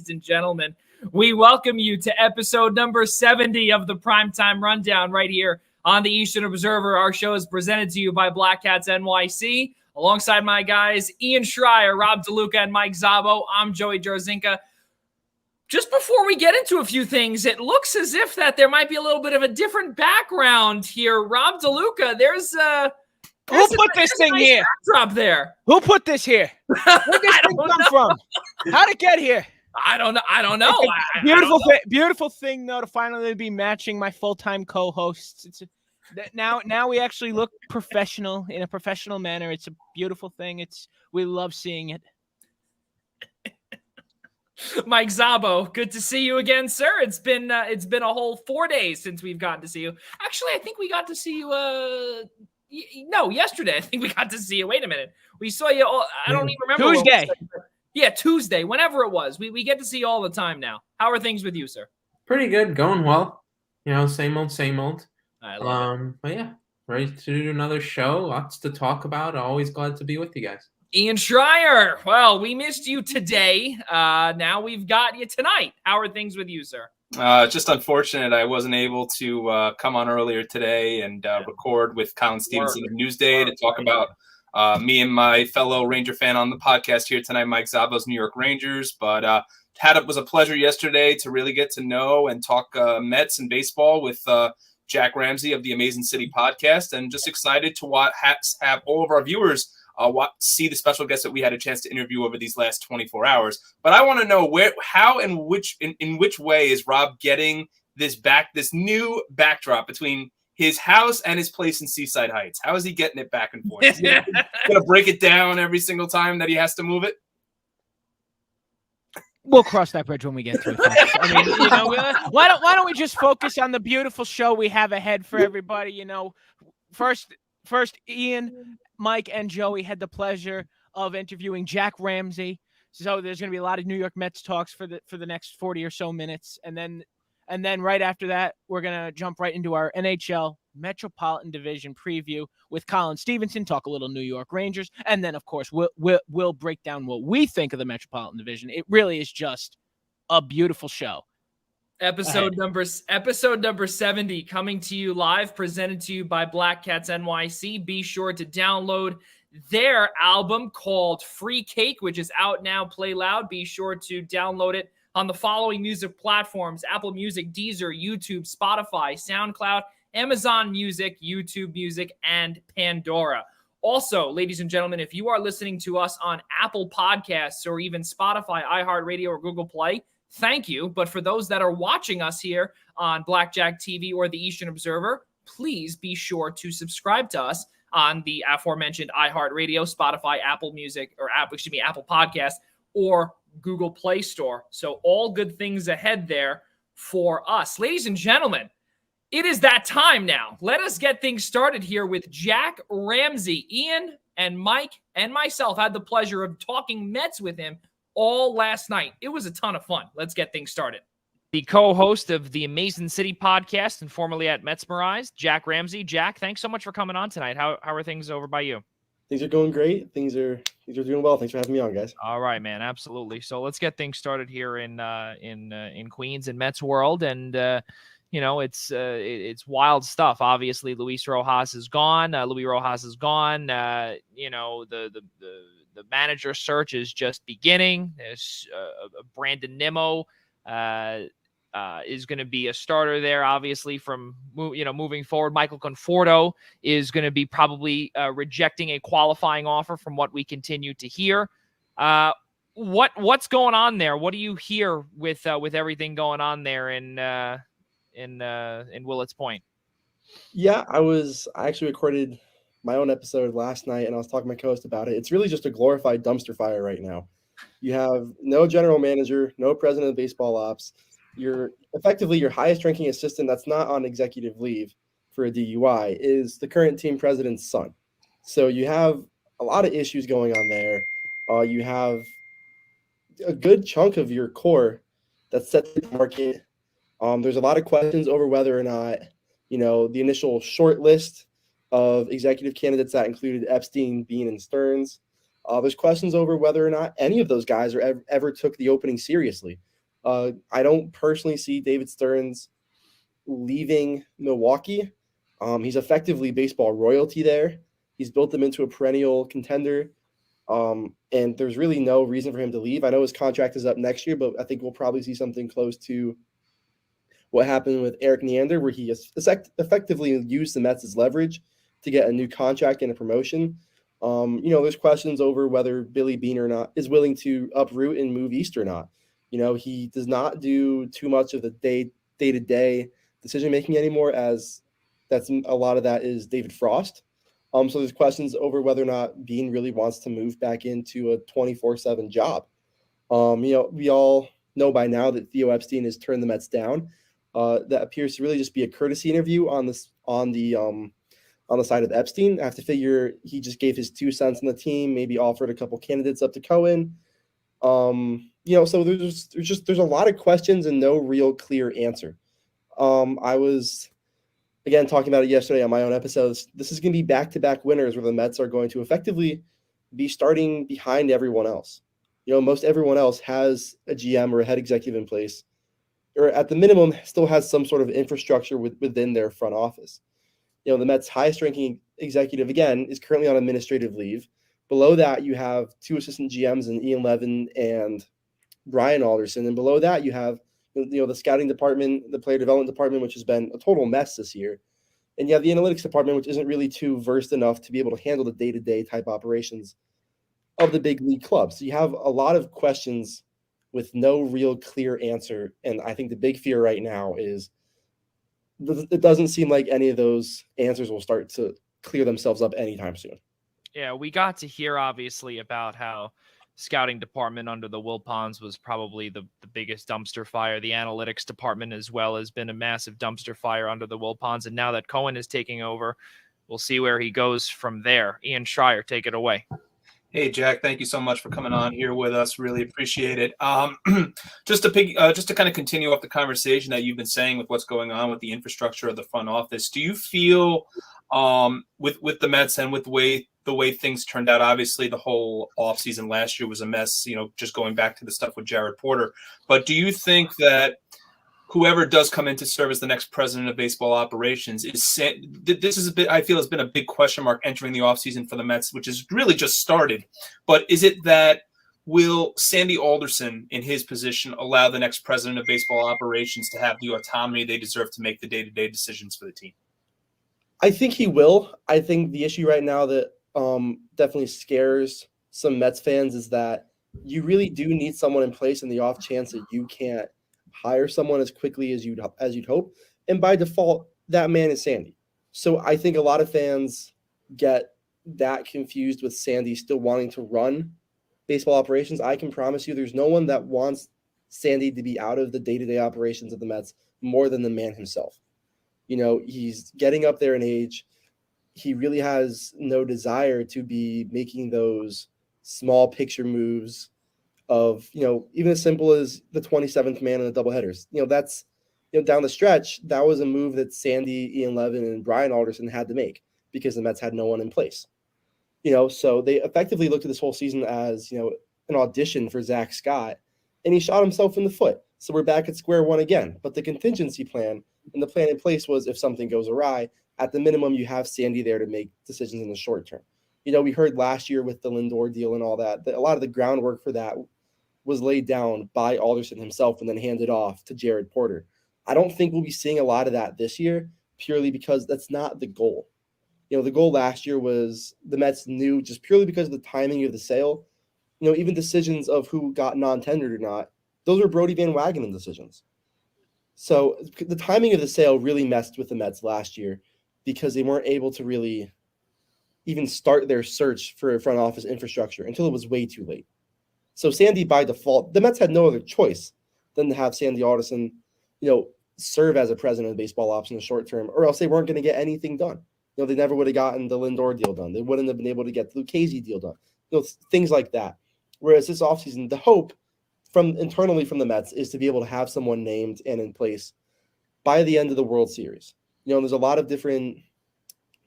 ladies and gentlemen. We welcome you to episode number 70 of the Primetime Rundown right here on the Eastern Observer. Our show is presented to you by Black Cats NYC. Alongside my guys, Ian Schraier, Rob DeLuca, and Mike Szabo, I'm Joey Jarzynka. Just before we get into a few things, it looks as if that there might be a little bit of a different background here. Rob DeLuca, there's who put this thing nice here? Backdrop there. Who put this here? Where did this thing come from? How'd it get here? I don't know. Beautiful thing though to finally be matching my full-time co-hosts. Now we actually look professional in a professional manner. It's a beautiful thing. We love seeing it. Mike Szabo, good to see you again, sir. It's been a whole 4 days since we've gotten to see you. Actually, I think we got to see you. Yesterday. I think we got to see you. Wait a minute, we saw you all. I don't even remember. Tuesday. Yeah, Tuesday. Whenever it was, we get to see you all the time now. How are things with you, sir? Pretty good, going well. Same old. I love it. But yeah, ready to do another show. Lots to talk about. Always glad to be with you guys. Ian Schraier, well, we missed you today. Now we've got you tonight. How are things with you, sir? Just unfortunate I wasn't able to come on earlier today and record with Colin Stevenson of Newsday to talk about me and my fellow Ranger fan on the podcast here tonight, Mike Szabo's New York Rangers. But it was a pleasure yesterday to really get to know and talk Mets and baseball with Jack Ramsey of the Amazing City podcast, and just excited to have all of our viewers see the special guests that we had a chance to interview over these last 24 hours. But I want to know how and in which way is Rob getting this new backdrop between his house and his place in Seaside Heights? How is he getting it back and forth? Is he gonna break it down every single time that he has to move it? We'll cross that bridge when we get to it. I mean, why don't we just focus on the beautiful show we have ahead for everybody? First, Ian, Mike, and Joey had the pleasure of interviewing Jack Ramsey. So there's going to be a lot of New York Mets talks for the next 40 or so minutes, and then right after that, we're going to jump right into our NHL Metropolitan Division preview with Colin Stevenson, talk a little New York Rangers, and then of course we'll break down what we think of the Metropolitan Division. It really is just a beautiful show. Episode number 70 coming to you live, presented to you by Black Cats NYC. Be sure to download their album called Free Cake, which is out now. Play loud. Be sure to download it on the following music platforms: Apple Music, Deezer, YouTube, Spotify, SoundCloud, Amazon Music, YouTube Music, and Pandora. Also, ladies and gentlemen, if you are listening to us on Apple Podcasts or even Spotify, iHeartRadio, or Google Play, thank you. But for those that are watching us here on Blackjack TV or the Eastern Observer, please be sure to subscribe to us on the aforementioned iHeartRadio, Spotify, Apple Podcast, or Google Play Store. So all good things ahead there for us. Ladies and gentlemen, it is that time now. Let us get things started here with Jack Ramsey. Ian and Mike and myself had the pleasure of talking Mets with him all last night. It was a ton of fun. Let's get things started. The co-host of the Amazing City podcast and formerly at Metsmerized, Jack Ramsey. Jack, thanks so much for coming on tonight. How are things over by you? Things are going great. Things are doing well. Thanks for having me on, guys. All right, man. Absolutely. So let's get things started here in Queens and Mets world. And it's wild stuff. Obviously, Luis Rojas is gone. Luis Rojas is gone. The manager search is just beginning. There's Brandon Nimmo is going to be a starter there, obviously, from moving forward. Michael Conforto is going to be probably rejecting a qualifying offer from what we continue to hear. What's going on there? What do you hear with everything going on there in Willets Point? Yeah, I actually recorded my own episode last night, and I was talking to my co-host about it. It's really just a glorified dumpster fire right now. You have no general manager, no president of baseball ops. You're effectively your highest ranking assistant that's not on executive leave for a DUI is the current team president's son. So you have a lot of issues going on there. You have a good chunk of your core that's set to the market. There's a lot of questions over whether or not, the initial short list of executive candidates that included Epstein, Bean, and Stearns. There's questions over whether or not any of those guys ever took the opening seriously, I don't personally see David Stearns leaving Milwaukee. He's effectively baseball royalty there. He's built them into a perennial contender. And there's really no reason for him to leave. I know his contract is up next year, but I think we'll probably see something close to what happened with Eric Neander, where he has effectively used the Mets as leverage to get a new contract and a promotion. There's questions over whether Billy Beane or not is willing to uproot and move east or not. He does not do too much of the day-to-day decision-making anymore, as that's a lot of that is David Frost. So there's questions over whether or not Beane really wants to move back into a 24/7 job. We all know by now that Theo Epstein has turned the Mets down. That appears to really just be a courtesy interview on the side of Epstein. I have to figure he just gave his 2 cents on the team, maybe offered a couple candidates up to Cohen. So there's a lot of questions and no real clear answer. I was again talking about it yesterday on my own episodes. This is going to be back-to-back winners where the Mets are going to effectively be starting behind everyone else. Most everyone else has a GM or a head executive in place, or at the minimum still has some sort of infrastructure within their front office. The Mets' highest-ranking executive, again, is currently on administrative leave. Below that, you have 2 assistant GMs in Ian Levin and Brian Alderson. And below that, you have the scouting department, the player development department, which has been a total mess this year. And you have the analytics department, which isn't really too versed enough to be able to handle the day-to-day type operations of the big league club. So you have a lot of questions with no real clear answer. And I think the big fear right now is it doesn't seem like any of those answers will start to clear themselves up anytime soon. Yeah, we got to hear obviously about how scouting department under the Wilpons was probably the biggest dumpster fire. The analytics department as well has been a massive dumpster fire under the Wilpons. And now that Cohen is taking over, we'll see where he goes from there. Ian Schraier, take it away. Hey, Jack, thank you so much for coming on here with us. Really appreciate it. Just to kind of continue off the conversation that you've been saying with what's going on with the infrastructure of the front office, do you feel with the Mets and with the way things turned out, obviously the whole offseason last year was a mess, just going back to the stuff with Jared Porter. But do you think that whoever does come in to serve as the next president of baseball operations this is I feel has been a big question mark entering the offseason for the Mets, which has really just started. But is it that will Sandy Alderson in his position allow the next president of baseball operations to have the autonomy they deserve to make the day-to-day decisions for the team? I think he will. I think the issue right now that definitely scares some Mets fans is that you really do need someone in place in the off chance that you can't hire someone as quickly as you'd hope. And by default, that man is Sandy. So I think a lot of fans get that confused with Sandy still wanting to run baseball operations. I can promise you there's no one that wants Sandy to be out of the day-to-day operations of the Mets more than the man himself. He's getting up there in age. He really has no desire to be making those small picture moves of, even as simple as the 27th man in the doubleheaders. That's, down the stretch, that was a move that Sandy, Ian Levin, and Brian Alderson had to make because the Mets had no one in place. So they effectively looked at this whole season as, an audition for Zach Scott, and he shot himself in the foot. So we're back at square one again. But the contingency plan and the plan in place was if something goes awry, at the minimum, you have Sandy there to make decisions in the short term. We heard last year with the Lindor deal and all that a lot of the groundwork for that was laid down by Alderson himself and then handed off to Jared Porter. I don't think we'll be seeing a lot of that this year, purely because that's not the goal. The goal last year was the Mets knew, just purely because of the timing of the sale, even decisions of who got non-tendered or not, those were Brody Van Wagenen decisions. So the timing of the sale really messed with the Mets last year because they weren't able to really even start their search for a front office infrastructure until it was way too late. So Sandy, by default, the Mets had no other choice than to have Sandy Alderson, serve as a president of baseball ops in the short term, or else they weren't going to get anything done. They never would have gotten the Lindor deal done. They wouldn't have been able to get the Lucchesi deal done. Things like that. Whereas this offseason, the hope from internally from the Mets is to be able to have someone named and in place by the end of the World Series. There's a lot of different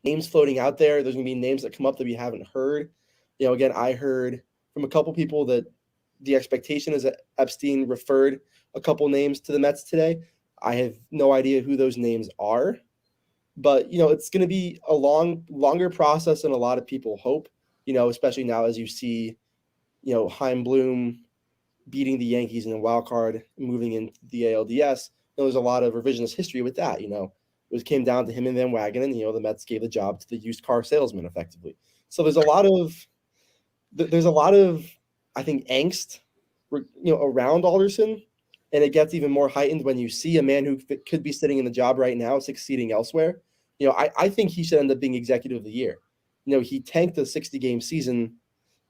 names floating out there. There's going to be names that come up that we haven't heard. Again, I heard from a couple people that the expectation is that Epstein referred a couple names to the Mets today. I have no idea who those names are, but it's going to be a longer process than a lot of people hope. Especially now as you see, Chaim Bloom beating the Yankees in the wild card, moving into the ALDS. There's a lot of revisionist history with that. It came down to him and Van Wagenen, and the Mets gave the job to the used car salesman effectively. So there's a lot of I think angst, around Alderson, and it gets even more heightened when you see a man who could be sitting in the job right now succeeding elsewhere. I think he should end up being executive of the year. He tanked the 60-game season,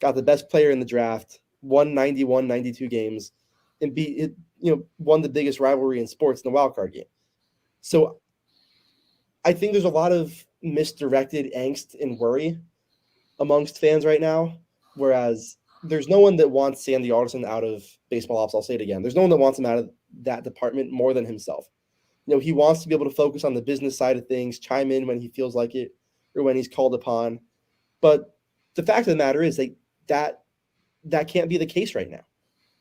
got the best player in the draft, won 91, 92 games, and won the biggest rivalry in sports in the wild card game. So I think there's a lot of misdirected angst and worry amongst fans right now, whereas there's no one that wants Sandy Alderson out of baseball ops. I'll say it again. There's no one that wants him out of that department more than himself. He wants to be able to focus on the business side of things, chime in when he feels like it or when he's called upon. But the fact of the matter is that can't be the case right now.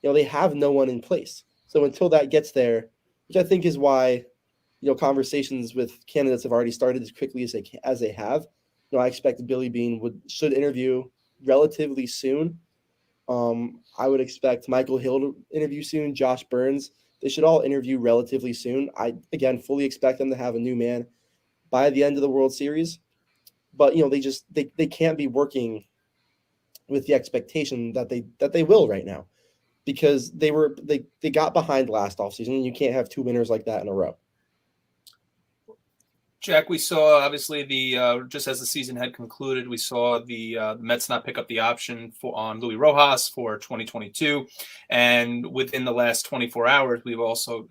They have no one in place. So until that gets there, which I think is why, conversations with candidates have already started as quickly as they have. I expect Billy Beane should interview relatively soon. I would expect Michael Hill to interview soon, Josh Burns. They should all interview relatively soon. I, again, fully expect them to have a new man by the end of the World Series. But, they can't be working with the expectation that they will right now, because they got behind last offseason, and you can't have two winners like that in a row. Jack, we saw obviously just as the season had concluded, we saw the Mets not pick up the option on Luis Rojas for 2022, and within the last 24 hours, we've also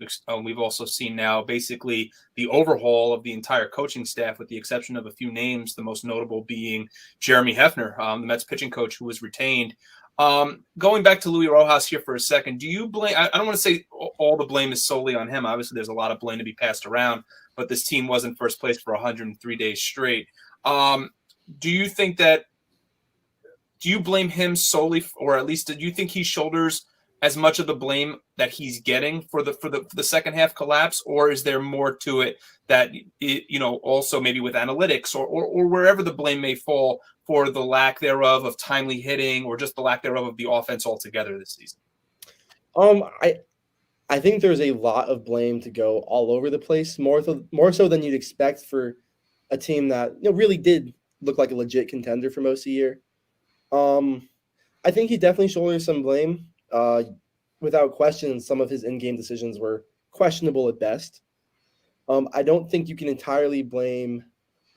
seen now basically the overhaul of the entire coaching staff, with the exception of a few names. The most notable being Jeremy Hefner, the Mets pitching coach, who was retained. Going back to Luis Rojas here for a second, do you blame? I don't want to say all the blame is solely on him. Obviously, there's a lot of blame to be passed around, but this team was in first place for 103 days straight. Do you blame him solely, or at least do you think he shoulders as much of the blame that he's getting for the second half collapse, or is there more to it that also maybe with analytics or wherever the blame may fall for the lack thereof of timely hitting, or just the lack thereof of the offense altogether this season? I think there's a lot of blame to go all over the place, more so than you'd expect for a team that really did look like a legit contender for most of the year. I think he definitely shoulders some blame. Without question, some of his in-game decisions were questionable at best. I don't think you can entirely blame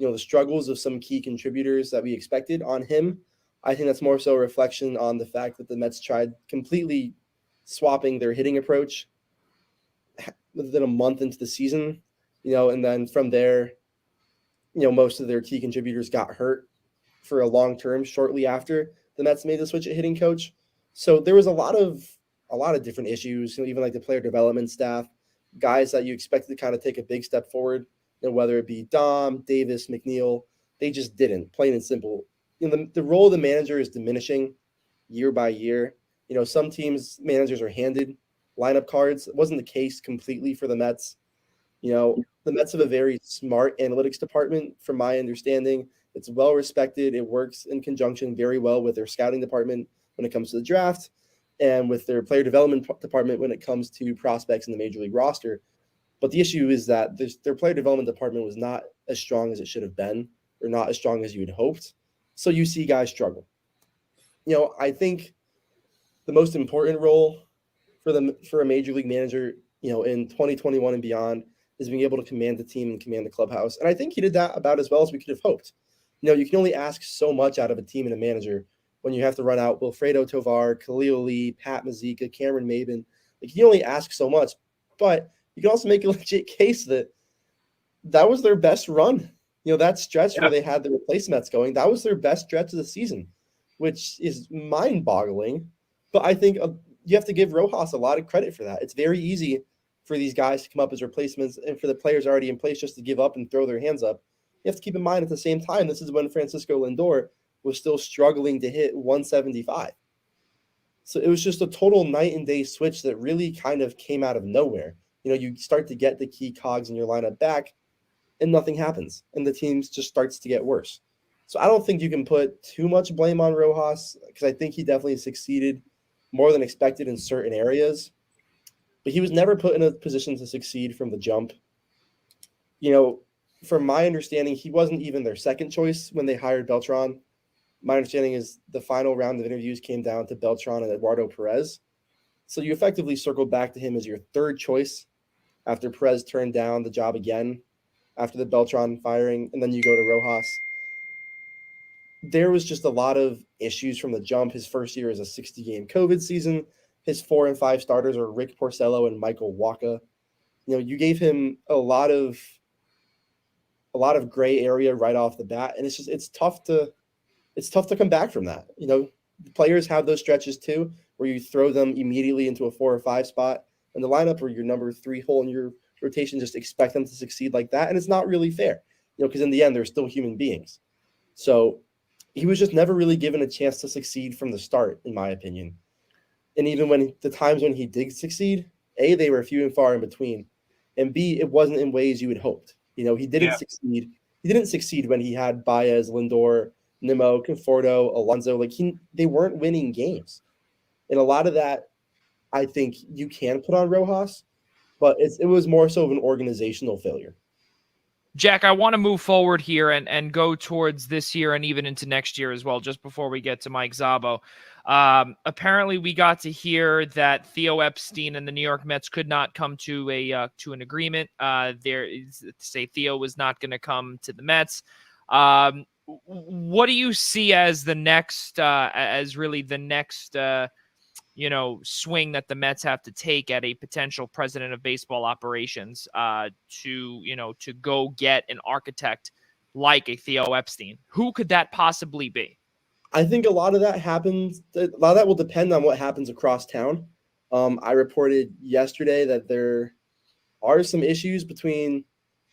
the struggles of some key contributors that we expected on him. I think that's more so a reflection on the fact that the Mets tried completely swapping their hitting approach within a month into the season, and then from there, most of their key contributors got hurt for a long term shortly after the Mets made the switch at hitting coach. So there was a lot of different issues, even like the player development staff, guys that you expected to kind of take a big step forward, whether it be Dom, Davis, McNeil, they just didn't, plain and simple. The role of the manager is diminishing year by year. Some teams' managers are handed lineup cards. It wasn't the case completely for the Mets. The Mets have a very smart analytics department, from my understanding. It's well respected. It works in conjunction very well with their scouting department when it comes to the draft, and with their player development department when it comes to prospects in the major league roster. But the issue is that their player development department was not as strong as it should have been, or not as strong as you had hoped. So you see guys struggle. I think the most important role for a major league manager, in 2021 and beyond, is being able to command the team and command the clubhouse. And I think he did that about as well as we could have hoped. You can only ask so much out of a team and a manager when you have to run out Wilfredo Tovar, Khalil Lee, Pat Mazika, Cameron Maben. You can only ask so much, but you can also make a legit case that was their best run. That stretch where they had the replacements going, that was their best stretch of the season, which is mind-boggling. But I think you have to give Rojas a lot of credit for that. It's very easy for these guys to come up as replacements, and for the players already in place just to give up and throw their hands up. You have to keep in mind at the same time, this is when Francisco Lindor was still struggling to hit 175. So it was just a total night and day switch that really kind of came out of nowhere. You start to get the key cogs in your lineup back and nothing happens. And the team just starts to get worse. So I don't think you can put too much blame on Rojas because I think he definitely succeeded more than expected in certain areas. But he was never put in a position to succeed from the jump. From my understanding, he wasn't even their second choice when they hired Beltran. My understanding is the final round of interviews came down to Beltran and Eduardo Perez. So you effectively circled back to him as your third choice after Perez turned down the job again after the Beltran firing, and then you go to Rojas. There was just a lot of issues from the jump. His first year is a 60-game COVID season. His 4 and 5 starters are Rick Porcello and Michael Wacha. You gave him a lot of gray area right off the bat, and it's tough to come back from that. The players have those stretches too, where you throw them immediately into a 4 or 5 spot, and the lineup or your number 3 hole in your rotation just expect them to succeed like that, and it's not really fair. Because in the end they're still human beings. So he was just never really given a chance to succeed from the start, in my opinion. And even when the times when he did succeed, A, they were few and far in between, and B, it wasn't in ways you had hoped. He didn't succeed. He didn't succeed when he had Baez, Lindor, Nimmo, Conforto, Alonso. They weren't winning games. And a lot of that, I think you can put on Rojas, but it was more so of an organizational failure. Jack, I want to move forward here and go towards this year and even into next year as well, just before we get to Mike Szabo. Apparently, we got to hear that Theo Epstein and the New York Mets could not come to an agreement. Theo was not going to come to the Mets. What do you see as the next, swing that the Mets have to take at a potential president of baseball operations to go get an architect like a Theo Epstein? Who could that possibly be? I think a lot of that happens. A lot of that will depend on what happens across town. I reported yesterday that there are some issues between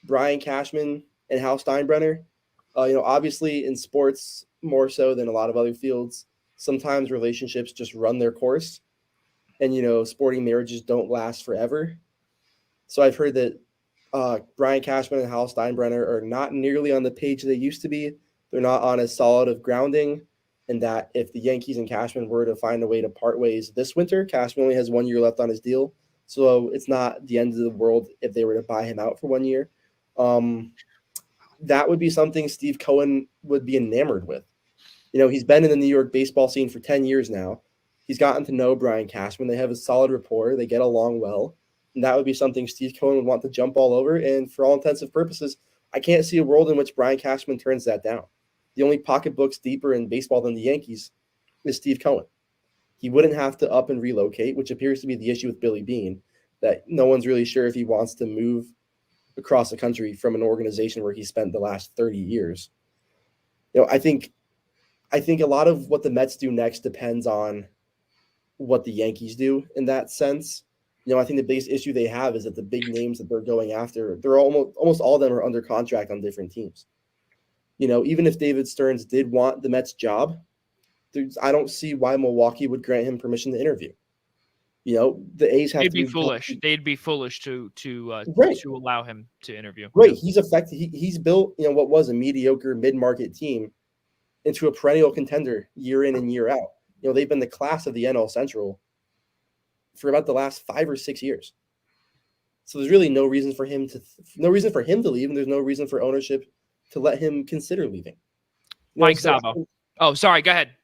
Brian Cashman and Hal Steinbrenner. Obviously in sports more so than a lot of other fields, sometimes relationships just run their course and, sporting marriages don't last forever. So I've heard that Brian Cashman and Hal Steinbrenner are not nearly on the page they used to be. They're not on as solid of grounding, and that if the Yankees and Cashman were to find a way to part ways this winter, Cashman only has 1 year left on his deal. So it's not the end of the world if they were to buy him out for 1 year. That would be something Steve Cohen would be enamored with. He's been in the New York baseball scene for 10 years now. He's gotten to know Brian Cashman. They have a solid rapport. They get along well. And that would be something Steve Cohen would want to jump all over. And for all intents and purposes, I can't see a world in which Brian Cashman turns that down. The only pocketbooks deeper in baseball than the Yankees is Steve Cohen. He wouldn't have to up and relocate, which appears to be the issue with Billy Beane, that no one's really sure if he wants to move across the country from an organization where he spent the last 30 years. I think a lot of what the Mets do next depends on what the Yankees do in that sense. I think the biggest issue they have is that the big names that they're going after, they're almost all of them are under contract on different teams. Even if David Stearns did want the Mets job, I don't see why Milwaukee would grant him permission to interview. The A's have They'd be foolish. They'd be foolish to allow him to interview. Right. He's built, what was a mediocre mid-market team into a perennial contender year in and year out. They've been the class of the NL Central for about the last 5 or 6 years. So there's really no reason for him to leave, and there's no reason for ownership to let him consider leaving. Mike Szabo. Oh, sorry. Go ahead.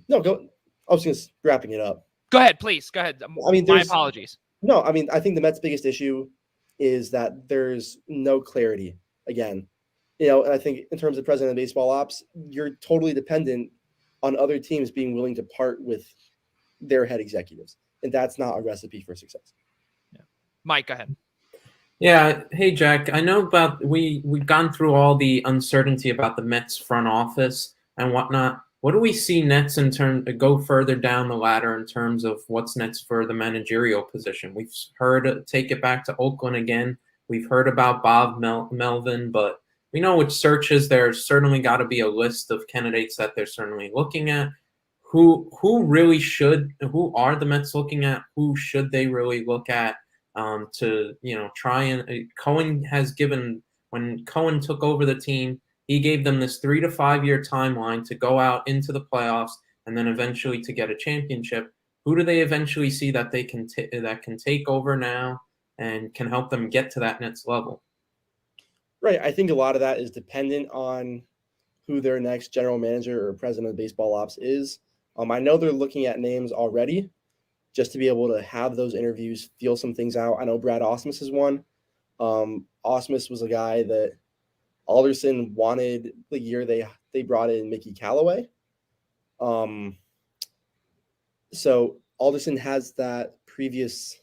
No, go. I was just wrapping it up. Go ahead, please. Go ahead. My apologies. No, I think the Mets' biggest issue is that there's no clarity. Again, and I think in terms of president of baseball ops, you're totally dependent on other teams being willing to part with their head executives, and that's not a recipe for success. Yeah. Mike, go ahead. Yeah. Hey, Jack, I know we've gone through all the uncertainty about the Mets front office and whatnot. What do we see next go further down the ladder in terms of what's next for the managerial position? We've heard take it back to Oakland again. We've heard about Bob Melvin, but we know which searches. There's certainly got to be a list of candidates that they're certainly looking at. who are the Mets looking at? Who should they really look at to try and Cohen has given when Cohen took over the team, he gave them this 3 to 5 year timeline to go out into the playoffs and then eventually to get a championship. Who do they eventually see that they can that can take over now and can help them get to that next level? Right. I think a lot of that is dependent on who their next general manager or president of baseball ops is. I know they're looking at names already just to be able to have those interviews, feel some things out. I know Brad Ausmus is one. Ausmus was a guy that Alderson wanted the year they brought in Mickey Callaway. So Alderson has that previous,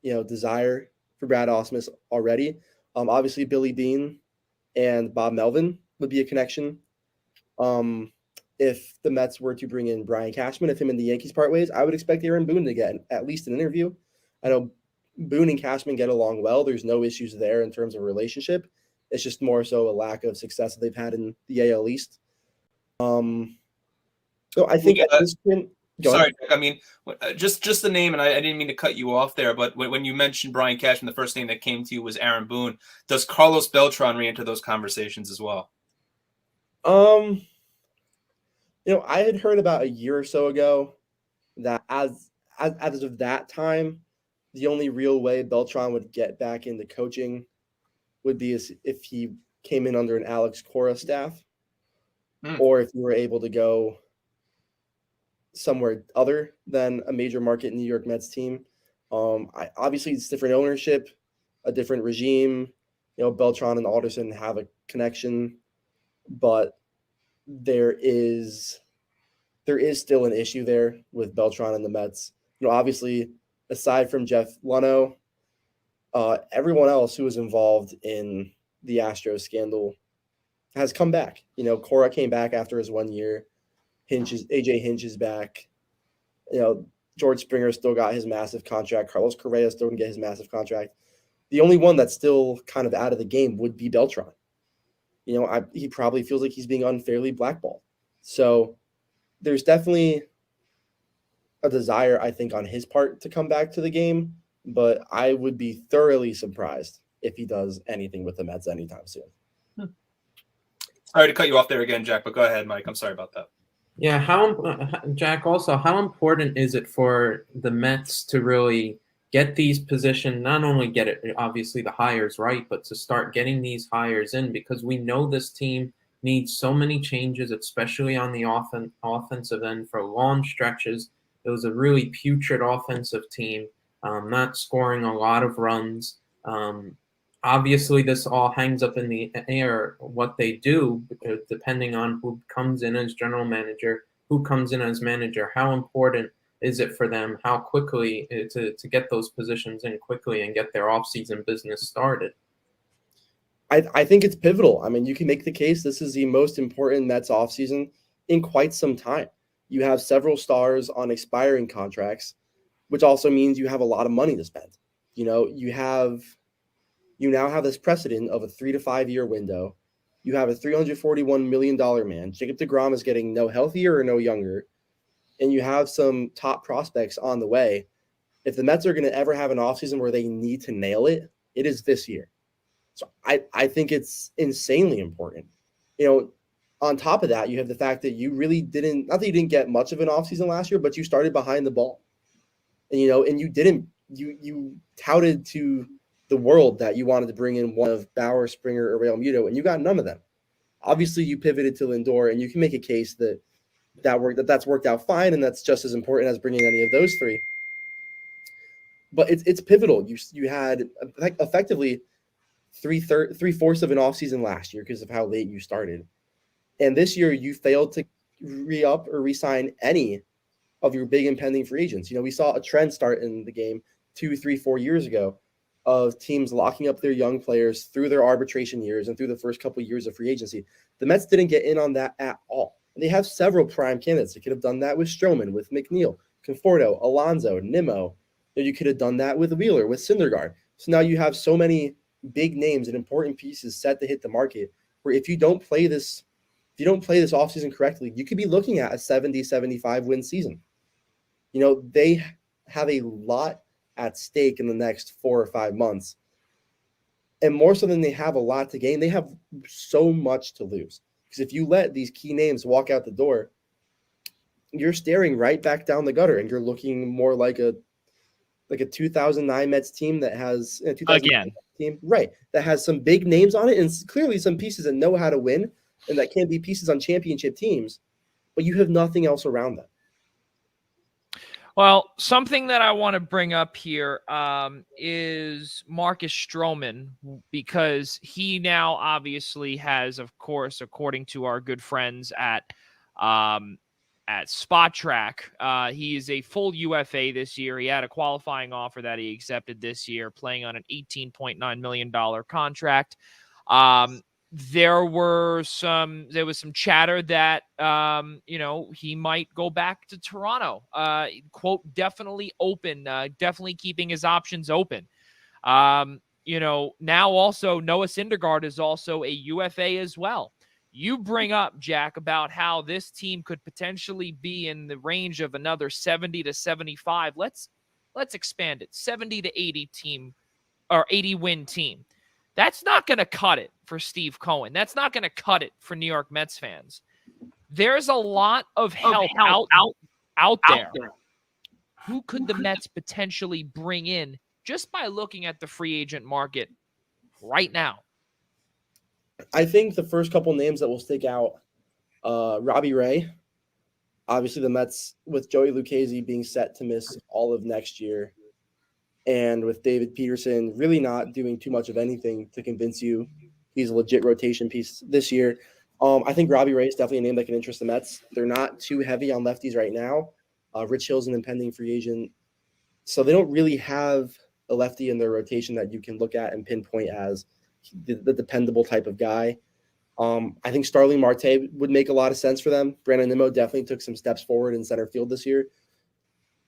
desire for Brad Ausmus already. Obviously, Billy Beane and Bob Melvin would be a connection. If the Mets were to bring in Brian Cashman, if him and the Yankees part ways, I would expect Aaron Boone to get at least an interview. I know Boone and Cashman get along well. There's no issues there in terms of relationship. It's just more so a lack of success that they've had in the AL East. So I think at this point, sorry, I mean, just the name, and I didn't mean to cut you off there, but when you mentioned Brian Cashman, the first name that came to you was Aaron Boone. Does Carlos Beltran re-enter those conversations as well? I had heard about a year or so ago that as of that time, the only real way Beltran would get back into coaching would be if he came in under an Alex Cora staff, or if you were able to go somewhere other than a major market New York Mets team. Obviously, it's different ownership, a different regime. Beltran and Alderson have a connection, but there is still an issue there with Beltran and the Mets. Obviously, aside from Jeff Luhnow, everyone else who was involved in the Astros scandal has come back. Cora came back after his 1 year. AJ Hinch is back. George Springer still got his massive contract. Carlos Correa still didn't get his massive contract. The only one that's still kind of out of the game would be Beltran. He probably feels like he's being unfairly blackballed. So there's definitely a desire, I think, on his part to come back to the game, but I would be thoroughly surprised if he does anything with the Mets anytime soon. Sorry to cut you off there again, Jack, but go ahead, Mike. I'm sorry about that. Yeah, Jack, also, how important is it for the Mets to really get these positions, not only get it, obviously the hires right, but to start getting these hires in, because we know this team needs so many changes, especially on the offensive end for long stretches. It was a really putrid offensive team, not scoring a lot of runs. Obviously, this all hangs up in the air, what they do, depending on who comes in as general manager, who comes in as manager, how important is it for them, how quickly to get those positions in quickly and get their offseason business started. I think it's pivotal. I mean, you can make the case this is the most important Mets offseason in quite some time. You have several stars on expiring contracts, which also means you have a lot of money to spend. You now have this precedent of a 3 to 5 year window. You have a $341 million man. Jacob deGrom is getting no healthier or no younger. And you have some top prospects on the way. If the Mets are going to ever have an offseason where they need to nail it, it is this year. So I think it's insanely important. On top of that, you have the fact that you really didn't, not that you didn't get much of an offseason last year, but you started behind the ball. And you touted to the world that you wanted to bring in one of Bauer, Springer, or Real Muto, and you got none of them. Obviously, you pivoted to Lindor, and you can make a case that's worked out fine, and that's just as important as bringing any of those three. But it's pivotal. You had effectively three-fourths of an offseason last year because of how late you started. And this year, you failed to re-up or re-sign any of your big impending free agents. We saw a trend start in the game 2, 3, 4 years ago of teams locking up their young players through their arbitration years and through the first couple of years of free agency. The Mets didn't get in on that at all. And they have several prime candidates. They could have done that with Strowman, with McNeil, Conforto, Alonso, Nimmo. You could have done that with Wheeler, with Syndergaard. So now you have so many big names and important pieces set to hit the market where if you don't play this you don't play this offseason correctly, you could be looking at a 70, 75 win season. You know, they have a lot at stake in the next 4 or 5 months. And more so than they have a lot to gain, they have so much to lose. Because if you let these key names walk out the door, you're staring right back down the gutter, and you're looking more like a 2009 Mets team that has that has some big names on it and clearly some pieces that know how to win and that can be pieces on championship teams, but you have nothing else around them. Well, something that I want to bring up here is Marcus Strowman, because he now obviously has, of course, according to our good friends at Spot Track, he is a full UFA this year. He had a qualifying offer that he accepted this year, playing on an $18.9 million contract. There was some chatter that, he might go back to Toronto. Quote, definitely open, definitely keeping his options open. Now also Noah Syndergaard is also a UFA as well. You bring up, Jack, about how this team could potentially be in the range of another 70 to 75. Let's expand it. 70 to 80 team or 80 win team. That's not going to cut it for Steve Cohen. That's not going to cut it for New York Mets fans. There's a lot of help out there. Who could the Mets potentially bring in just by looking at the free agent market right now? I think the first couple names that will stick out, Robbie Ray. Obviously, the Mets, with Joey Lucchesi being set to miss all of next year, and with David Peterson really not doing too much of anything to convince you he's a legit rotation piece this year, I think Robbie Ray is definitely a name that can interest the Mets. They're not too heavy on lefties right now. Rich Hill's an impending free agent, so they don't really have a lefty in their rotation that you can look at and pinpoint as the dependable type of guy. I think Starling Marte would make a lot of sense for them. Brandon Nimmo definitely took some steps forward in center field this year.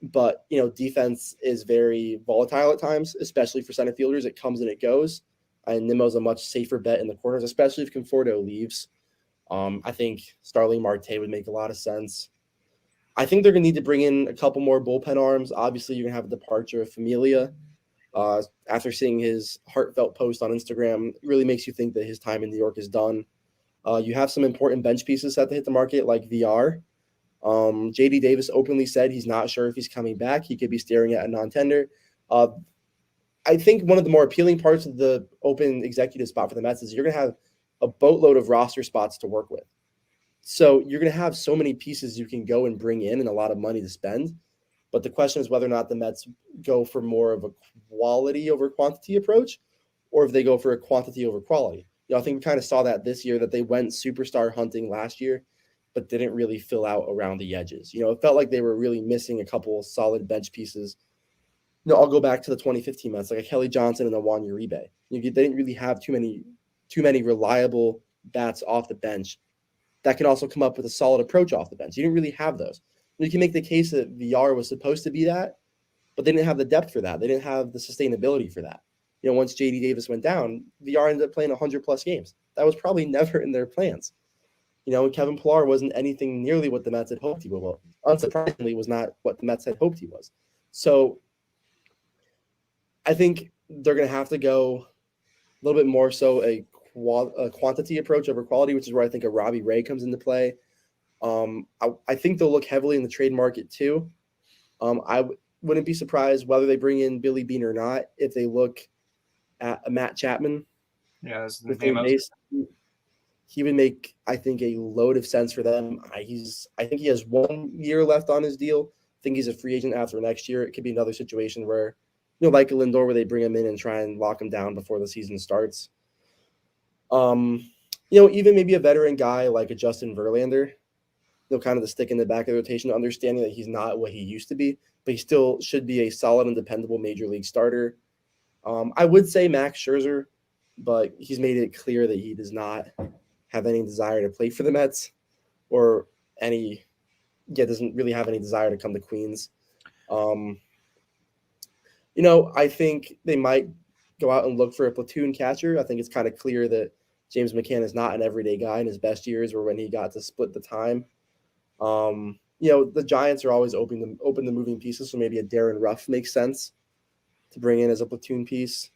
But, defense is very volatile at times, especially for center fielders. It comes and it goes. And Nimmo's a much safer bet in the corners, especially if Conforto leaves. I think Starling Marte would make a lot of sense. I think they're going to need to bring in a couple more bullpen arms. Obviously, you're going to have a departure of Familia. After seeing his heartfelt post on Instagram, really makes you think that his time in New York is done. You have some important bench pieces set to hit the market, like VR. JD Davis openly said he's not sure if he's coming back. He could be staring at a non-tender. I think one of the more appealing parts of the open executive spot for the Mets is you're going to have a boatload of roster spots to work with. So you're going to have so many pieces you can go and bring in and a lot of money to spend. But the question is whether or not the Mets go for more of a quality over quantity approach, or if they go for a quantity over quality. I think we kind of saw that this year, that they went superstar hunting last year, but didn't really fill out around the edges. It felt like they were really missing a couple of solid bench pieces. I'll go back to the 2015 Mets, like a Kelly Johnson and a Juan Uribe. They didn't really have too many reliable bats off the bench that can also come up with a solid approach off the bench. You didn't really have those. You can make the case that VR was supposed to be that, but they didn't have the depth for that. They didn't have the sustainability for that. Once JD Davis went down, VR ended up playing 100+ games. That was probably never in their plans. And Kevin Pillar wasn't anything nearly what the Mets had hoped he would. Well, unsurprisingly, was not what the Mets had hoped he was. So I think they're going to have to go a little bit more so a quantity approach over quality, which is where I think a Robbie Ray comes into play. I think they'll look heavily in the trade market too. I wouldn't be surprised whether they bring in Billy Beane or not if they look at a Matt Chapman. Yeah, he would make, I think, a load of sense for them. I think he has 1 year left on his deal. I think he's a free agent after next year. It could be another situation where, like a Lindor, where they bring him in and try and lock him down before the season starts. Even maybe a veteran guy like a Justin Verlander, kind of the stick in the back of the rotation, understanding that he's not what he used to be, but he still should be a solid and dependable major league starter. I would say Max Scherzer, but he's made it clear that he does not have any desire to play for the Mets doesn't really have any desire to come to Queens. I think they might go out and look for a platoon catcher. I think it's kind of clear that James McCann is not an everyday guy, and his best years were when he got to split the time. The Giants are always open to moving pieces, so maybe a Darren Ruff makes sense to bring in as a platoon piece.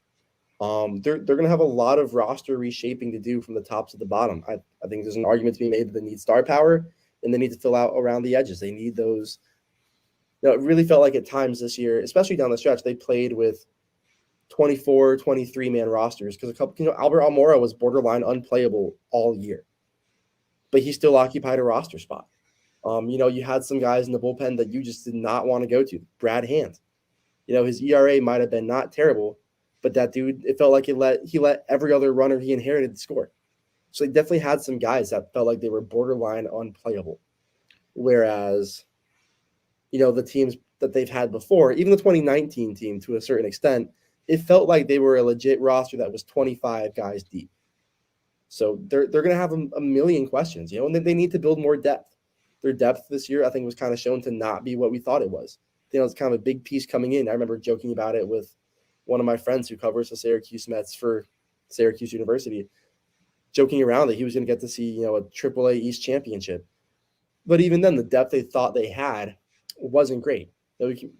They're going to have a lot of roster reshaping to do from the top to the bottom. I think there's an argument to be made that they need star power and they need to fill out around the edges. They need those. It really felt like at times this year, especially down the stretch, they played with 24, 23-man rosters because Albert Almora was borderline unplayable all year, but he still occupied a roster spot. You had some guys in the bullpen that you just did not want to go to. Brad Hand, his ERA might have been not terrible, but that dude, it felt like he let every other runner he inherited score. So they definitely had some guys that felt like they were borderline unplayable. Whereas, the teams that they've had before, even the 2019 team to a certain extent, it felt like they were a legit roster that was 25 guys deep. So they're going to have a million questions, and they need to build more depth. Their depth this year, I think, was kind of shown to not be what we thought it was. It's kind of a big piece coming in. I remember joking about it with one of my friends who covers the Syracuse Mets for Syracuse University, joking around that he was going to get to see, a AAA East championship. But even then, the depth they thought they had wasn't great.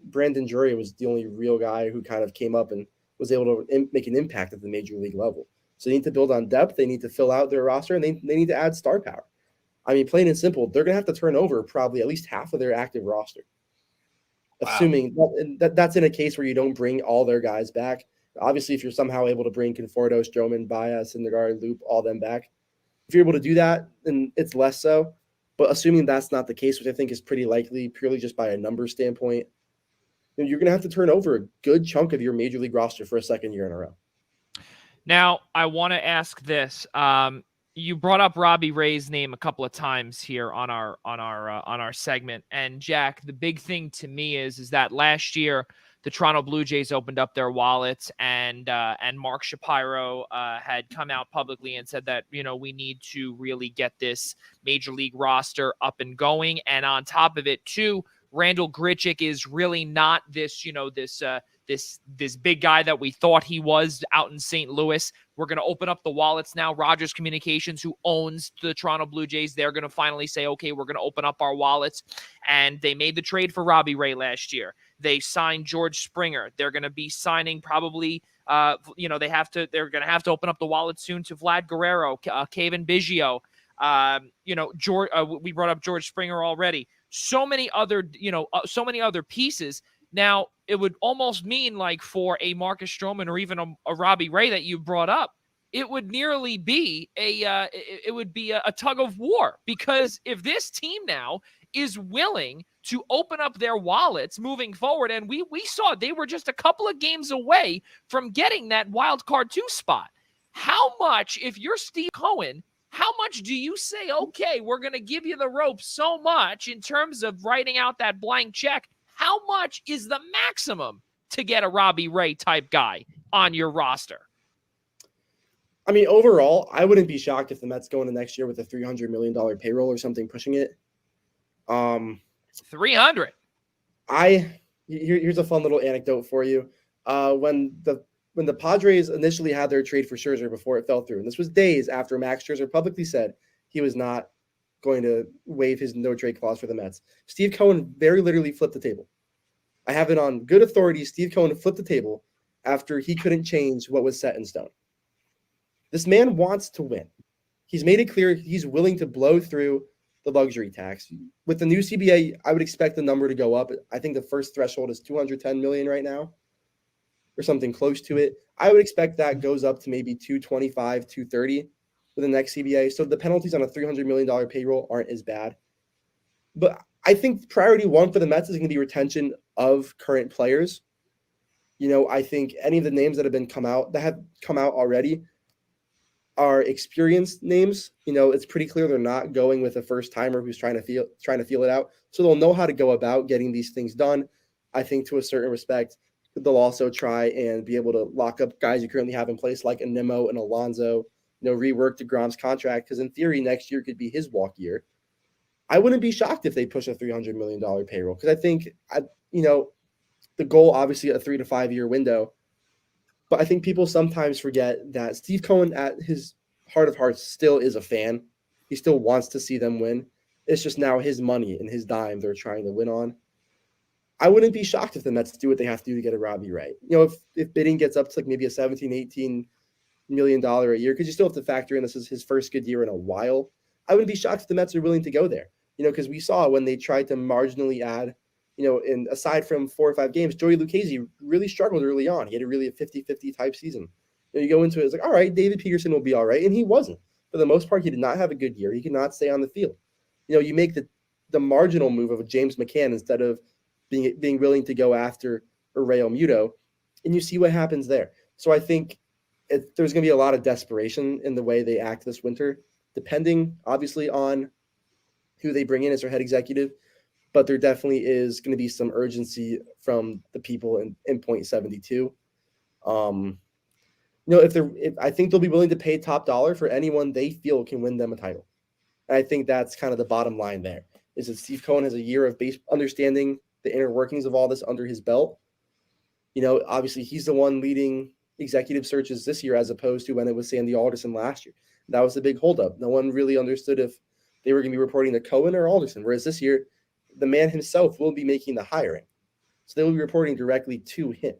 Brandon Drury was the only real guy who kind of came up and was able to make an impact at the major league level. So they need to build on depth. They need to fill out their roster, and they need to add star power. I mean, plain and simple, they're going to have to turn over probably at least half of their active roster. Wow. Assuming that's in a case where you don't bring all their guys back. Obviously, if you're somehow able to bring Conforto, Strowman, Baez, Syndergaard, Loop, all them back, if you're able to do that, then it's less so. But assuming that's not the case, which I think is pretty likely, purely just by a number standpoint, you're going to have to turn over a good chunk of your major league roster for a second year in a row. Now, I want to ask this. You brought up Robbie Ray's name a couple of times here on our segment, and Jack, the big thing to me is that last year the Toronto Blue Jays opened up their wallets, and Mark Shapiro had come out publicly and said that we need to really get this major league roster up and going, and on top of it too, Randall Grichuk is really not this this big guy that we thought he was out in St. Louis. We're going to open up the wallets now. Rogers Communications, who owns the Toronto Blue Jays, they're going to finally say, okay, we're going to open up our wallets. And they made the trade for Robbie Ray last year. They signed George Springer. They're going to be signing probably, they're going to have to open up the wallet soon to Vlad Guerrero, Kevin Biggio. George, we brought up George Springer already. So many other pieces. Now, it would almost mean like for a Marcus Stroman or even a Robbie Ray that you brought up, it would nearly be a tug of war, because if this team now is willing to open up their wallets moving forward, and we saw they were just a couple of games away from getting that wild card 2 spot. How much, if you're Steve Cohen, how much do you say, okay, we're going to give you the rope so much in terms of writing out that blank check? How much is the maximum to get a Robbie Ray type guy on your roster? I mean, overall, I wouldn't be shocked if the Mets go into next year with a $300 million payroll or something pushing it. 300. Here's a fun little anecdote for you. When the Padres initially had their trade for Scherzer before it fell through, and this was days after Max Scherzer publicly said he was not going to waive his no-trade clause for the Mets, Steve Cohen very literally flipped the table. I have it on good authority. Steve Cohen flipped the table after he couldn't change what was set in stone. This man wants to win. He's made it clear he's willing to blow through the luxury tax. With the new CBA, I would expect the number to go up. I think the first threshold is $210 million right now, or something close to it. I would expect that goes up to maybe $225, $230 with the next CBA. So the penalties on a $300 million payroll aren't as bad. But I think priority one for the Mets is going to be retention of current players. I think any of the names that have come out already are experienced names. It's pretty clear they're not going with a first timer who's trying to feel it out. So they'll know how to go about getting these things done. I think to a certain respect, they'll also try and be able to lock up guys you currently have in place, like a Nimmo and Alonso, rework DeGrom's contract, because in theory, next year could be his walk year. I wouldn't be shocked if they push a $300 million payroll, because I think, the goal, obviously, a 3 to 5 year window. But I think people sometimes forget that Steve Cohen, at his heart of hearts still is a fan. He still wants to see them win. It's just now his money and his dime they're trying to win on. I wouldn't be shocked if the Mets do what they have to do to get a Robbie Ray. If bidding gets up to like maybe a $17, $18 million a year, because you still have to factor in this is his first good year in a while. I wouldn't be shocked if the Mets are willing to go there. Because we saw when they tried to marginally add, and aside from 4 or 5 games, Joey Lucchesi really struggled early on. He had a really 50-50 type season. You go into it, it's like, all right, David Peterson will be all right. And he wasn't. For the most part, he did not have a good year. He could not stay on the field. You make the marginal move of a James McCann instead of being willing to go after a Real Muto, and you see what happens there. So I think there's going to be a lot of desperation in the way they act this winter, depending, obviously, on who they bring in as their head executive. But there definitely is going to be some urgency from the people in point 72. I think they'll be willing to pay top dollar for anyone they feel can win them a title. And I think that's kind of the bottom line there, is that Steve Cohen has a year of understanding the inner workings of all this under his belt. Obviously he's the one leading executive searches this year as opposed to when it was Sandy Alderson last year. That was the big holdup. No one really understood if they were going to be reporting to Cohen or Alderson, whereas this year the man himself will be making the hiring. So they will be reporting directly to him.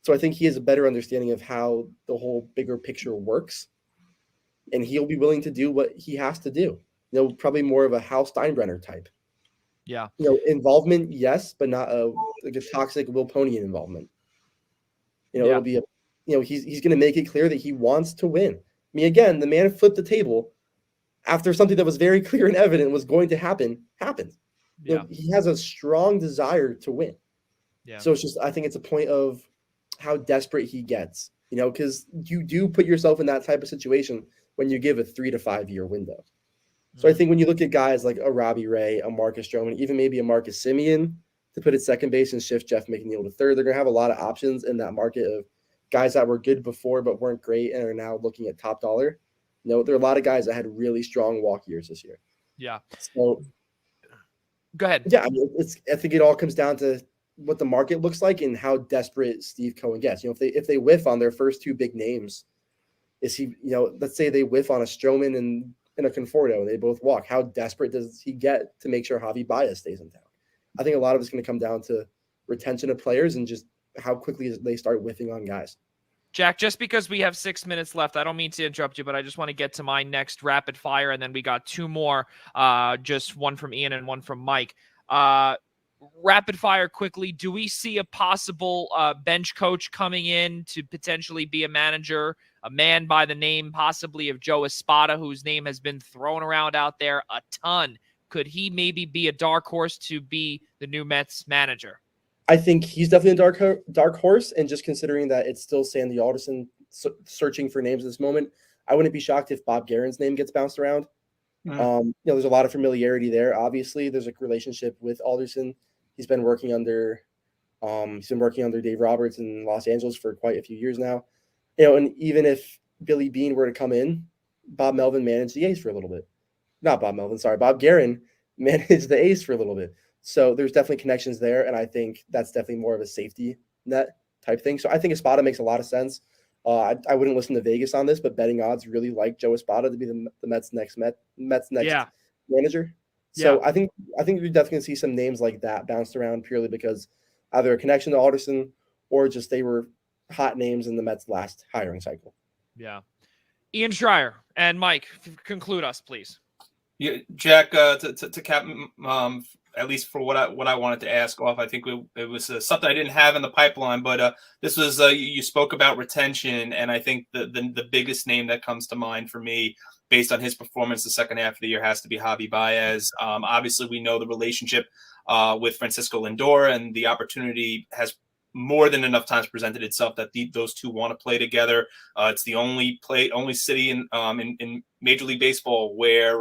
So I think he has a better understanding of how the whole bigger picture works, and he'll be willing to do what he has to do. Probably more of a Hal Steinbrenner type. Yeah. Involvement, yes, but not a toxic Wilponian involvement. It'll be he's going to make it clear that he wants to win. I mean, again, the man flipped the table after something that was very clear and evident was going to happen happened. Yeah. He has a strong desire to win. Yeah. So I think it's a point of how desperate he gets, because you do put yourself in that type of situation when you give a 3 to 5 year window. So I think when you look at guys like a Robbie Ray, a Marcus Stroman, even maybe a Marcus Semien to put at second base and shift Jeff McNeil to third, they're going to have a lot of options in that market of guys that were good before but weren't great and are now looking at top dollar. There are a lot of guys that had really strong walk years this year. Yeah. So go ahead. Yeah, I think it all comes down to what the market looks like and how desperate Steve Cohen gets. If they whiff on their first 2 big names, is he, let's say they whiff on a Strowman and a Conforto and they both walk. How desperate does he get to make sure Javi Baez stays in town? I think a lot of it's going to come down to retention of players and just how quickly they start whiffing on guys. Jack, just because we have 6 minutes left, I don't mean to interrupt you, but I just want to get to my next rapid fire, and then we got 2 more, just one from Ian and one from Mike. Rapid fire quickly. Do we see a possible bench coach coming in to potentially be a manager, a man by the name possibly of Joe Espada, whose name has been thrown around out there a ton? Could he maybe be a dark horse to be the new Mets manager? I think he's definitely a dark horse, and just considering that it's still Sandy Alderson searching for names at this moment, I wouldn't be shocked if Bob Guerin's name gets bounced around. There's a lot of familiarity there. Obviously, there's a relationship with Alderson. He's been working under Dave Roberts in Los Angeles for quite a few years now. And even if Billy Beane were to come in, Bob Melvin managed the A's for a little bit. Not Bob Melvin, sorry. Bob Guerin managed the A's for a little bit. So there's definitely connections there, and I think that's definitely more of a safety net type thing. So I think Espada makes a lot of sense. I wouldn't listen to Vegas on this, but betting odds really like Joe Espada to be the Mets' next manager. So I think you're definitely going to see some names like that bounced around purely because either a connection to Alderson or just they were hot names in the Mets' last hiring cycle. Yeah. Ian Schraier and Mike, conclude us, please. Yeah, Jack, to cap, at least for what I wanted to ask off, I think it was something I didn't have in the pipeline, but this was you spoke about retention, and I think the biggest name that comes to mind for me, based on his performance the second half of the year, has to be Javi Baez. Obviously, we know the relationship with Francisco Lindor, and the opportunity has more than enough times presented itself that those two want to play together. It's the only city in Major League Baseball where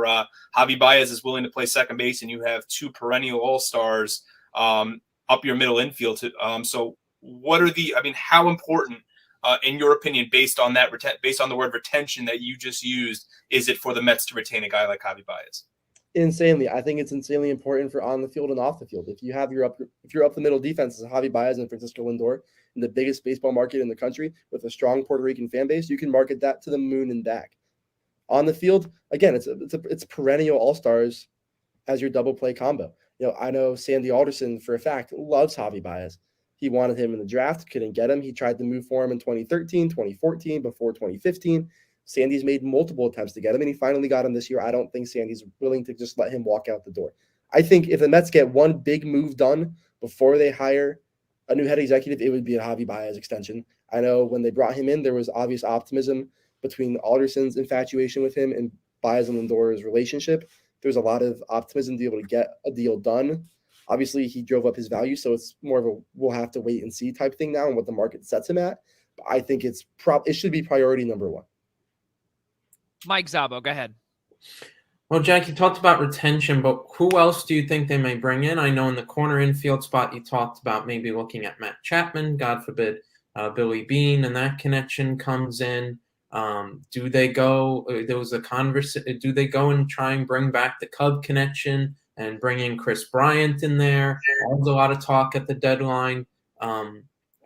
Javi Baez is willing to play second base, and you have 2 perennial all-stars up your middle infield. So what are how important, in your opinion, based on the word retention that you just used, is it for the Mets to retain a guy like Javi Baez? Insanely. I think it's insanely important for on the field and off the field. If you have your up the middle defenses, Javi Baez and Francisco Lindor, in the biggest baseball market in the country with a strong Puerto Rican fan base, you can market that to the moon and back. On the field, again, it's perennial all-stars as your double play combo. I know Sandy Alderson for a fact loves Javi Baez. He wanted him in the draft, couldn't get him. He tried to move for him in 2013, 2014, before 2015. Sandy's made multiple attempts to get him, and he finally got him this year. I don't think Sandy's willing to just let him walk out the door. I think if the Mets get one big move done before they hire a new head executive, it would be a Javi Baez extension. I know when they brought him in, there was obvious optimism between Alderson's infatuation with him and Baez and Lindor's relationship. There's a lot of optimism to be able to get a deal done. Obviously, he drove up his value, so it's more of a we'll have to wait and see type thing now and what the market sets him at. But I think it should be priority number one. Mike Zabo, go ahead. Well, Jack, you talked about retention, but who else do you think they may bring in? I know in the corner infield spot you talked about maybe looking at Matt Chapman, God forbid, Billy Beane, and that connection comes in. Do they go? There was a conversation. Do they go and try and bring back the Cub connection and bring in Chris Bryant in there? There was a lot of talk at the deadline.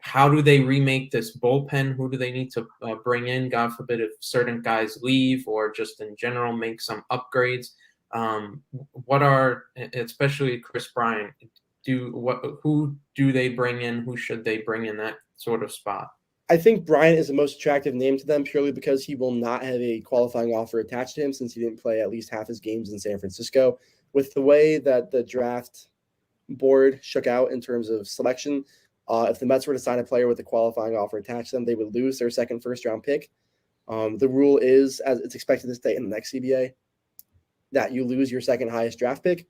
How do they remake this bullpen? Who do they need to bring in? God forbid if certain guys leave or just in general make some upgrades. What are, especially Chris Bryant, who do they bring in? Who should they bring in that sort of spot? I think Bryant is the most attractive name to them purely because he will not have a qualifying offer attached to him since he didn't play at least half his games in San Francisco. With the way that the draft board shook out in terms of selection, if the Mets were to sign a player with a qualifying offer attached to them, they would lose their second first-round pick. The rule is, as it's expected to stay in the next CBA, that you lose your second highest draft pick.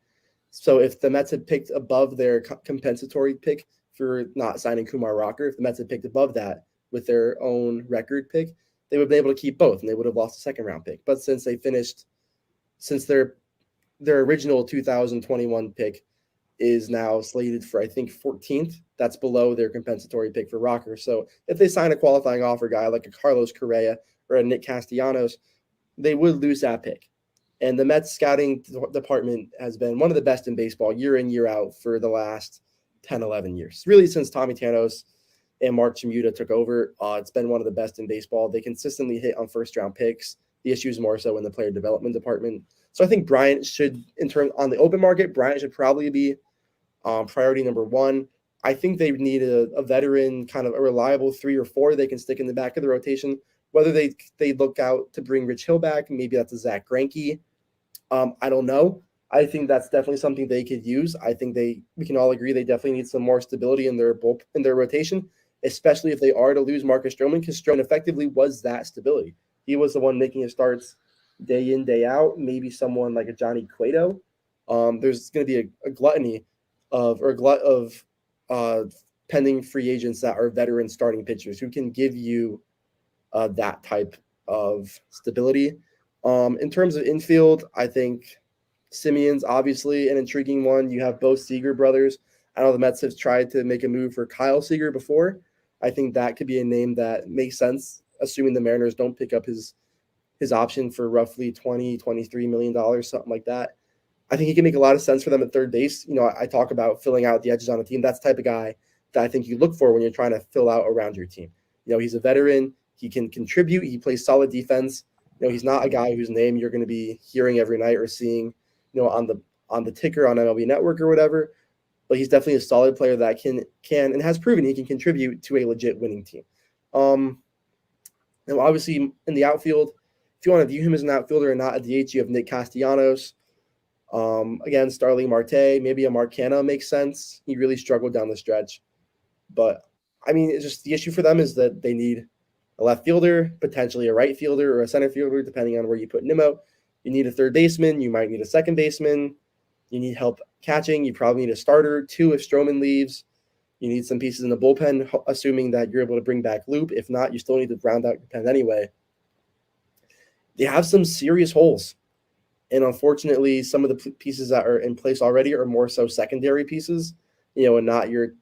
So if the Mets had picked above their compensatory pick for not signing Kumar Rocker, if the Mets had picked above that with their own record pick, they would be able to keep both, and they would have lost a second-round pick. But since their original 2021 pick is now slated for, I think, 14th, that's below their compensatory pick for Rocker. So if they sign a qualifying offer guy like a Carlos Correa or a Nick Castellanos, they would lose that pick. And the Mets scouting department has been one of the best in baseball year in, year out for the last 10, 11 years. Really since Tommy Tanos and Mark Chimuta took over, it's been one of the best in baseball. They consistently hit on first-round picks. The issue is more so in the player development department. So I think Bryant should, on the open market, Bryant should probably be priority number one. I think they need a veteran, kind of a reliable 3 or 4 they can stick in the back of the rotation. Whether they look out to bring Rich Hill back, maybe that's a Zach Greinke. I don't know. I think that's definitely something they could use. I think we can all agree they definitely need some more stability in their rotation, especially if they are to lose Marcus Strowman, because Strowman effectively was that stability. He was the one making his starts day in, day out. Maybe someone like a Johnny Cueto. There's going to be a glut of pending free agents that are veteran starting pitchers who can give you that type of stability. In terms of infield, I think Simeon's obviously an intriguing one. You have both Seager brothers. I know the Mets have tried to make a move for Kyle Seager before. I think that could be a name that makes sense, assuming the Mariners don't pick up his option for roughly $23 million, something like that. I think he can make a lot of sense for them at third base. I talk about filling out the edges on a team. That's the type of guy that I think you look for when you're trying to fill out around your team. He's a veteran. He can contribute. He plays solid defense. He's not a guy whose name you're going to be hearing every night or seeing, on the ticker on MLB Network or whatever. But he's definitely a solid player that can and has proven he can contribute to a legit winning team. And obviously in the outfield, if you want to view him as an outfielder and not a DH, you have Nick Castellanos. Again, Starling Marte, maybe a Marcano makes sense. He really struggled down the stretch. But, it's just the issue for them is that they need a left fielder, potentially a right fielder or a center fielder, depending on where you put Nimmo. You need a third baseman. You might need a second baseman. You need help catching. You probably need a starter, 2 if Strowman leaves. You need some pieces in the bullpen, assuming that you're able to bring back Loop. If not, you still need to round out your pen anyway. They have some serious holes. And unfortunately, some of the pieces that are in place already are more so secondary pieces, and not your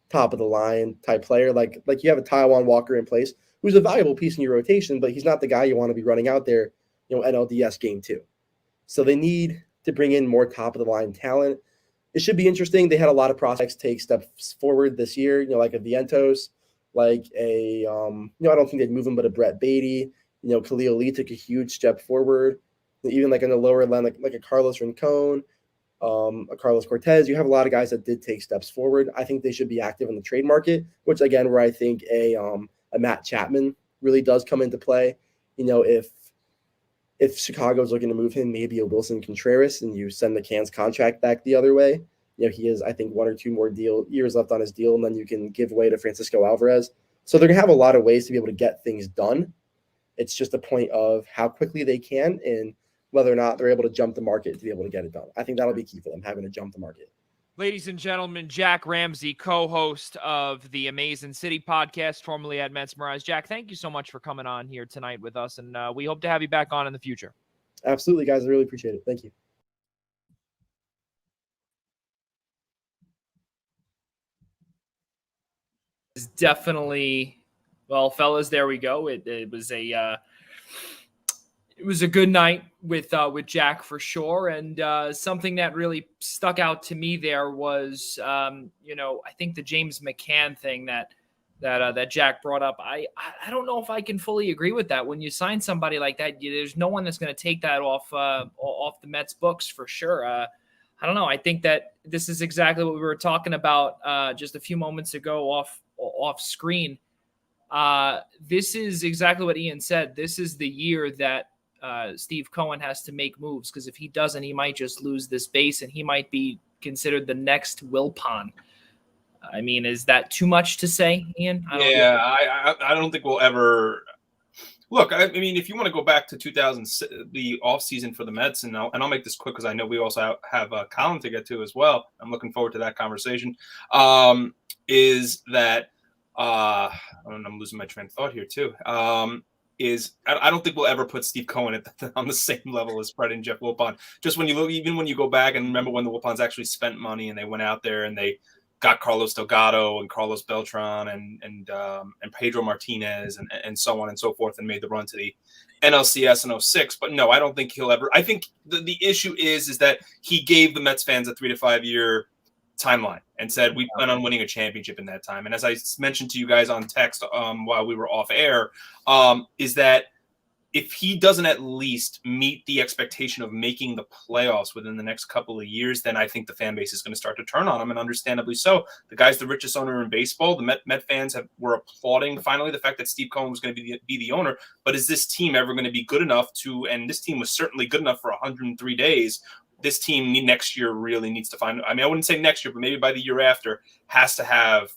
top of the line type player. Like you have a Taiwan Walker in place, who's a valuable piece in your rotation, but he's not the guy you want to be running out there, NLDS game 2. So they need to bring in more top of the line talent. It should be interesting. They had a lot of prospects take steps forward this year, like a Vientos, like a, I don't think they'd move him, but a Brett Beatty, Khalil Lee took a huge step forward. Even like in the lower line, like a Carlos Rincon, a Carlos Cortez, you have a lot of guys that did take steps forward. I think they should be active in the trade market, which again, where I think a Matt Chapman really does come into play. If Chicago's looking to move him, maybe a Wilson Contreras, and you send the Cans contract back the other way. He has, I think, 1 or 2 more years left on his deal, and then you can give way to Francisco Alvarez. So they're going to have a lot of ways to be able to get things done. It's just a point of how quickly they can and whether or not they're able to jump the market to be able to get it done. I think that'll be key for them, having to jump the market. Ladies and gentlemen, Jack Ramsey, co-host of the Amazing City podcast, formerly at Mesmerize. Jack, thank you so much for coming on here tonight with us, and we hope to have you back on in the future. Absolutely, guys. I really appreciate it. Thank you. It's definitely, well, fellas, there we go. It was a good night with Jack for sure, and something that really stuck out to me there was, I think the James McCann thing that Jack brought up. I don't know if I can fully agree with that. When you sign somebody like that, there's no one that's going to take that off the Mets books for sure. I don't know. I think that this is exactly what we were talking about just a few moments ago off screen. This is exactly what Ian said. This is the year that Steve Cohen has to make moves, because if he doesn't, he might just lose this base and he might be considered the next Wilpon. I mean, is that too much to say, Ian? I don't think we'll ever look. I mean, if you want to go back to 2000, the offseason for the Mets, and I'll make this quick because I know we also have Gallant to get to as well. I'm looking forward to that conversation. Is that I'm losing my train of thought here too. I don't think we'll ever put Steve Cohen on the same level as Fred and Jeff Wilpon. Just when you look, even when you go back and remember when the Wilpons actually spent money and they went out there and they got Carlos Delgado and Carlos Beltran and Pedro Martinez and so on and so forth, and made the run to the NLCS in 06. But no, I don't think he'll ever. I think the issue is that he gave the Mets fans a 3 to 5 year timeline and said we plan on winning a championship in that time. And as I mentioned to you guys on text while we were off air, is that if he doesn't at least meet the expectation of making the playoffs within the next couple of years, then I think the fan base is going to start to turn on him, and understandably so. The guy's the richest owner in baseball. The Met fans were applauding finally the fact that Steve Cohen was going to be the owner. But is this team ever going to be good enough to? And this team was certainly good enough for 103 days. This team next year really needs to find. I mean, I wouldn't say next year, but maybe by the year after, has to have.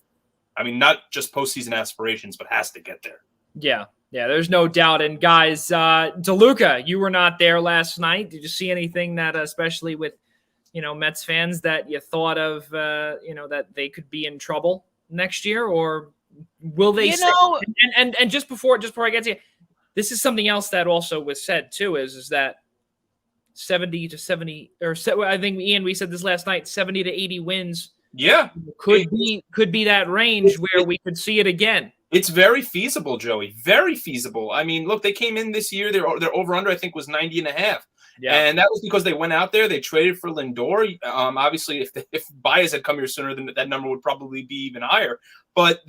I mean, not just postseason aspirations, but has to get there. Yeah, there's no doubt. And guys, DeLuca, you were not there last night. Did you see anything that, especially with, Mets fans, that you thought of, that they could be in trouble next year, or will they? And just before I get to you, this is something else that also was said too, is that 70 to 70, or I think Ian, we said this last night, 70 to 80 wins. Yeah, could be that range where we could see it again. It's very feasible, Joey. Very feasible. I mean, look, they came in this year. Their over-under, I think, was 90.5. Yeah. And that was because they went out there. They traded for Lindor. Obviously, if Baez had come here sooner, then that number would probably be even higher. But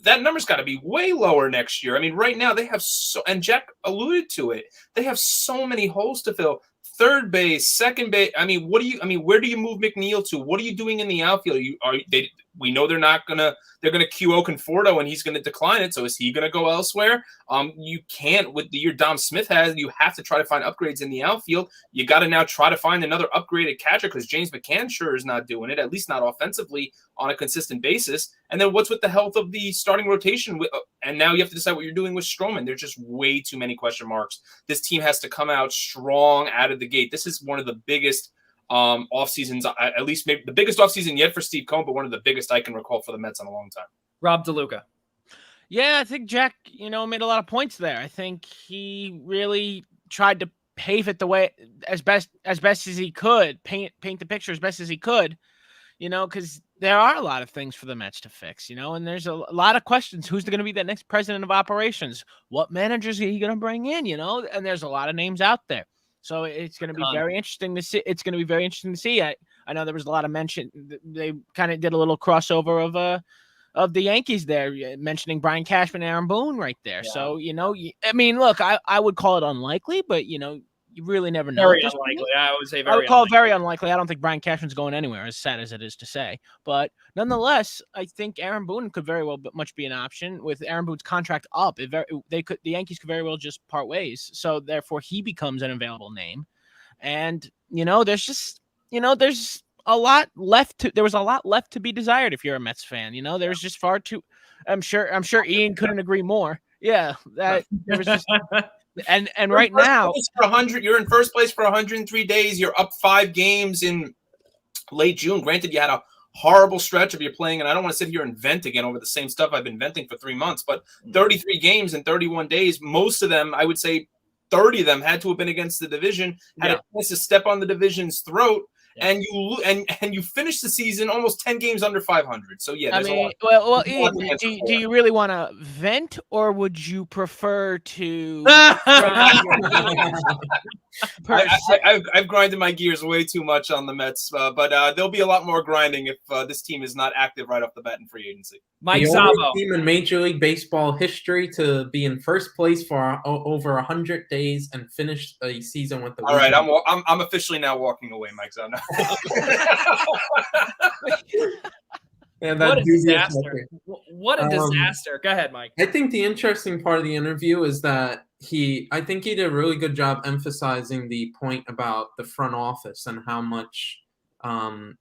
that number's got to be way lower next year. I mean, right now they have and Jack alluded to it. They have so many holes to fill. Third base, second base. I mean, where do you move McNeil to? What are you doing in the outfield? We know they're gonna QO Conforto and he's gonna decline it. So is he gonna go elsewhere? You can't with the year Dom Smith has. You have to try to find upgrades in the outfield. You got to now try to find another upgraded catcher because James McCann sure is not doing it, at least not offensively on a consistent basis. And then what's with the health of the starting rotation? And now you have to decide what you're doing with Strowman. There's just way too many question marks. This team has to come out strong out of the gate. This is one of the biggest off seasons, at least maybe the biggest off season yet for Steve Cohen, but one of the biggest I can recall for the Mets in a long time. Rob DeLuca. Yeah, I think Jack, made a lot of points there. I think he really tried to pave it the way as best as he could, paint the picture as best as he could, because there are a lot of things for the Mets to fix, and there's a lot of questions. Who's going to be the next president of operations? What managers are he going to bring in? And there's a lot of names out there. So it's going to be very interesting to see. It's going to be very interesting to see. I know there was a lot of mention. They kind of did a little crossover of the Yankees there, mentioning Brian Cashman and Aaron Boone right there. Yeah. So, I mean, look, I would call it unlikely, but, you really never know. Very unlikely. I would say I would call it very unlikely. I don't think Brian Cashman's going anywhere, as sad as it is to say. But nonetheless, I think Aaron Boone could very well much be an option. With Aaron Boone's contract up, the Yankees could very well just part ways. So therefore, he becomes an available name. And there's just there's a lot left there was a lot left to be desired if you're a Mets fan. There's just far too. I'm sure Ian couldn't agree more. Yeah, that there was just. And right now, you're in first place for 103 days. You're up 5 games in late June. Granted, you had a horrible stretch of your playing, and I don't want to sit here and vent again over the same stuff I've been venting for 3 months, but 33 games in 31 days, most of them, I would say 30 of them had to have been against the division, had a chance to step on the division's throat. And you finished the season almost 10 games under 500. So yeah, I mean, well, Ian, do you really want to vent, or would you prefer to? I've grinded my gears way too much on the Mets, but there'll be a lot more grinding if this team is not active right off the bat in free agency. Mike the Zabo. only team in Major League Baseball history to be in first place for over 100 days and finish a season with the. All right, I'm officially now walking away, Mike Zabo. What a disaster! What a disaster! Go ahead, Mike. I think the interesting part of the interview is that I think he did a really good job emphasizing the point about the front office and how much. A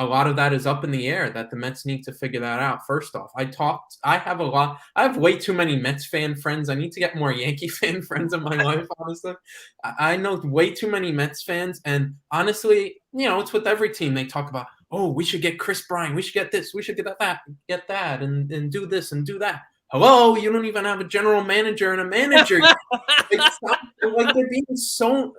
lot of that is up in the air, that the Mets need to figure that out. First off, I have way too many Mets fan friends. I need to get more Yankee fan friends in my life, honestly. I know way too many Mets fans, and honestly, it's with every team. They talk about, oh, we should get Chris Bryant, we should get this, we should get that, and do this and do that. Hello, you don't even have a general manager and a manager.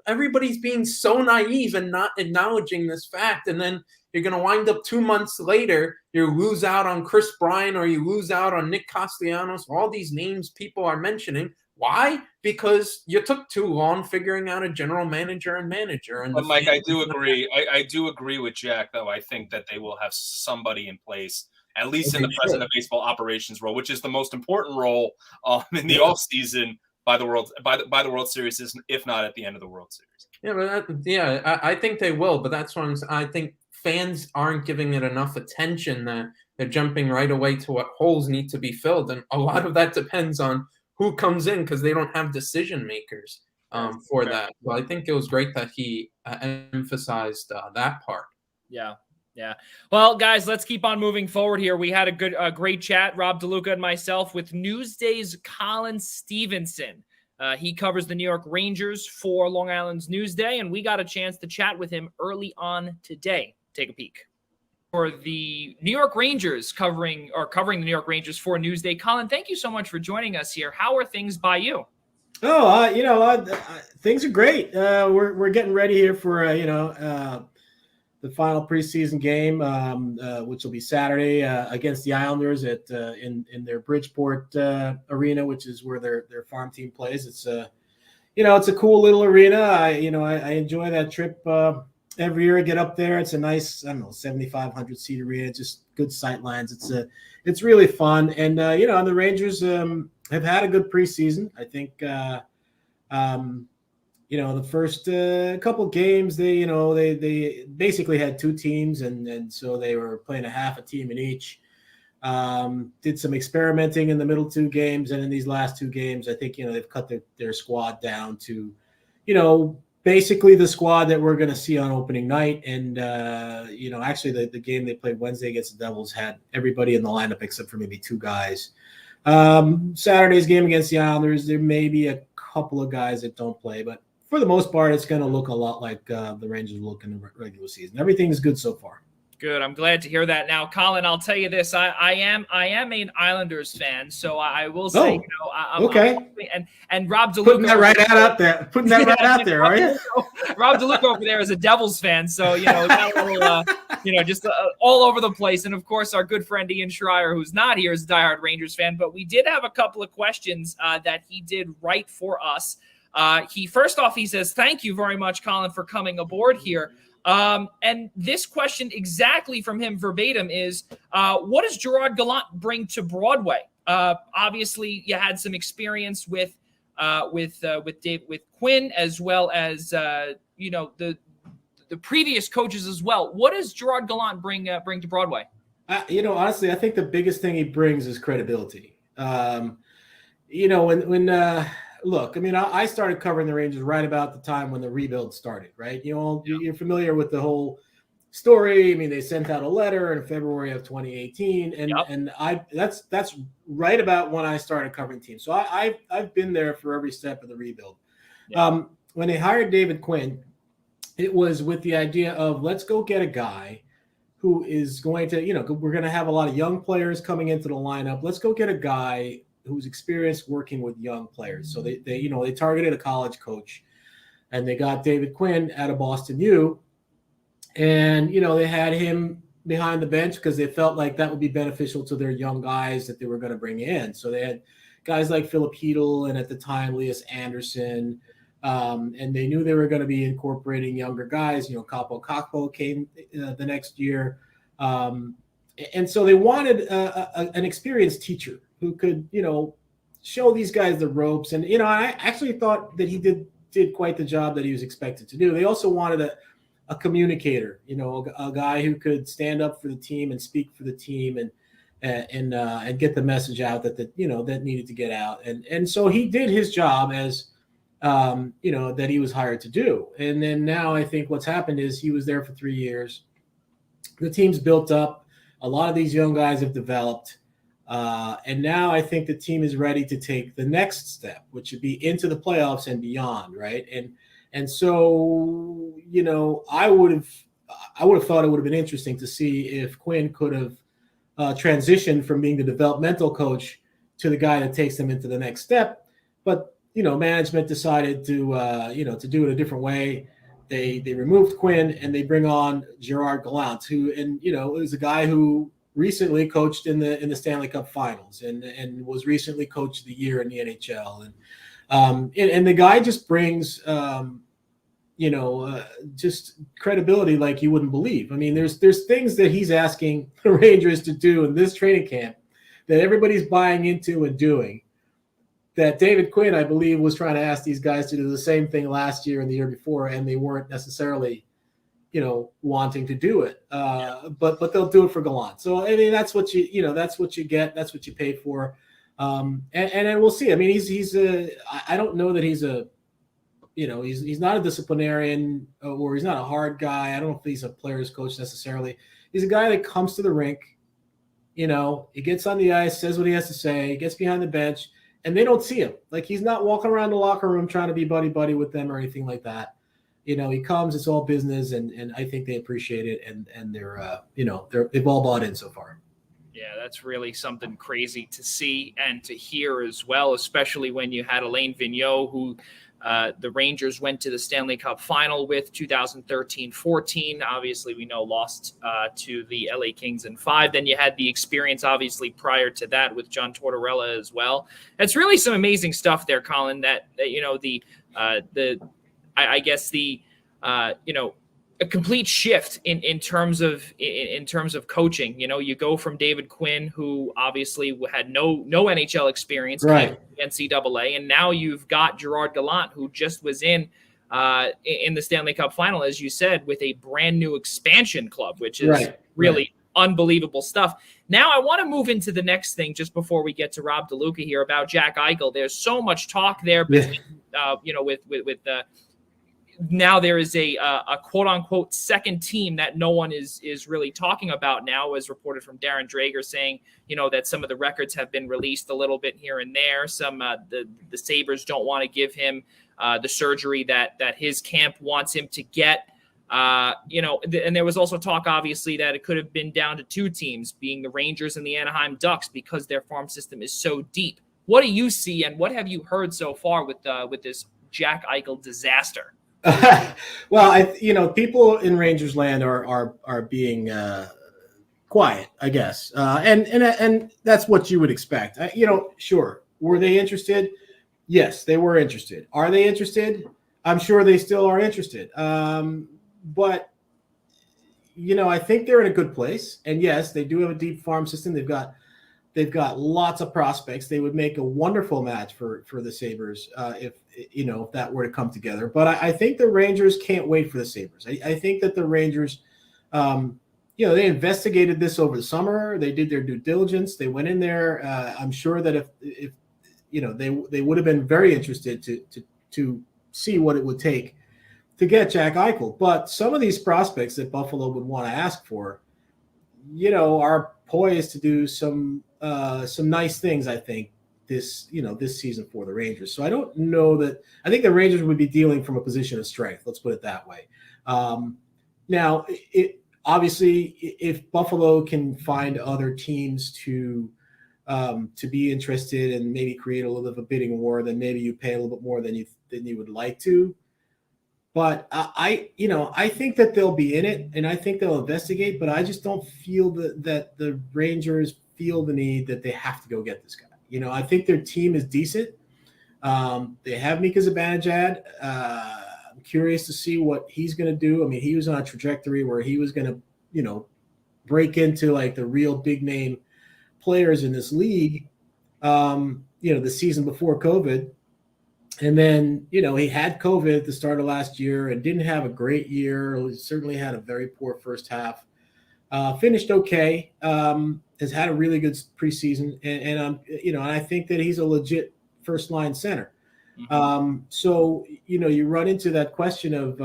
Everybody's being so naive and not acknowledging this fact. And then you're going to wind up 2 months later, you lose out on Chris Bryant or you lose out on Nick Castellanos, all these names people are mentioning. Why? Because you took too long figuring out a general manager and manager. But Mike, I do agree. I do agree with Jack, though. I think that they will have somebody in place, at least in the president of baseball operations role, which is the most important role in the offseason by the World Series, if not at the end of the World Series. Yeah, but I think they will. But that's what I think fans aren't giving it enough attention, that they're jumping right away to what holes need to be filled. And a lot of that depends on who comes in, because they don't have decision makers for that. So I think it was great that he emphasized that part. Yeah. Yeah. Well, guys, let's keep on moving forward here. We had a great chat, Rob DeLuca and myself, with Newsday's Colin Stevenson. He covers the New York Rangers for Long Island's Newsday, and we got a chance to chat with him early on today. Take a peek. For the New York Rangers, covering the New York Rangers for Newsday. Colin, thank you so much for joining us here. How are things by you? Things are great. We're getting ready here for the final preseason game, which will be Saturday against the Islanders in their Bridgeport arena, which is where their farm team plays. It's it's a cool little arena. I enjoy that trip every year. I get up there. It's a nice 7,500 seat arena, just good sight lines. It's really fun, and the Rangers have had a good preseason. I think. The first couple games, they basically had 2 teams, and so they were playing a half a team in each. Did some experimenting in the middle 2 games, and in these last 2 games, I think they've cut their squad down to, basically the squad that we're going to see on opening night. And actually the game they played Wednesday against the Devils had everybody in the lineup except for maybe 2 guys. Saturday's game against the Islanders, there may be a couple of guys that don't play, but for the most part, it's going to look a lot like the Rangers look in the regular season. Everything's good so far. Good. I'm glad to hear that. Now, Colin, I'll tell you this: I am an Islanders fan, so I will say, okay. And Rob DeLuca putting that right out there. Putting that right out there, are you? Rob DeLuca over there is a Devils fan, so got a little, just all over the place. And of course, our good friend Ian Schraier, who's not here, is a diehard Rangers fan. But we did have a couple of questions that he did write for us. He says, "Thank you very much, Colin, for coming aboard here. And this question exactly from him verbatim is, what does Gerard Gallant bring to Broadway? Obviously, you had some experience with Quinn, as well as the previous coaches as well. What does Gerard Gallant bring to Broadway? Honestly, I think the biggest thing he brings is credibility. Look, I mean, I started covering the Rangers right about the time when the rebuild started, right? You're familiar with the whole story. I mean, they sent out a letter in February of 2018, and that's right about when I started covering teams. So I've been there for every step of the rebuild. Yeah. When they hired David Quinn, it was with the idea of, let's go get a guy who is going to, we're going to have a lot of young players coming into the lineup. Let's go get a guy who's experienced working with young players. So they targeted a college coach, and they got David Quinn out of Boston U, and they had him behind the bench because they felt like that would be beneficial to their young guys that they were going to bring in. So they had guys like Philip Hedl and at the time Elias Anderson, and they knew they were going to be incorporating younger guys. Kakpo came the next year, and so they wanted an experienced teacher who could, show these guys the ropes. And, I actually thought that he did quite the job that he was expected to do. They also wanted a communicator, a guy who could stand up for the team and speak for the team and get the message out that needed to get out. And so he did his job as, that he was hired to do. And then now I think what's happened is he was there for 3 years. The team's built up. A lot of these young guys have developed. And now I think the team is ready to take the next step, which would be into the playoffs and beyond, right? And so, I would have thought it would have been interesting to see if Quinn could have transitioned from being the developmental coach to the guy that takes them into the next step. But, management decided to do it a different way. They removed Quinn and they bring on Gerard Gallant, who, is a guy who recently coached in the Stanley Cup Finals and was recently coach of the year in the NHL. And the guy just brings, just credibility like you wouldn't believe. I mean, there's things that he's asking the Rangers to do in this training camp that everybody's buying into and doing, that David Quinn, I believe, was trying to ask these guys to do the same thing last year and the year before, and they weren't necessarily wanting to do it, but they'll do it for Gallant. So I mean, that's what that's what you get, that's what you pay for, and we'll see. I mean, I don't know that he's not a disciplinarian or he's not a hard guy. I don't know if he's a player's coach necessarily. He's a guy that comes to the rink, he gets on the ice, says what he has to say, gets behind the bench, and they don't see him. Like, he's not walking around the locker room trying to be buddy with them or anything like that. He comes, it's all business, and I think they appreciate it, and they've all bought in so far. Yeah, that's really something crazy to see and to hear as well, especially when you had Alain Vigneault, who the Rangers went to the Stanley Cup final with 2013-14. Obviously, we know lost to the LA Kings in 5. Then you had the experience, obviously, prior to that with John Tortorella as well. It's really some amazing stuff there, Colin, that I guess a complete shift in terms of coaching. You go from David Quinn, who obviously had no NHL experience, right, NCAA, and now you've got Gerard Gallant, who just was in the Stanley Cup final, as you said, with a brand new expansion club, which is really unbelievable stuff. Now I want to move into the next thing just before we get to Rob DeLuca here about Jack Eichel. There's so much talk there between, with the. Now there is a quote unquote second team that no one is really talking about now, as reported from Darren Drager, saying, that some of the records have been released a little bit here and there. Some the Sabres don't want to give him the surgery that his camp wants him to get. And there was also talk, obviously, that it could have been down to two teams, being the Rangers and the Anaheim Ducks, because their farm system is so deep. What do you see, and what have you heard so far with this Jack Eichel disaster? Well, people in Rangers land are being quiet, I guess, and that's what you would expect. Sure, were they interested? Yes, they were interested. Are they interested? I'm sure they still are interested. But I think they're in a good place. And yes, they do have a deep farm system. They've got lots of prospects. They would make a wonderful match for the Sabres if that were to come together. But I think the Rangers can't wait for the Sabres. I think that the Rangers, they investigated this over the summer. They did their due diligence. They went in there. I'm sure that if they would have been very interested to see what it would take to get Jack Eichel. But some of these prospects that Buffalo would want to ask for, are poised to do some nice things, I think, this season for the Rangers. So I don't know that – I think the Rangers would be dealing from a position of strength. Let's put it that way. Now, obviously, if Buffalo can find other teams to be interested and maybe create a little bit of a bidding war, then maybe you pay a little bit more than you would like to. But I think that they'll be in it, and I think they'll investigate. But I just don't feel that the Rangers feel the need that they have to go get this guy. I think their team is decent. They have Mika Zibanejad. I'm curious to see what he's going to do. I mean, he was on a trajectory where he was going to, break into like the real big name players in this league. The season before COVID. And then, he had COVID at the start of last year and didn't have a great year. He certainly had a very poor first half. Finished okay. Has had a really good preseason. And I think that he's a legit first-line center. Mm-hmm. So, you run into that question of,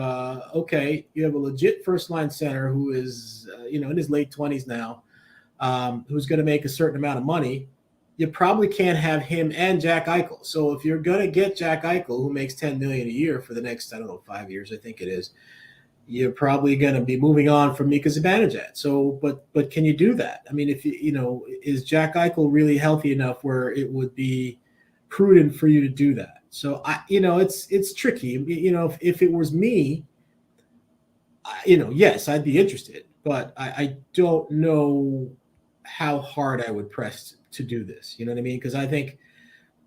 you have a legit first-line center who is, in his late 20s now, who's going to make a certain amount of money. You probably can't have him and Jack Eichel. So if you're going to get Jack Eichel, who makes $10 million a year for the next, 5 years, I think it is, you're probably going to be moving on from Mika Zibanejad. So, but can you do that? I mean, if is Jack Eichel really healthy enough where it would be prudent for you to do that? So it's tricky. If it was me, yes, I'd be interested, but I don't know how hard I would press to do this. You know what I mean? Because I think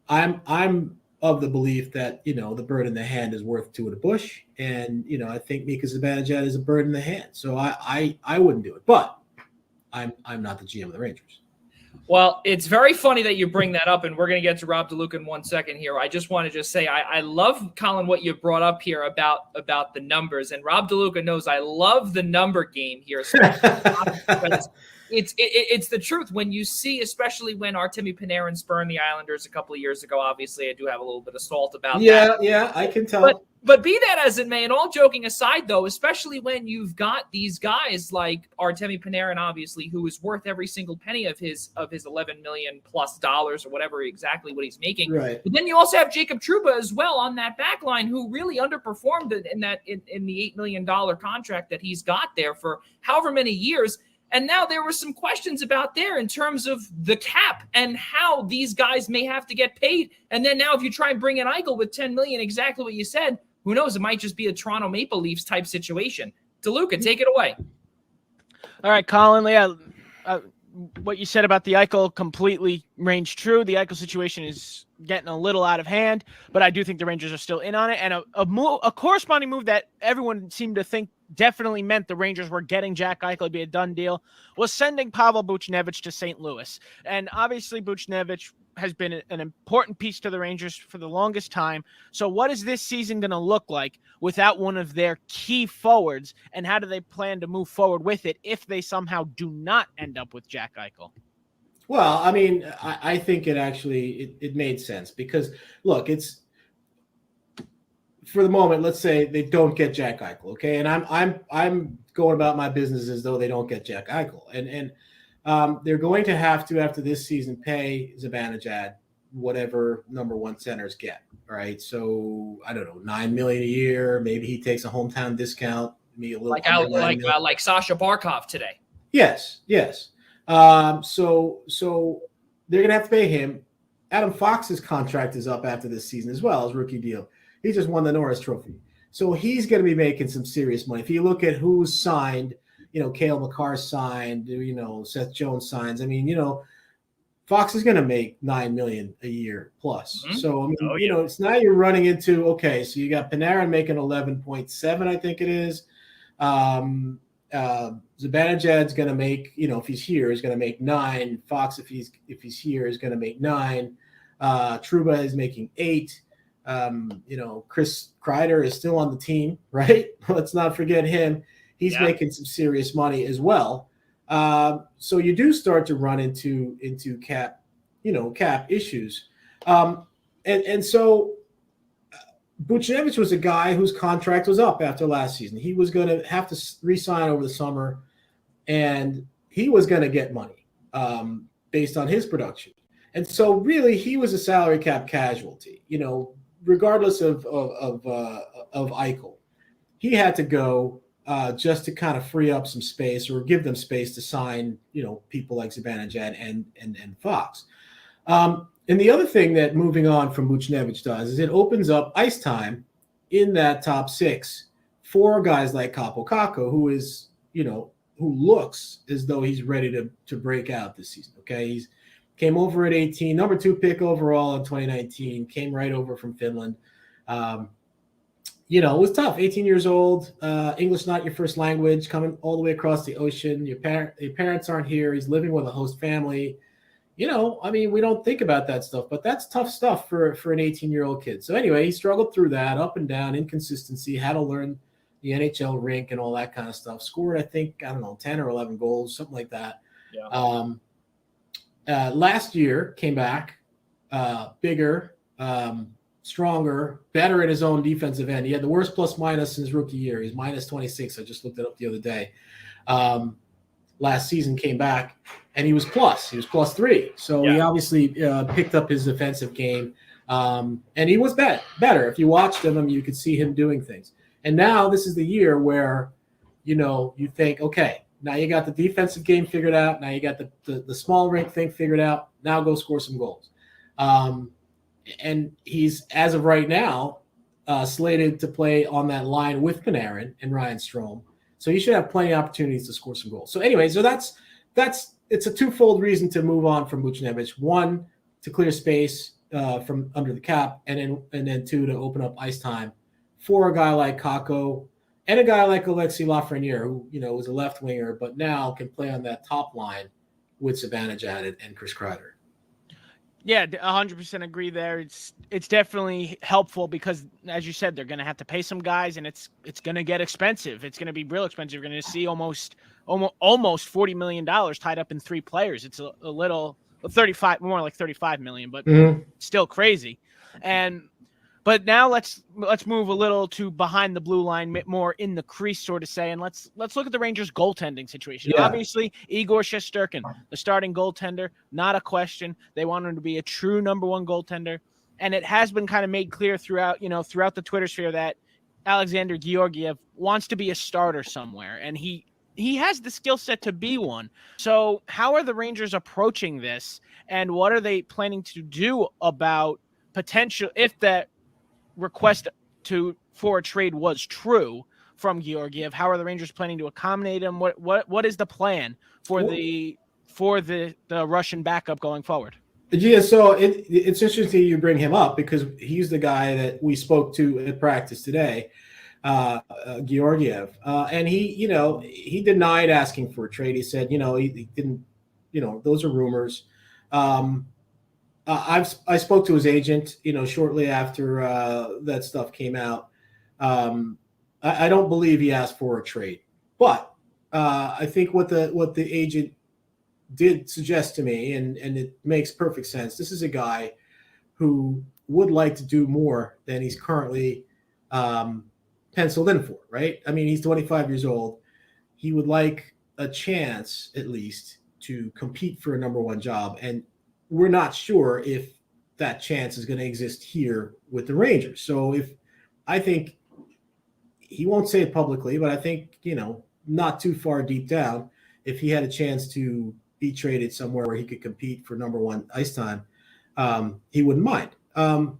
I'm of the belief that, the bird in the hand is worth two in the bush. And, I think Mika Zibanejad is a bird in the hand. So I wouldn't do it, but I'm not the GM of the Rangers. Well, it's very funny that you bring that up, and we're going to get to Rob DeLuca in 1 second here. I just want to say I love, Colin, what you brought up here about the numbers. And Rob DeLuca knows I love the number game here. It's the truth. When you see, especially when Artemi Panarin spurned the Islanders a couple of years ago, obviously I do have a little bit of salt about that. Yeah, I can tell. But be that as it may, and all joking aside, though, especially when you've got these guys like Artemi Panarin, obviously, who is worth every single penny of his $11 million plus dollars or whatever exactly what he's making. Right. But then you also have Jacob Trouba as well on that back line, who really underperformed in the $8 million contract that he's got there for however many years. And now there were some questions about there in terms of the cap and how these guys may have to get paid. And then now if you try and bring in Eichel with $10 million, exactly what you said, who knows? It might just be a Toronto Maple Leafs type situation. DeLuca, take it away. All right, Colin. Yeah, what you said about the Eichel completely rings true. The Eichel situation is getting a little out of hand, but I do think the Rangers are still in on it. And a corresponding move that everyone seemed to think definitely meant the Rangers were getting Jack Eichel to be a done deal was sending Pavel Buchnevich to St. Louis. And obviously Buchnevich has been an important piece to the Rangers for the longest time. So what is this season going to look like without one of their key forwards? And how do they plan to move forward with it if they somehow do not end up with Jack Eichel? Well, I mean, I think it made sense because, look, it's for the moment. Let's say they don't get Jack Eichel, okay, and I'm going about my business as though they don't get Jack Eichel, and they're going to have to after this season pay Zibanejad whatever number one centers get, right? So I don't know, $9 million a year. Maybe he takes a hometown discount. Maybe a little like Sasha Barkov today. Yes. So they're gonna have to pay him. Adam Fox's contract is up after this season as well as rookie deal. He just won the Norris Trophy, so he's gonna be making some serious money. If you look at who's signed, Cale Makar signed, Seth Jones signs. I mean, Fox is gonna make $9 million a year plus. Mm-hmm. So I mean, it's now you're running into so you got Panarin making 11.7, I think it is. Zibanejad's going to make, if he's here, is going to make 9. Fox, if he's here, is going to make 9. Trouba is making 8. Chris Kreider is still on the team, right? Let's not forget him. He's making some serious money as well. So you do start to run into cap issues. And so Buchnevich was a guy whose contract was up after last season. He was going to have to re-sign over the summer, and he was going to get money based on his production. And so really he was a salary cap casualty, regardless of Eichel. He had to go just to kind of free up some space or give them space to sign, people like Zibanejad and Fox. And the other thing that moving on from Buchnevich does is it opens up ice time in that top 6 for guys like Kaapo Kakko, who is, who looks as though he's ready to break out this season. Okay. He's came over at 18, number 2 pick overall in 2019, came right over from Finland. It was tough. 18 years old, English not your first language, coming all the way across the ocean. Your parents aren't here. He's living with a host family. We don't think about that stuff, but that's tough stuff for an 18-year-old kid. So anyway, he struggled through that, up and down, inconsistency, had to learn the NHL rink and all that kind of stuff. Scored, I think, 10 or 11 goals, something like that. Yeah. Last year came back bigger, stronger, better in his own defensive end. He had the worst plus minus in his rookie year. He's minus 26. I just looked it up the other day. Last season came back and he was plus 3. So he obviously picked up his defensive game. And he was better. If you watched him, you could see him doing things. And now this is the year where, you think, okay, now you got the defensive game figured out. Now you got the small rink thing figured out. Now go score some goals. And he's, as of right now, slated to play on that line with Panarin and Ryan Strome. So you should have plenty of opportunities to score some goals. So anyway, so that's it's a twofold reason to move on from Buchnevich. 1, to clear space from under the cap, and then 2, to open up ice time for a guy like Kakko and a guy like Alexis Lafreniere, who was a left winger, but now can play on that top line with Zibanejad and Chris Kreider. Yeah, 100% agree there. It's definitely helpful because, as you said, they're going to have to pay some guys, and it's going to get expensive. It's going to be real expensive. You're going to see almost $40 million tied up in 3 players. It's a little 35, more like 35 million, but still crazy. But now let's move a little to behind the blue line, more in the crease, sort of say, and let's look at the Rangers' goaltending situation. Yeah. Obviously, Igor Shesterkin, the starting goaltender, not a question. They want him to be a true number 1 goaltender, and it has been kind of made clear throughout the Twitter sphere that Alexander Georgiev wants to be a starter somewhere, and he has the skill set to be one. So how are the Rangers approaching this, and what are they planning to do about potential if that request for a trade was true from Georgiev? How are the Rangers planning to accommodate him? What is the plan for the Russian backup going forward? Yeah, so it's interesting you bring him up because he's the guy that we spoke to at practice today, Georgiev, and he denied asking for a trade. He said, he didn't, those are rumors. I spoke to his agent, shortly after that stuff came out. I don't believe he asked for a trade, but I think what the agent did suggest to me, and it makes perfect sense. This is a guy who would like to do more than he's currently penciled in for, right? I mean, he's 25 years old. He would like a chance, at least, to compete for a number 1 job, and we're not sure if that chance is going to exist here with the Rangers. So I think he won't say it publicly, but I think, not too far deep down, if he had a chance to be traded somewhere where he could compete for number 1 ice time, he wouldn't mind. But,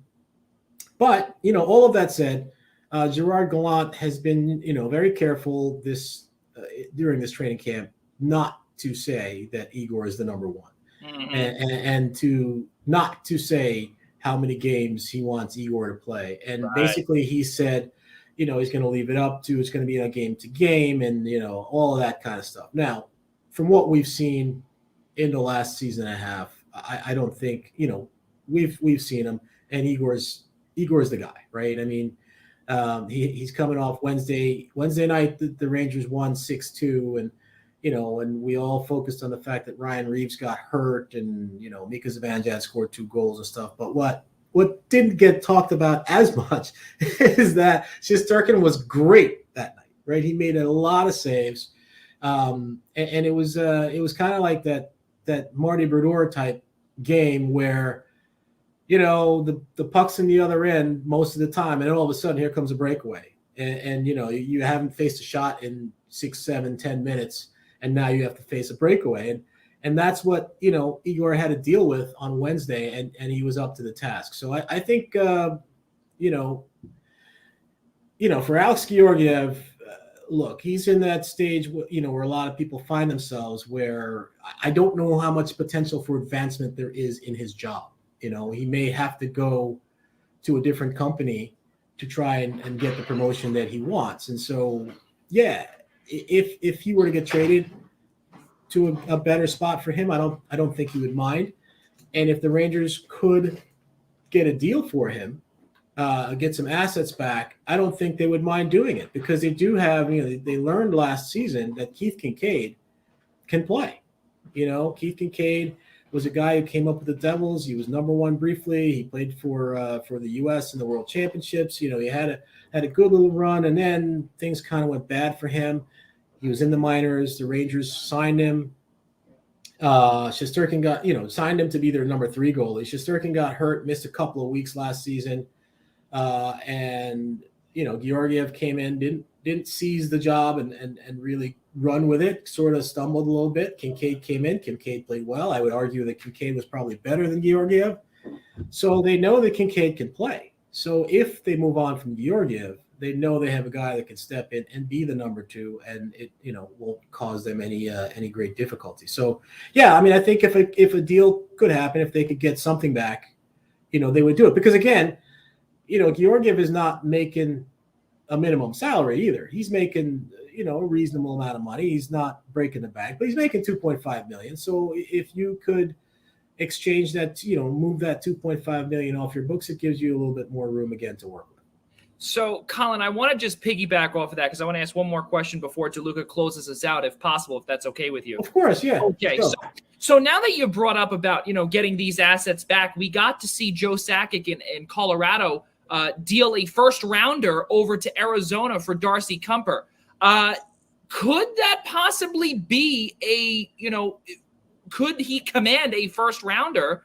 all of that said, Gerard Gallant has been, very careful during this training camp not to say that Igor is the number 1. Mm-hmm. And to not to say how many games he wants Igor to play. And basically he said, he's going to leave it up to, it's going to be a game to game and, all of that kind of stuff. Now, from what we've seen in the last season and a half, I don't think, we've seen him, and Igor's the guy, right? I mean, he's coming off Wednesday night, the Rangers won 6-2, and, and we all focused on the fact that Ryan Reeves got hurt and, Mika Zibanejad scored 2 goals and stuff. But what didn't get talked about as much is that Shesterkin was great that night, right? He made a lot of saves. And it was kind of like that Marty Brodeur type game where, the puck's in the other end most of the time, and then all of a sudden here comes a breakaway. And you haven't faced a shot in 6, 7, 10 minutes, and now you have to face a breakaway. And that's what, Igor had to deal with on Wednesday, and he was up to the task. So I think, for Alex Georgiev, look, he's in that stage, where a lot of people find themselves, where I don't know how much potential for advancement there is in his job. He may have to go to a different company to try and get the promotion that he wants. And so, yeah, if he were to get traded to a better spot for him, I don't think he would mind. And if the Rangers could get a deal for him, get some assets back, I don't think they would mind doing it, because they do have, they learned last season that Keith Kinkaid can play. Keith Kinkaid was a guy who came up with the Devils. He was number 1 briefly. He played for the U.S. in the World Championships. He had a good little run, and then things kind of went bad for him. He was in the minors. The Rangers signed him. Shesterkin got, signed him to be their number 3 goalie. Shesterkin got hurt, missed a couple of weeks last season. And Georgiev came in, didn't seize the job and really run with it, sort of stumbled a little bit. Kinkaid came in. Kinkaid played well. I would argue that Kinkaid was probably better than Georgiev. So they know that Kinkaid can play. So if they move on from Georgiev, they know they have a guy that can step in and be the number 2, and it won't cause them any great difficulty. So yeah, I mean, I think if a deal could happen, if they could get something back, they would do it, because again, Georgiev is not making a minimum salary either. He's making, a reasonable amount of money. He's not breaking the bank, but he's making $2.5 million. So if you could exchange that, move that $2.5 million off your books, it gives you a little bit more room again to work with. So, Colin, I want to just piggyback off of that, because I want to ask one more question before DeLuca closes us out, if possible, if that's okay with you. Of course, yeah. Okay, sure. So now that you brought up about, getting these assets back, we got to see Joe Sakic in Colorado deal a first-rounder over to Arizona for Darcy Kuemper. Could that possibly be could he command a first-rounder?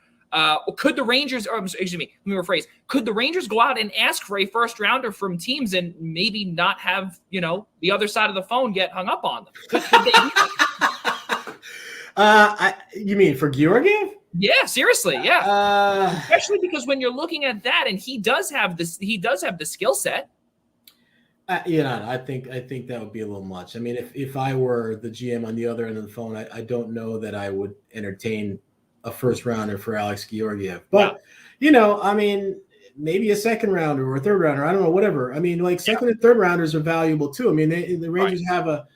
Could the Rangers, or excuse me, let me rephrase. Could the Rangers go out and ask for a first-rounder from teams and maybe not have, the other side of the phone get hung up on them? Could they do that? You mean for Georgiev? Yeah, seriously, yeah. Especially because when you're looking at that, and he does have the skill set. I think that would be a little much. I mean, if I were the GM on the other end of the phone, I don't know that I would entertain a first rounder for Alex Georgiev. But, I mean, maybe a second rounder or a third rounder. I don't know, whatever. I mean, like second and third rounders are valuable too. I mean, the Rangers have a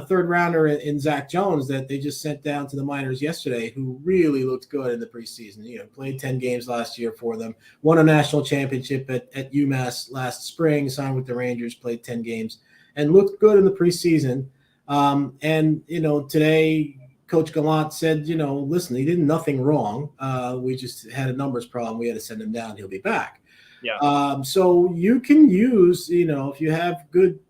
third rounder in Zach Jones that they just sent down to the minors yesterday, who really looked good in the preseason. Played 10 games last year for them, won a national championship at UMass last spring, signed with the Rangers, played 10 games, and looked good in the preseason. Today Coach Gallant said, listen, he did nothing wrong. We just had a numbers problem. We had to send him down. He'll be back. Yeah. So you can use, if you have good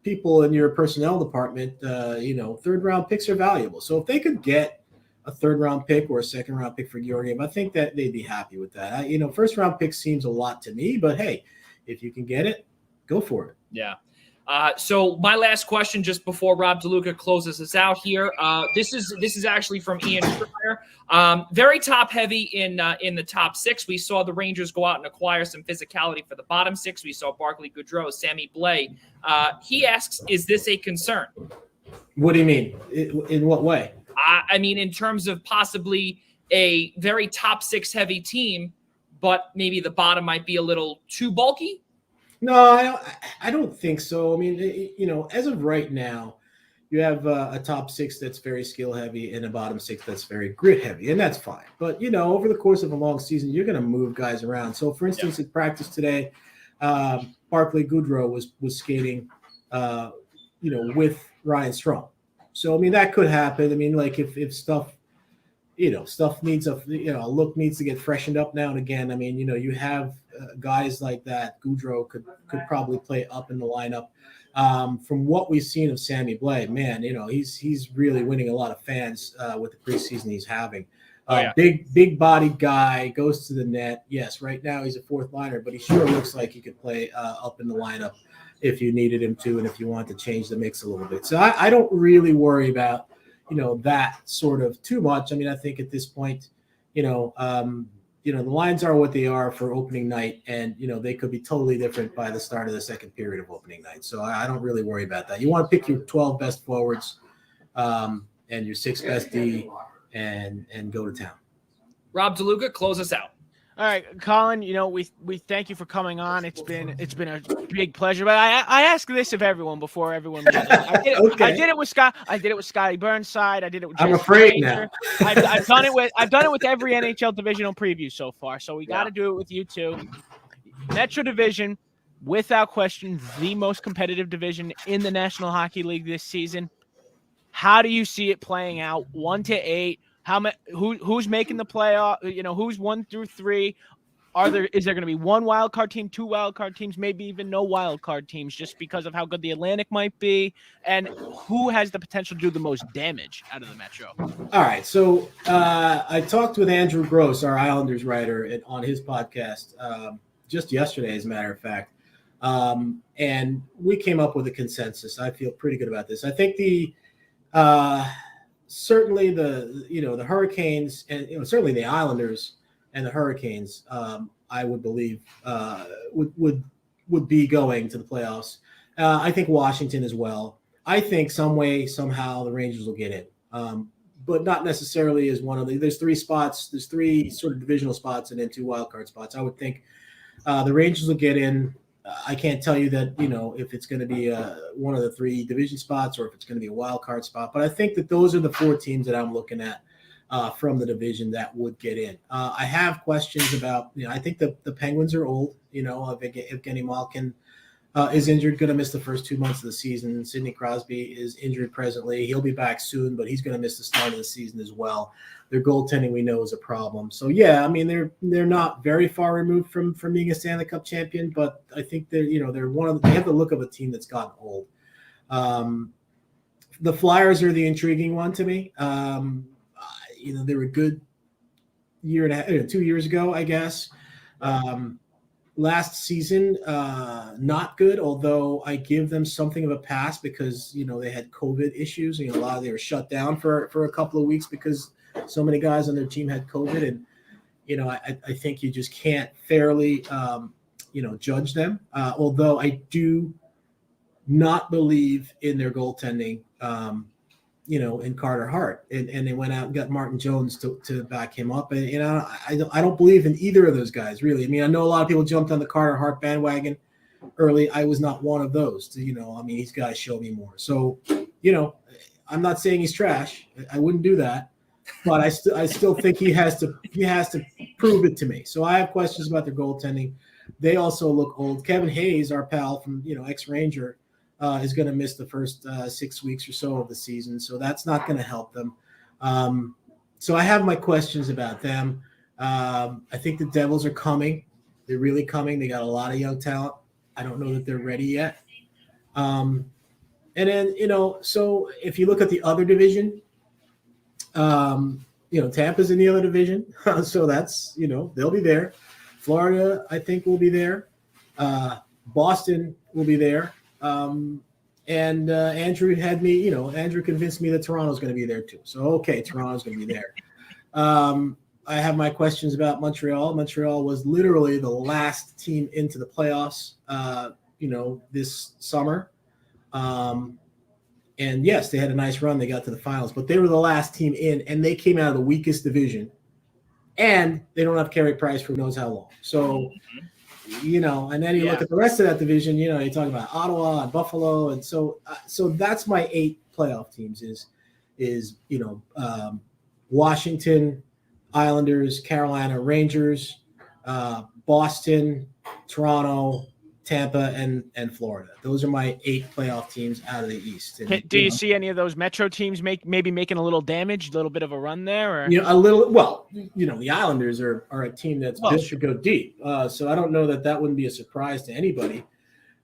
people in your personnel department, third round picks are valuable. So if they could get a third round pick or a second round pick for Georgiev, I think that they'd be happy with that. First round pick seems a lot to me, but hey, if you can get it, go for it. Yeah. So my last question, just before Rob DeLuca closes us out here, this is actually from Ian Schraier. Very top heavy in the top 6. We saw the Rangers go out and acquire some physicality for the bottom 6. We saw Barclay Goodrow, Sammy Blais. He asks, is this a concern? What do you mean? In what way? I mean, in terms of possibly a very top 6 heavy team, but maybe the bottom might be a little too bulky. No, I don't think so. I mean, as of right now, you have a top six that's very skill heavy and a bottom six that's very grit heavy, and that's fine. But over the course of a long season, you're going to move guys around. So, for instance, in practice today, Barclay Goodrow was skating, with Ryan Strome. So, I mean, that could happen. I mean, like if stuff needs a look needs to get freshened up now and again. I mean, you have guys like that. Goudreau could probably play up in the lineup. From what we've seen of Sammy Blais, man, he's really winning a lot of fans with the preseason he's having. Big bodied guy, goes to the net. Yes, right now he's a fourth liner, but he sure looks like he could play up in the lineup if you needed him to, and if you want to change the mix a little bit. So I don't really worry about that sort of too much. I mean, I think at this point, the lines are what they are for opening night, and they could be totally different by the start of the second period of opening night. So I don't really worry about that. You want to pick your 12 best forwards and your 6 best D and go to town. Rob DeLuca, close us out. All right, Colin, we thank you for coming on. It's been a big pleasure. But I ask this of everyone before everyone begins. I did it with Scott. I did it with Scotty Burnside. I did it with. I'm afraid now. I've done it with every NHL divisional preview so far. So we got to do it with you too. Metro Division, without question, the most competitive division in the National Hockey League this season. How do you see it playing out? 1 to 8. Who's making the playoff? Who's 1 through 3? Is there going to be one wild card team, 2 wild card teams, maybe even no wild card teams, just because of how good the Atlantic might be? And who has the potential to do the most damage out of the Metro? All right, so I talked with Andrew Gross, our Islanders writer, on his podcast just yesterday, as a matter of fact, and we came up with a consensus. I feel pretty good about this. I think certainly the Hurricanes and certainly the Islanders and the Hurricanes, I would believe would be going to the playoffs. I think Washington as well. I think some way, somehow the Rangers will get in, but not necessarily as one of there's 3 spots. There's 3 sort of divisional spots and then 2 wild card spots. I would think the Rangers will get in. I can't tell you that, if it's going to be one of the 3 division spots or if it's going to be a wild card spot. But I think that those are the 4 teams that I'm looking at from the division that would get in. I have questions about, I think the Penguins are old. Evgeny Malkin is injured, going to miss the first 2 months of the season. Sidney Crosby is injured presently. He'll be back soon, but he's going to miss the start of the season as well. Their goaltending, we know, is a problem. So yeah, I mean they're not very far removed from being a Stanley Cup champion, but I think they're they have the look of a team that's gotten old. The Flyers are the intriguing one to me. They were a good year and a half, 2 years ago, I guess. Last season, not good, although I give them something of a pass because, they had COVID issues. They were shut down for a couple of weeks because so many guys on their team had COVID. And, I think you just can't fairly, judge them. Although I do not believe in their goaltending, in Carter Hart. And they went out and got Martin Jones to back him up. And, I don't believe in either of those guys, really. I mean, I know a lot of people jumped on the Carter Hart bandwagon early. I was not one of those. He's got to show me more. So, I'm not saying he's trash. I wouldn't do that. But I still think he has to prove it to me. So I have questions about their goaltending. They also look old. Kevin Hayes, our pal from ex-Ranger, is going to miss the first 6 weeks or so of the season. So that's not going to help them. So I have my questions about them. I think the Devils are coming. They're really coming. They got a lot of young talent. I don't know that they're ready yet. And then, so if you look at the other division, Tampa's in the other division. So that's, they'll be there. Florida, I think, will be there. Boston will be there. And Andrew Andrew convinced me that Toronto's going to be there too. So, okay, Toronto's going to be there. I have my questions about Montreal. Montreal was literally the last team into the playoffs, this summer. And yes, they had a nice run. They got to the finals, but they were the last team in, and they came out of the weakest division. And they don't have Carey Price for who knows how long. So, And then you look at the rest of that division, you're talking about Ottawa and Buffalo. And so that's my 8 playoff teams is Washington, Islanders, Carolina, Rangers, Boston, Toronto, Tampa, and Florida. Those are my 8 playoff teams out of the East. And, do you see any of those Metro teams maybe making a little damage, a little bit of a run there? Or? A little. Well, the Islanders are a team that's built to go deep. So I don't know that wouldn't be a surprise to anybody.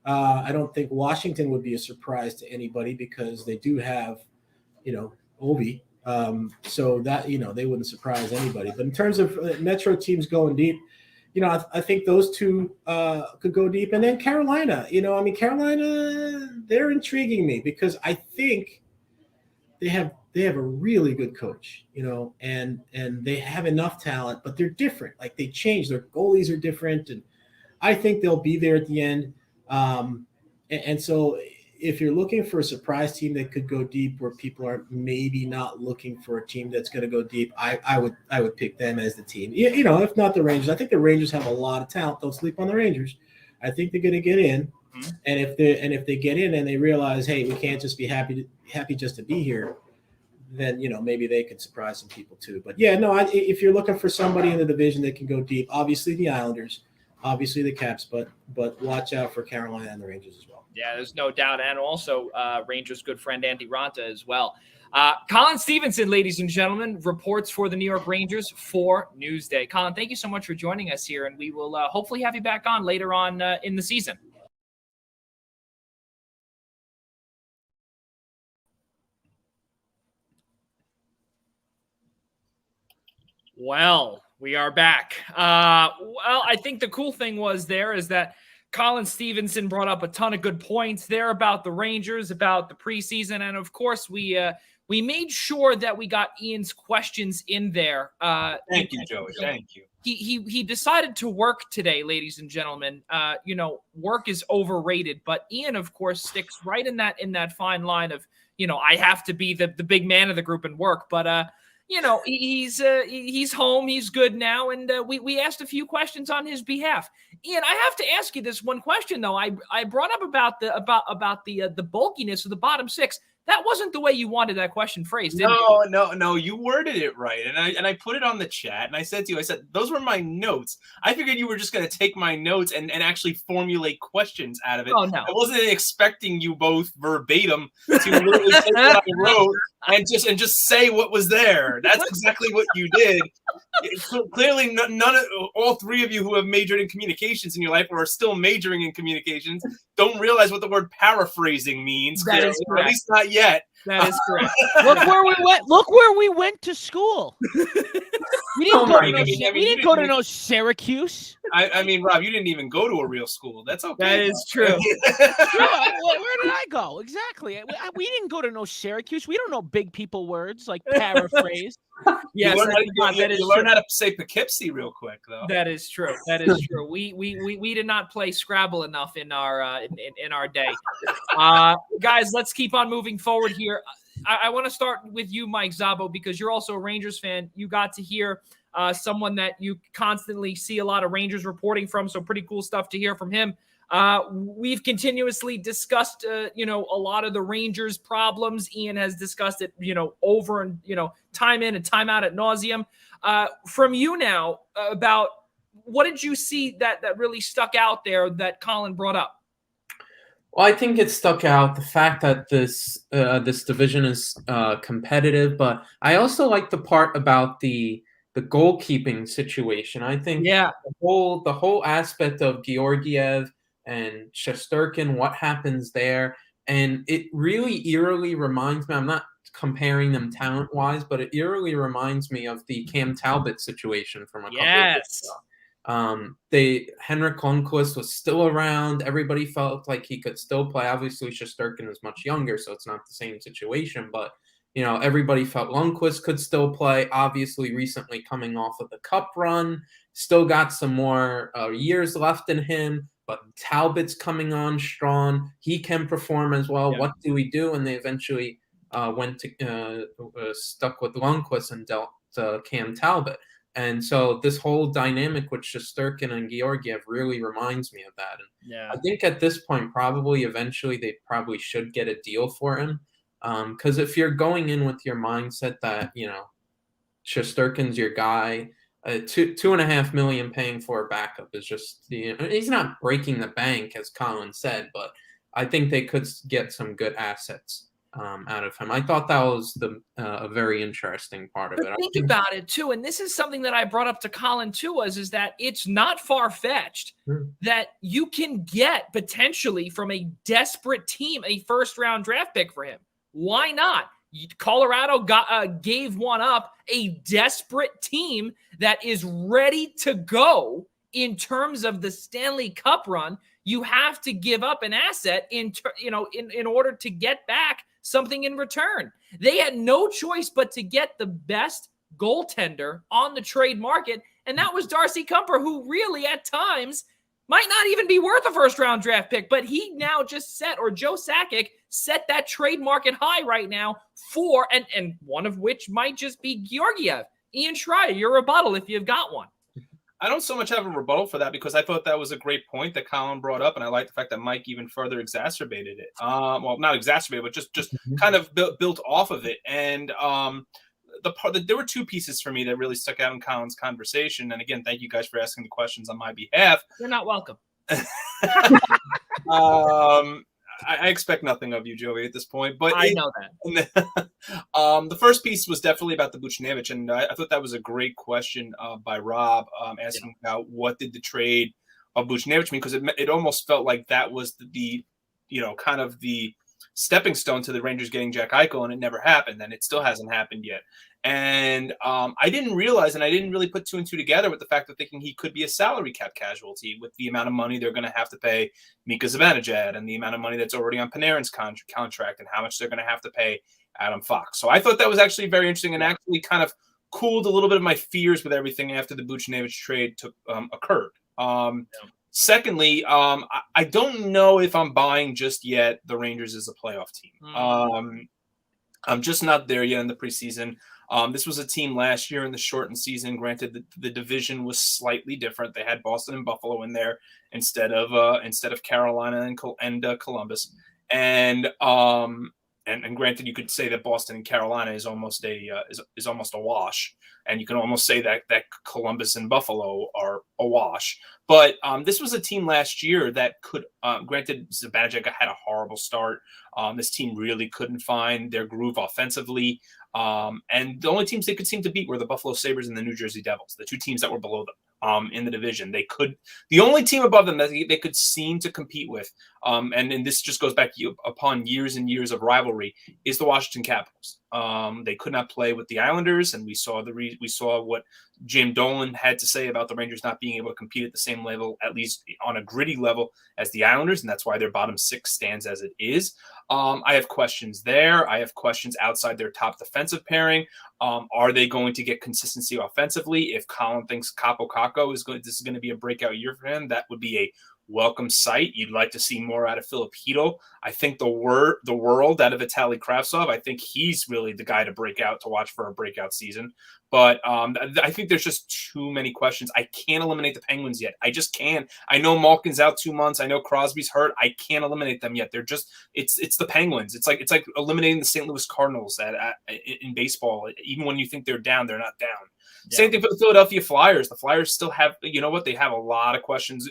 I don't think Washington would be a surprise to anybody because they do have, Ovi. So that they wouldn't surprise anybody. But in terms of Metro teams going deep, I think those 2 could go deep. And then Carolina, Carolina, they're intriguing me because I think they have a really good coach, and they have enough talent, but they're different. Like they change, their goalies are different. And I think they'll be there at the end. And so if you're looking for a surprise team that could go deep where people are maybe not looking for a team that's going to go deep, I would pick them as the team. If not the Rangers. I think the Rangers have a lot of talent. Don't sleep on the Rangers. I think they're going to get in. Mm-hmm. And if they get in and they realize, hey, we can't just be happy just to be here, then maybe they could surprise some people too. But if you're looking for somebody in the division that can go deep, obviously the Islanders, obviously the Caps, but watch out for Carolina and the Rangers as well. Yeah, there's no doubt. And also Rangers' good friend Andy Ranta as well. Colin Stevenson, ladies and gentlemen, reports for the New York Rangers for Newsday. Colin, thank you so much for joining us here, and we will hopefully have you back on later on in the season. Well, we are back. I think the cool thing is that Colin Stevenson brought up a ton of good points there about the Rangers, about the preseason, and of course we made sure that we got Ian's questions in there. Thank you, Joey. Thank you. He decided to work today, ladies and gentlemen. Work is overrated, but Ian, of course, sticks right in that fine line of I have to be the big man of the group and work, but he's home, he's good now, and we asked a few questions on his behalf. Ian, I have to ask you this one question though. I brought up about the bulkiness of the bottom 6. That wasn't the way you wanted that question phrased, did you? No, you worded it right. And I put it on the chat and I said to you, those were my notes. I figured you were just going to take my notes and actually formulate questions out of it. Oh, no. I wasn't expecting you both verbatim to literally take what I wrote and just say what was there. That's exactly what you did. Clearly, all 3 of you who have majored in communications in your life or are still majoring in communications don't realize what the word paraphrasing means. That is correct. At least not yet. That is correct. Look where we went to school. We didn't go to no Syracuse. I mean, Rob, you didn't even go to a real school. That's okay. That is true. Where did I go? Exactly. We didn't go to no Syracuse. We don't know big people words like paraphrase. Yes, you learn how to say Poughkeepsie real quick, though. That is true. That is true. We did not play Scrabble enough in our day. Guys, let's keep on moving forward here. I want to start with you, Mike Szabo, because you're also a Rangers fan. You got to hear someone that you constantly see a lot of Rangers reporting from, so pretty cool stuff to hear from him. We've continuously discussed, a lot of the Rangers' problems. Ian has discussed it, over and, time in and time out ad nauseum. From you now, about what did you see that really stuck out there that Colin brought up? Well, I think it stuck out the fact that this division is competitive, but I also like the part about the goalkeeping situation. I think the whole aspect of Georgiev and Shesterkin, what happens there, and it really eerily reminds me. I'm not comparing them talent-wise, but it eerily reminds me of the Cam Talbot situation from a couple of years ago. Henrik Lundqvist was still around. Everybody felt like he could still play. Obviously, Shesterkin is much younger, so it's not the same situation. But everybody felt Lundqvist could still play. Obviously, recently coming off of the Cup run, still got some more years left in him. But Talbot's coming on strong. He can perform as well. Yeah. What do we do? And they eventually went to stuck with Lundqvist and dealt Cam Talbot. And so this whole dynamic with Shesterkin and Georgiev really reminds me of that. And Yeah. I think at this point, probably eventually they probably should get a deal for him. Because if you're going in with your mindset that, Shesterkin's your guy, $2.5 million paying for a backup is just, he's not breaking the bank, as Colin said, but I think they could get some good assets out of him. I thought that was a very interesting part of it. Think about it too, and this is something that I brought up to Colin too, is that it's not far-fetched that you can get potentially from a desperate team a first-round draft pick for him. Why not? Colorado gave one up, a desperate team that is ready to go in terms of the Stanley Cup run. You have to give up an asset in order to get back something in return. They had no choice but to get the best goaltender on the trade market, and that was Darcy Kuemper, who really at times might not even be worth a first-round draft pick, but he now just set, or Joe Sakic set that trade market high right now for, and one of which might just be Georgiev. Ian Schraier, your rebuttal if you've got one. I don't so much have a rebuttal for that because I thought that was a great point that Colin brought up, and I like the fact that Mike even further exacerbated it. Well, not exacerbated, but just kind of built off of it. And there were two pieces for me that really stuck out in Colin's conversation. And again, thank you guys for asking the questions on my behalf. You're not welcome. I expect nothing of you, Joey, at this point. But I know that. The first piece was definitely about the Buchnevich, and I thought that was a great question by Rob, asking about what did the trade of Buchnevich mean, because it almost felt like that was the kind of the stepping stone to the Rangers getting Jack Eichel, and it never happened, and it still hasn't happened yet. And I didn't realize, and I didn't really put two and two together with the fact of thinking he could be a salary cap casualty with the amount of money they're going to have to pay Mika Zibanejad and the amount of money that's already on Panarin's contract and how much they're going to have to pay Adam Fox. So I thought that was actually very interesting and actually kind of cooled a little bit of my fears with everything after the Buchnevich trade occurred. Secondly, I don't know if I'm buying just yet the Rangers as a playoff team. I'm just not there yet in the preseason. This was a team last year in the shortened season. Granted, the division was slightly different. They had Boston and Buffalo in there instead of Carolina and Columbus. And granted, you could say that Boston and Carolina is almost a wash, and you can almost say that Columbus and Buffalo are a wash. But this was a team last year that could. Granted, Zibanejad had a horrible start. This team really couldn't find their groove offensively. And the only teams they could seem to beat were the Buffalo Sabres and the New Jersey Devils, the two teams that were below them in the division. The only team above them that they could seem to compete with, and this just goes back upon years and years of rivalry, is the Washington Capitals. They could not play with the Islanders, and we saw what Jim Dolan had to say about the Rangers not being able to compete at the same level, at least on a gritty level, as the Islanders, and that's why their bottom six stands as it is. I have questions there. I have questions outside their top defensive pairing. Are they going to get consistency offensively? If Colin thinks Capo Caco this is going to be a breakout year for him, that would be a welcome sight. You'd like to see more out of Filipino. I think the world out of Vitaly Kravtsov. I think he's really the guy to watch for a breakout season. But I think there's just too many questions. I can't eliminate the Penguins yet. I just can't. I know Malkin's out 2 months. I know Crosby's hurt. I can't eliminate them yet. They're just it's the Penguins. It's like eliminating the St. Louis Cardinals in baseball. Even when you think they're down, they're not down. Yeah. Same thing for the Philadelphia Flyers. The Flyers still have, they have a lot of questions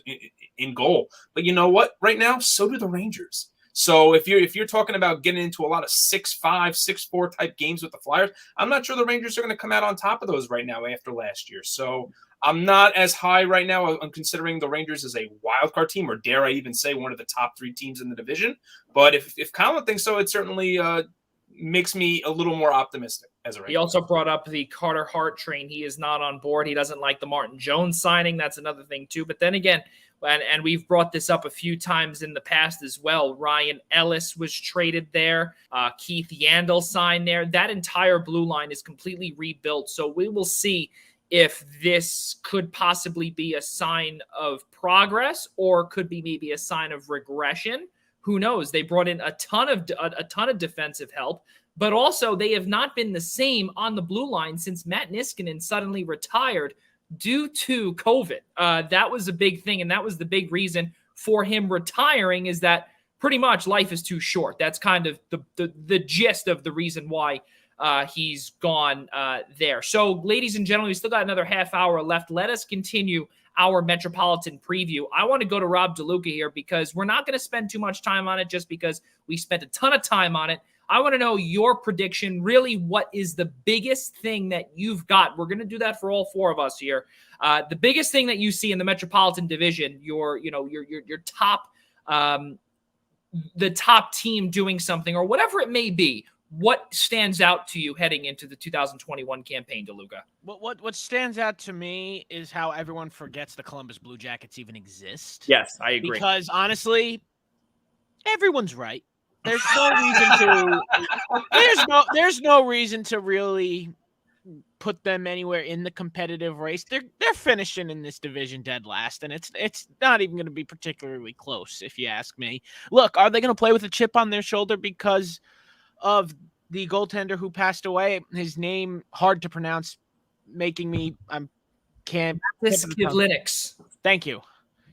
in goal. But you know what? Right now, so do the Rangers. So if you're talking about getting into a lot of 6-5, 6-4 type games with the Flyers, I'm not sure the Rangers are going to come out on top of those right now after last year. So I'm not as high right now. I'm considering the Rangers as a wild card team, or dare I even say one of the top 3 teams in the division. But if Colin thinks so, it certainly makes me a little more optimistic as a Ranger. He also brought up the Carter Hart train. He is not on board. He doesn't like the Martin Jones signing. That's another thing too. But then again, and we've brought this up a few times in the past as well, Ryan Ellis was traded there. Keith Yandel signed there. That entire blue line is completely rebuilt. So we will see if this could possibly be a sign of progress or could be maybe a sign of regression. Who knows? They brought in a ton of defensive help, but also they have not been the same on the blue line since Matt Niskanen suddenly retired due to COVID. That was a big thing, and that was the big reason for him retiring, is that pretty much life is too short. That's kind of the gist of the reason why he's gone there. So, ladies and gentlemen, we still got another half hour left. Let us continue our Metropolitan preview. I want to go to Rob DeLuca here because we're not going to spend too much time on it just because we spent a ton of time on it. I want to know your prediction. Really, what is the biggest thing that you've got? We're going to do that for all four of us here. The biggest thing that you see in the Metropolitan Division, your top, the top team doing something or whatever it may be. What stands out to you heading into the 2021 campaign, DeLuca? What stands out to me is how everyone forgets the Columbus Blue Jackets even exist. Yes, I agree. Because honestly, everyone's right. There's no reason to. There's no reason to really put them anywhere in the competitive race. They're finishing in this division dead last, and it's not even going to be particularly close, if you ask me. Look, are they going to play with a chip on their shoulder because of the goaltender who passed away? His name hard to pronounce, making me can't. Linux. Thank you.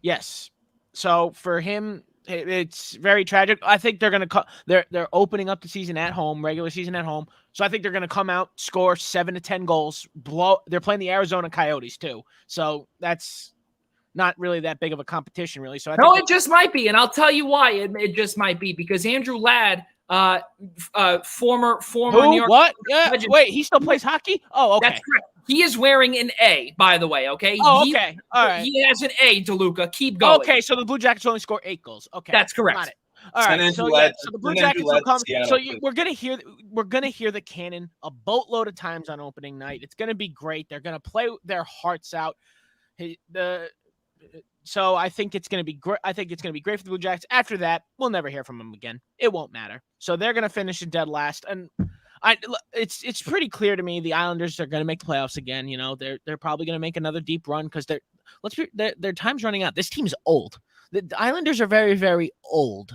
Yes. So for him, it's very tragic. I think they're going to they're opening up the season at home, regular season at home. So I think they're going to come out, score 7 to 10 goals. They're playing the Arizona Coyotes too. So that's not really that big of a competition, really. So it just might be, and I'll tell you why it just might be, because Andrew Ladd, former Who? New York. What? Yeah. Wait, he still plays hockey? Oh, okay. That's correct. He is wearing an A, by the way. Okay. Okay. All right. He has an A, DeLuca. Keep going. Okay, so the Blue Jackets only score 8 goals. Okay, that's correct. Got it. All right. So the Blue Jackets will come. So we're gonna hear the cannon a boatload of times on opening night. It's gonna be great. They're gonna play their hearts out. So I think it's going to be great. I think it's going to be great for the Blue Jackets. After that, we'll never hear from them again. It won't matter. So they're going to finish in dead last. And it's pretty clear to me the Islanders are going to make the playoffs again. You know, they're probably going to make another deep run because their time's running out. This team's old. The Islanders are very, very old.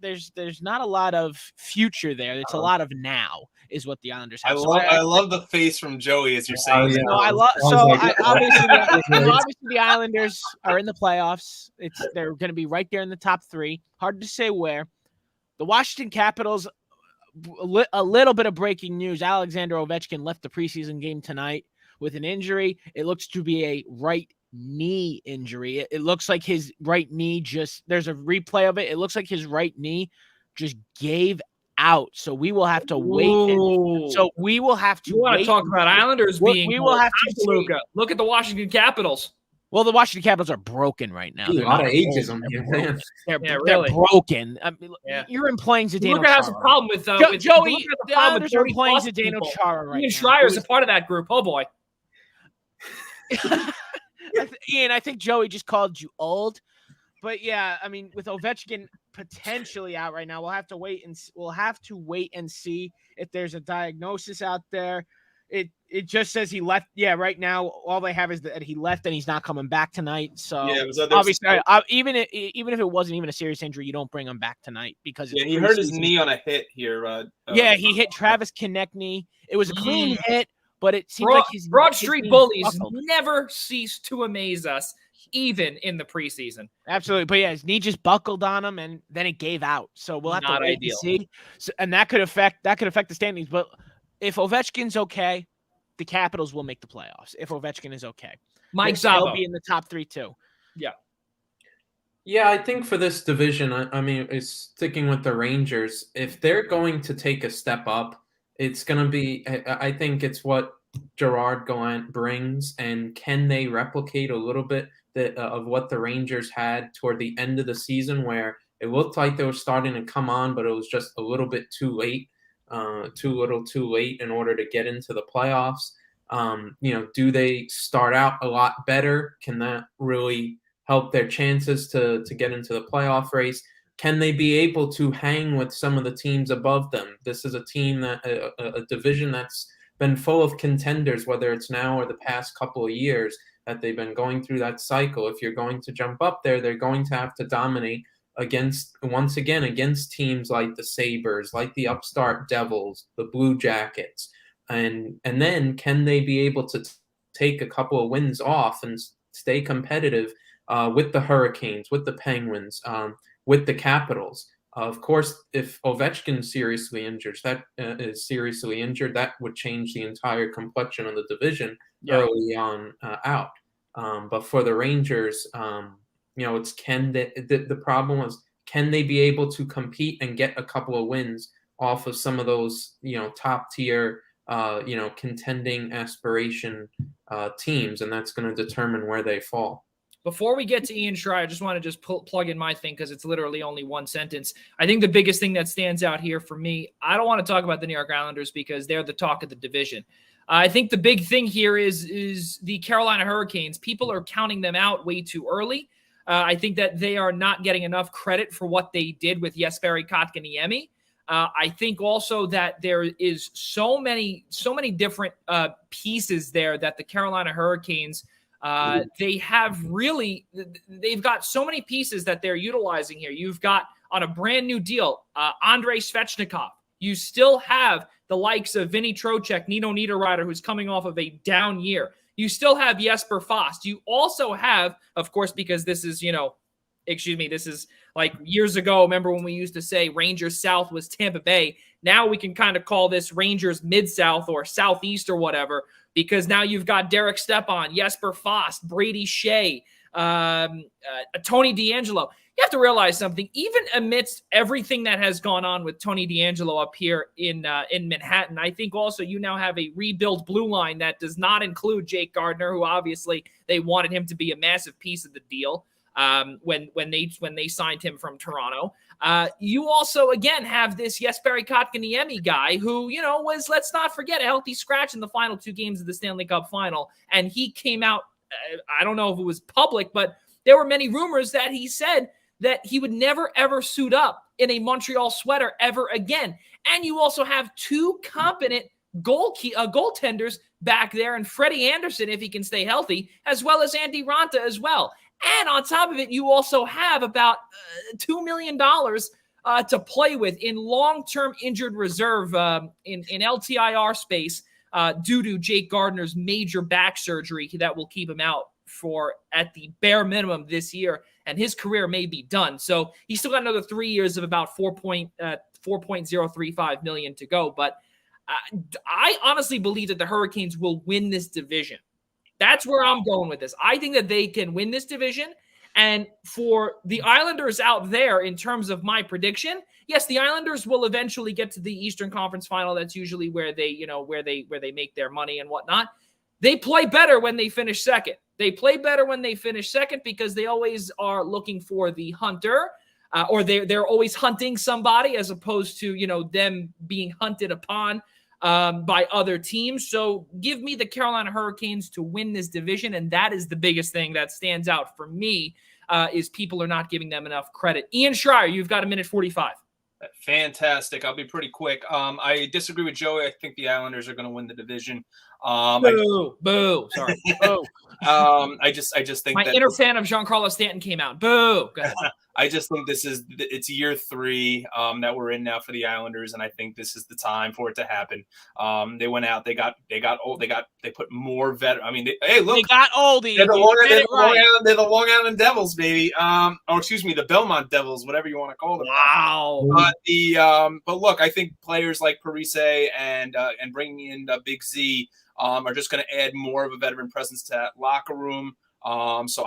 There's not a lot of future there. It's a lot of now is what the Islanders have. I love the face from Joey as you're saying. Yeah. No, obviously the Islanders are in the playoffs. They're going to be right there in the top 3. Hard to say where. The Washington Capitals, a little bit of breaking news. Alexander Ovechkin left the preseason game tonight with an injury. It looks to be a right knee injury. It looks like his right knee there's a replay of it. It looks like his right knee just gave out. So we will have to wait. You want to talk about Islanders being. We will have to look at the Washington Capitals. Well, the Washington Capitals are broken right now. A lot of ageism here, man. They're broken. I mean, you're employing Zdeno Chara. Has a problem with Joey. The Islanders are employing Zdeno Chara right now. Schraier is a part of that group. Oh boy. Ian, I think Joey just called you old, but yeah, I mean, with Ovechkin potentially out right now, we'll have to wait and see if there's a diagnosis out there. It just says he left. Yeah, right now all they have is that he left and he's not coming back tonight. So yeah, obviously, even if it wasn't even a serious injury, you don't bring him back tonight because he hurt his knee on a hit here. He hit Travis Konechny. It was a clean hit. But it seems like his Broad Street bullies never cease to amaze us, even in the preseason. Absolutely. But yeah, his knee just buckled on him and then it gave out. So we'll have to wait and see. So, and that could affect the standings. But if Ovechkin's okay, the Capitals will make the playoffs. If Ovechkin is okay. Mike Zabo will be in the top 3 too. Yeah. Yeah, I think for this division, I mean, it's sticking with the Rangers. If they're going to take a step up, it's going to be, I think it's what Gerard Gallant brings, and can they replicate a little bit of what the Rangers had toward the end of the season where it looked like they were starting to come on, but it was just a little bit too late, too late in order to get into the playoffs. Do they start out a lot better? Can that really help their chances to get into the playoff race? Can they be able to hang with some of the teams above them? This is a team a division that's been full of contenders, whether it's now or the past couple of years that they've been going through that cycle. If you're going to jump up there, they're going to have to dominate once again against teams like the Sabres, like the upstart Devils, the Blue Jackets, and then can they be able to take a couple of wins off and stay competitive with the Hurricanes, with the Penguins, with the Capitals? Of course, if Ovechkin seriously injured, that would change the entire complexion of the division early on out. But for the Rangers, it's the problem was, can they be able to compete and get a couple of wins off of some of those, top tier, contending aspiration teams, and that's going to determine where they fall. Before we get to Ian Schraier, I just want to plug in my thing because it's literally only one sentence. I think the biggest thing that stands out here for me, I don't want to talk about the New York Islanders because they're the talk of the division. I think the big thing here is the Carolina Hurricanes. People are counting them out way too early. I think that they are not getting enough credit for what they did with Jesperi Kotkaniemi. I think also that there is so many different pieces there that the Carolina Hurricanes they've got so many pieces that they're utilizing here. You've got on a brand new deal, Andrei Svechnikov. You still have the likes of Vinny Trocheck, Nino Niederreiter, who's coming off of a down year. You still have Jesper Fast. You also have, of course, because this is, this is like years ago. Remember when we used to say Rangers South was Tampa Bay? Now we can kind of call this Rangers Mid-South or Southeast or whatever, because now you've got Derek Stepan, Jesper Fast, Brady Shea, Tony DeAngelo. You have to realize something. Even amidst everything that has gone on with Tony DeAngelo up here in Manhattan, I think also you now have a rebuilt blue line that does not include Jake Gardiner, who obviously they wanted him to be a massive piece of the deal when they signed him from Toronto. You also, again, have this Jesperi Kotkaniemi guy who, was, let's not forget, a healthy scratch in the final 2 games of the Stanley Cup final. And he came out, I don't know if it was public, but there were many rumors that he said that he would never, ever suit up in a Montreal sweater ever again. And you also have 2 competent goaltenders back there, and Freddie Anderson, if he can stay healthy, as well as Andy Ranta as well. And on top of it, you also have about $2 million to play with in long-term injured reserve in LTIR space due to Jake Gardiner's major back surgery that will keep him out for at the bare minimum this year, and his career may be done. So he's still got another 3 years of about $4.035 million to go. But I honestly believe that the Hurricanes will win this division. That's where I'm going with this. I think that they can win this division. And for the Islanders out there, in terms of my prediction, yes, the Islanders will eventually get to the Eastern Conference Final. That's usually where they, where they make their money and whatnot. They play better when they finish second. They play better when they finish second because they always are looking for the hunter, or they're always hunting somebody as opposed to, them being hunted upon by other teams. So give me the Carolina Hurricanes to win this division, and that is the biggest thing that stands out for me, is people are not giving them enough credit. Ian Schraier, you've got 1:45. Fantastic. I'll be pretty quick. I disagree with Joey. I think the Islanders are going to win the division. Boo. Sorry. Boo. I just think my inner fan of Giancarlo Stanton came out. Boo. Go ahead. I just think it's year 3 that we're in now for the Islanders, and I think this is the time for it to happen. They went out, they got old, they put more vet. I mean, they got old. They're the Long Island Devils, baby. Or excuse me, the Belmont Devils, whatever you want to call them. Wow. But look, I think players like Parise and bringing in Big Z are just going to add more of a veteran presence to that locker room. So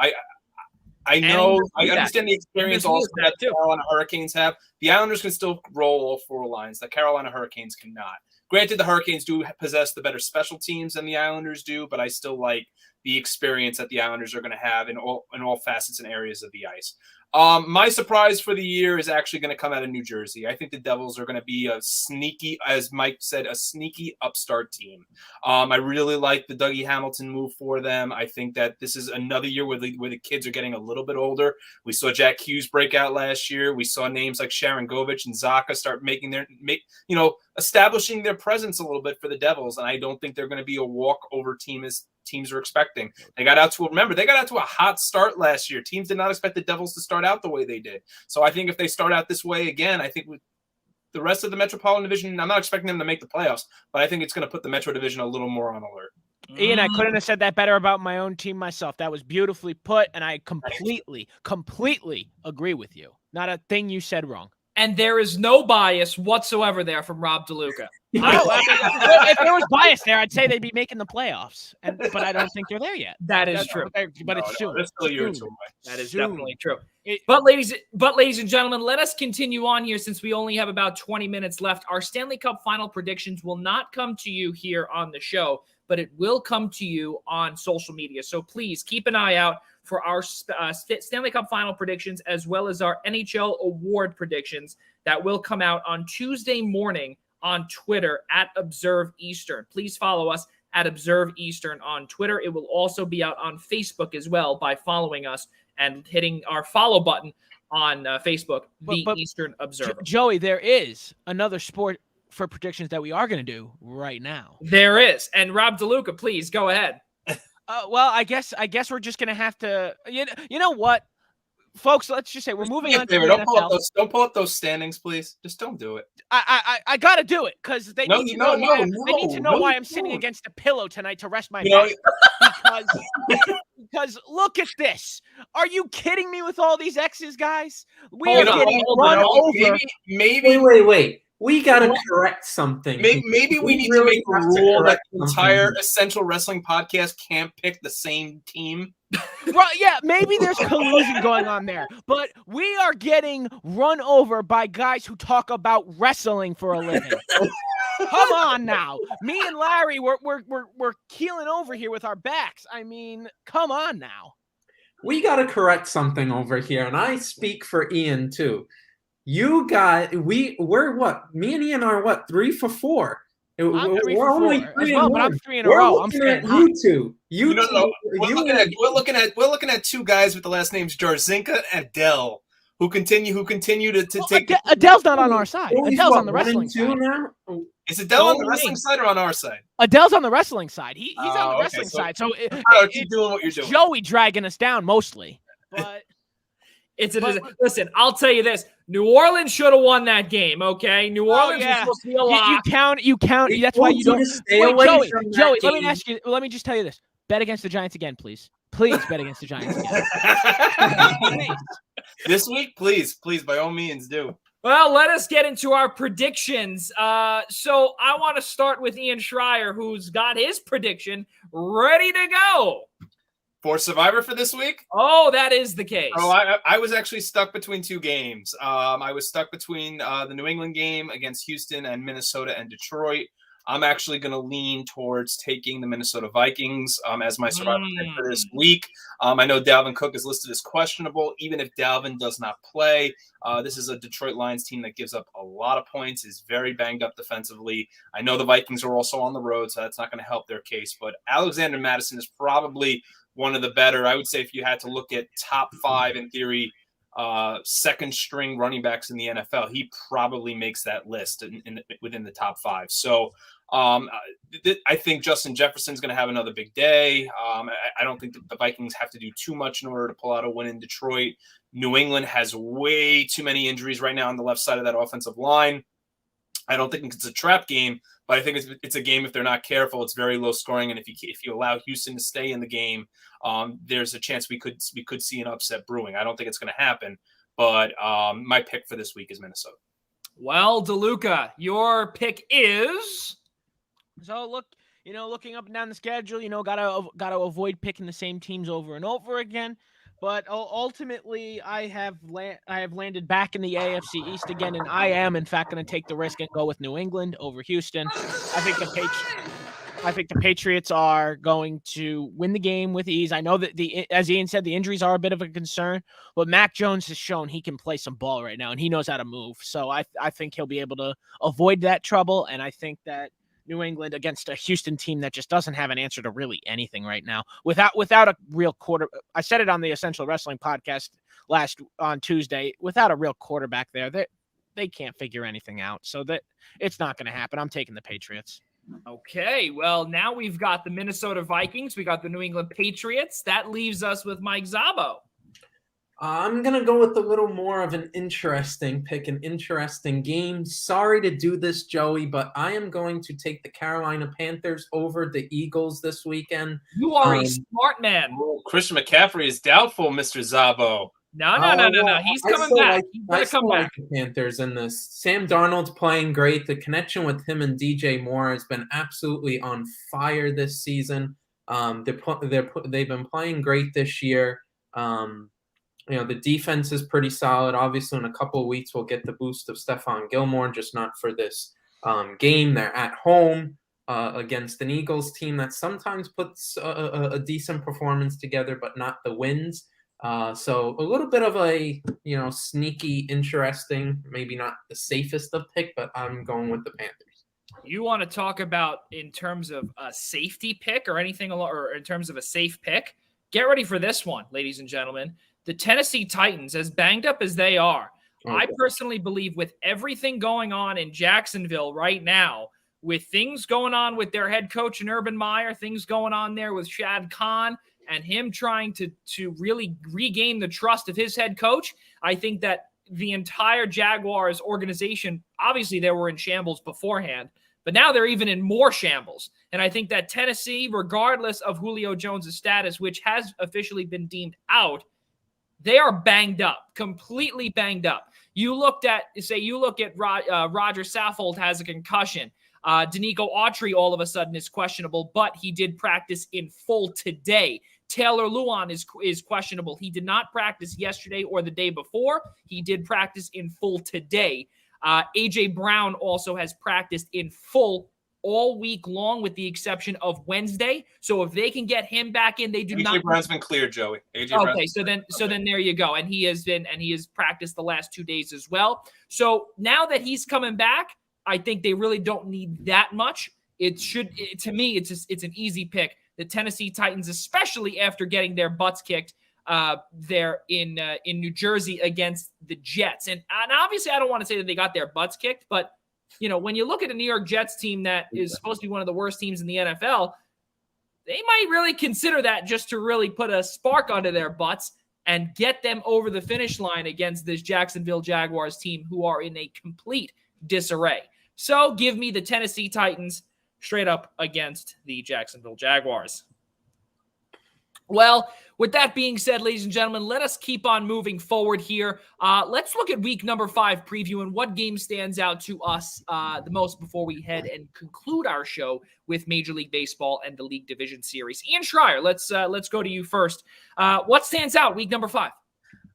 I know, I understand the experience also that the Carolina Hurricanes have. The Islanders can still roll all 4 lines. The Carolina Hurricanes cannot. Granted, the Hurricanes do possess the better special teams than the Islanders do, but I still like the experience that the Islanders are going to have in all facets and areas of the ice. My surprise for the year is actually going to come out of New Jersey. I think the Devils are going to be a sneaky, as Mike said, a sneaky upstart team. I really like the Dougie Hamilton move for them. I think that this is another year where the kids are getting a little bit older. We saw Jack Hughes break out last year. We saw names like Sharon Govich and Zaka start establishing their presence a little bit for the Devils. And I don't think they're going to be a walkover team as teams are expecting. They got out to a hot start last year. Teams did not expect the Devils to start out the way they did. So I think if they start out this way again, I think with the rest of the Metropolitan Division, I'm not expecting them to make the playoffs, but I think it's going to put the Metro Division a little more on alert. Ian, I couldn't have said that better about my own team myself. That was beautifully put, and I completely agree with you. Not a thing you said wrong. And there is no bias whatsoever there from Rob DeLuca. If there was bias there, I'd say they'd be making the playoffs, but I don't think they're there yet. That is true. But it's soon. That's still your Soon. That is Soon. definitely true. But ladies and gentlemen, let us continue on here since we only have about 20 minutes left. Our Stanley Cup final predictions will not come to you here on the show, but it will come to you on social media. So please keep an eye out for our Stanley Cup final predictions, as well as our NHL award predictions that will come out on Tuesday morning on Twitter at Observe Eastern. Please follow us at Observe Eastern on Twitter. It will also be out on Facebook as well by following us and hitting our follow button on Facebook, The Eastern Observer. Joey, there is another sport for predictions that we are going to do right now. There is. And Rob DeLuca, please go ahead. Well, I guess we're just going to have to, you know what, folks, let's just say we're moving on to the NFL. Don't pull up those standings, please. Just don't do it. I got to do it because they need to know why I'm sitting against a pillow tonight to rest my back. Because look at this. Are you kidding me with all these X's, guys? We are getting run over. Maybe. Wait. We got to correct something. Maybe we need to make a rule that the entire Essential Wrestling podcast can't pick the same team. Well, yeah, maybe there's collusion going on there, but we are getting run over by guys who talk about wrestling for a living. Come on now. Me and Larry, we're keeling over here with our backs. I mean, come on now. We got to correct something over here, and I speak for Ian too. We're what? Me and Ian are what? 3 for 4. I'm 3 for 4 only as 3 well, but I'm 3 in a row. I'm looking at hot. you two. We're looking at two guys with the last names Jarzynka and Adele, who continue to take. Adele's not on our side. Joey's Adele's what, on the wrestling side. now? Is Adele on the wrestling side or on our side? Adele's on the wrestling side. He's on the wrestling side. So keep doing what you're doing. Joey dragging us down mostly, but. Listen, I'll tell you this. New Orleans should have won that game, okay? New Orleans was supposed to be a lock. You count. That's why you don't stay away from Joey, that let me just tell you this. Bet against the Giants again, please. Please bet against the Giants again. This week, please, by all means, do. Well, let us get into our predictions. So I want to start with Ian Schraier, who's got his prediction ready to go. For Survivor for this week? Oh, that is the case. Oh, I was actually stuck between two games. I was stuck between the New England game against Houston and Minnesota and Detroit. I'm actually going to lean towards taking the Minnesota Vikings as my Survivor pick for this week. I know Dalvin Cook is listed as questionable. Even if Dalvin does not play, this is a Detroit Lions team that gives up a lot of points, is very banged up defensively. I know the Vikings are also on the road, so that's not going to help their case. But Alexander Mattison is probably one of the better. I would say if you had to look at top 5 in theory, second string running backs in the NFL, he probably makes that list within the top 5. So I think Justin Jefferson's going to have another big day. I don't think that the Vikings have to do too much in order to pull out a win in Detroit. New England has way too many injuries right now on the left side of that offensive line. I don't think it's a trap game, but I think it's a game if they're not careful. It's very low scoring, and if you allow Houston to stay in the game, there's a chance we could see an upset brewing. I don't think it's going to happen, but my pick for this week is Minnesota. Well, DeLuca, your pick is. So looking up and down the schedule, gotta avoid picking the same teams over and over again. But ultimately, I have landed back in the AFC East again, and I am, in fact, going to take the risk and go with New England over Houston. I think the Patriots are going to win the game with ease. I know that as Ian said, the injuries are a bit of a concern, but Mac Jones has shown he can play some ball right now, and he knows how to move. So I think he'll be able to avoid that trouble, and I think that New England against a Houston team that just doesn't have an answer to really anything right now. Without a real quarter, I said it on the Essential Wrestling podcast on Tuesday. Without a real quarterback there, they can't figure anything out. So that it's not going to happen. I'm taking the Patriots. Okay, well, now we've got the Minnesota Vikings. We got the New England Patriots. That leaves us with Mike Zabo. I'm going to go with a little more of an interesting pick, an interesting game. Sorry to do this, Joey, but I am going to take the Carolina Panthers over the Eagles this weekend. You are a smart man. Christian McCaffrey is doubtful, Mr. Zabo. No. He's coming back. He's going to come back. Like the Panthers in this. Sam Darnold's playing great. The connection with him and DJ Moore has been absolutely on fire this season. They've been playing great this year. The defense is pretty solid. Obviously, in a couple of weeks, we'll get the boost of Stephon Gilmore, just not for this game. They're at home against an Eagles team that sometimes puts a decent performance together, but not the wins. So a little bit of a, sneaky, interesting, maybe not the safest of pick, but I'm going with the Panthers. You want to talk about in terms of a safety pick or anything, or in terms of a safe pick? Get ready for this one, ladies and gentlemen. The Tennessee Titans, as banged up as they are, I personally believe with everything going on in Jacksonville right now, with things going on with their head coach and Urban Meyer, things going on there with Shad Khan and him trying to really regain the trust of his head coach, I think that the entire Jaguars organization, obviously they were in shambles beforehand, but now they're even in more shambles. And I think that Tennessee, regardless of Julio Jones' status, which has officially been deemed out, they are banged up, completely banged up. You look at Roger Saffold has a concussion. Danico Autry all of a sudden is questionable, but he did practice in full today. Taylor Lewan is questionable. He did not practice yesterday or the day before. He did practice in full today. A.J. Brown also has practiced in full all week long, with the exception of Wednesday. So if they can get him back in, they do not. AJ Brown's been cleared, Joey. Okay, so then there you go, and he has practiced the last 2 days as well. So now that he's coming back, I think they really don't need that much. To me, it's an easy pick. The Tennessee Titans, especially after getting their butts kicked there in New Jersey against the Jets, and obviously I don't want to say that they got their butts kicked, but when you look at a New York Jets team that is supposed to be one of the worst teams in the NFL, they might really consider that just to really put a spark under their butts and get them over the finish line against this Jacksonville Jaguars team, who are in a complete disarray. So give me the Tennessee Titans straight up against the Jacksonville Jaguars. Well, with that being said, ladies and gentlemen, let us keep on moving forward here. Let's look at week number 5 preview and what game stands out to us the most before we head and conclude our show with Major League Baseball and the League Division Series. Ian Schraier, let's go to you first. What stands out week number 5?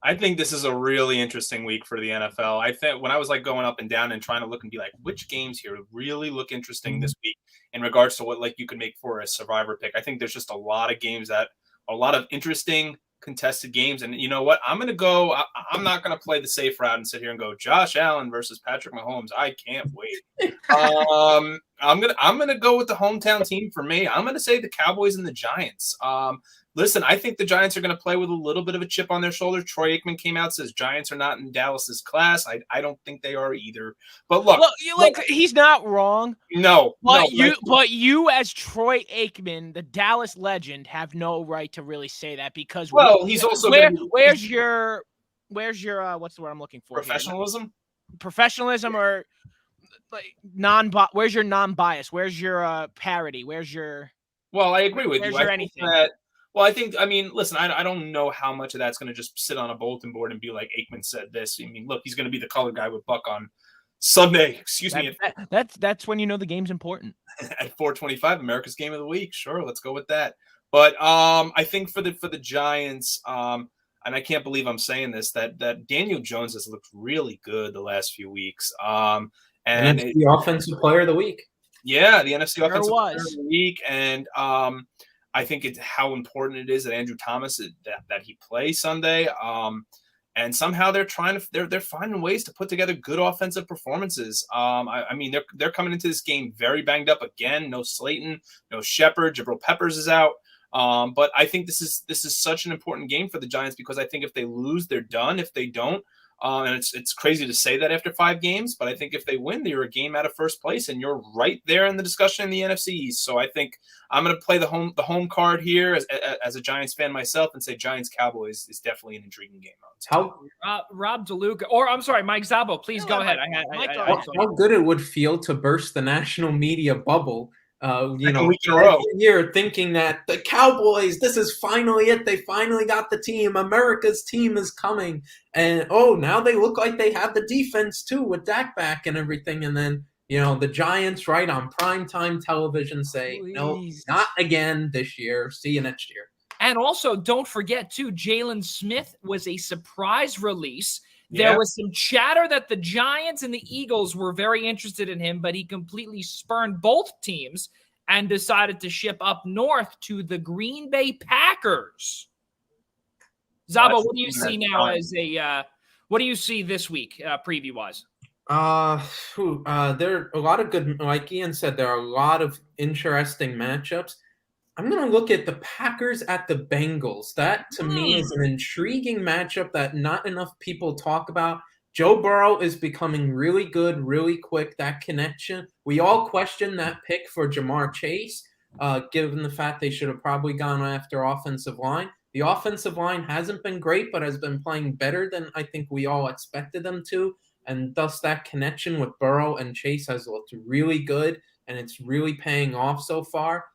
I think this is a really interesting week for the NFL. I think when I was going up and down and trying to look and be like, which games here really look interesting this week in regards to what you could make for a survivor pick, I think there's just a lot of games that a lot of interesting contested games. And you know what? I'm not going to play the safe route and sit here and go Josh Allen versus Patrick Mahomes. I can't wait. I'm going to go with the hometown team for me. I'm going to say the Cowboys and the Giants. Listen, I think the Giants are going to play with a little bit of a chip on their shoulder. Troy Aikman came out, says Giants are not in Dallas's class. I don't think they are either. But look, he's not wrong. No, but you as Troy Aikman, the Dallas legend, have no right to really say that because he's also where's your what's the word I'm looking for? Professionalism, or where's your non-bias? Where's your parody? Where's your? Well, I agree with you. Where's your anything? Listen, I don't know how much of that's going to just sit on a bulletin board and be like, Aikman said this. I mean, look, he's going to be the color guy with Buck on Sunday. Excuse me. That's when you know the game's important. At 4:25, America's Game of the Week. Sure, let's go with that. But I think for the Giants, and I can't believe I'm saying this, that Daniel Jones has looked really good the last few weeks. And the Offensive Player of the Week. Yeah, the NFC Offensive Player of the Week, and I think it's how important it is that Andrew Thomas that he play Sunday. And somehow they're finding ways to put together good offensive performances. I mean, they're coming into this game very banged up again. No Slayton, no Shepard, Jabril Peppers is out. But I think this is such an important game for the Giants because I think if they lose, they're done. If they don't, And it's crazy to say that after 5 games, but I think if they win, you're a game out of first place, and you're right there in the discussion in the NFC East. So I think I'm going to play the home card here as a Giants fan myself and say Giants-Cowboys is definitely an intriguing game. How Rob DeLuca, or I'm sorry, Mike Zabo, please go ahead. How good it would feel to burst the national media bubble. Week in a row. You're thinking that the Cowboys, this is finally it. They finally got the team. America's team is coming. And, now they look like they have the defense, too, with Dak back and everything. And then, the Giants, right, on primetime television say, no, not again this year. See you next year. And also, don't forget, too, Jalen Smith was a surprise release. There was some chatter that the Giants and the Eagles were very interested in him, but he completely spurned both teams and decided to ship up north to the Green Bay Packers. Zabo, what do you see now what do you see this week, preview-wise? There are a lot of good, like Ian said, there are a lot of interesting matchups. I'm going to look at the Packers at the Bengals. That, to me, is an intriguing matchup that not enough people talk about. Joe Burrow is becoming really good, really quick, that connection. We all question that pick for Jamar Chase, given the fact they should have probably gone after offensive line. The offensive line hasn't been great, but has been playing better than I think we all expected them to. And thus that connection with Burrow and Chase has looked really good, and it's really paying off so far.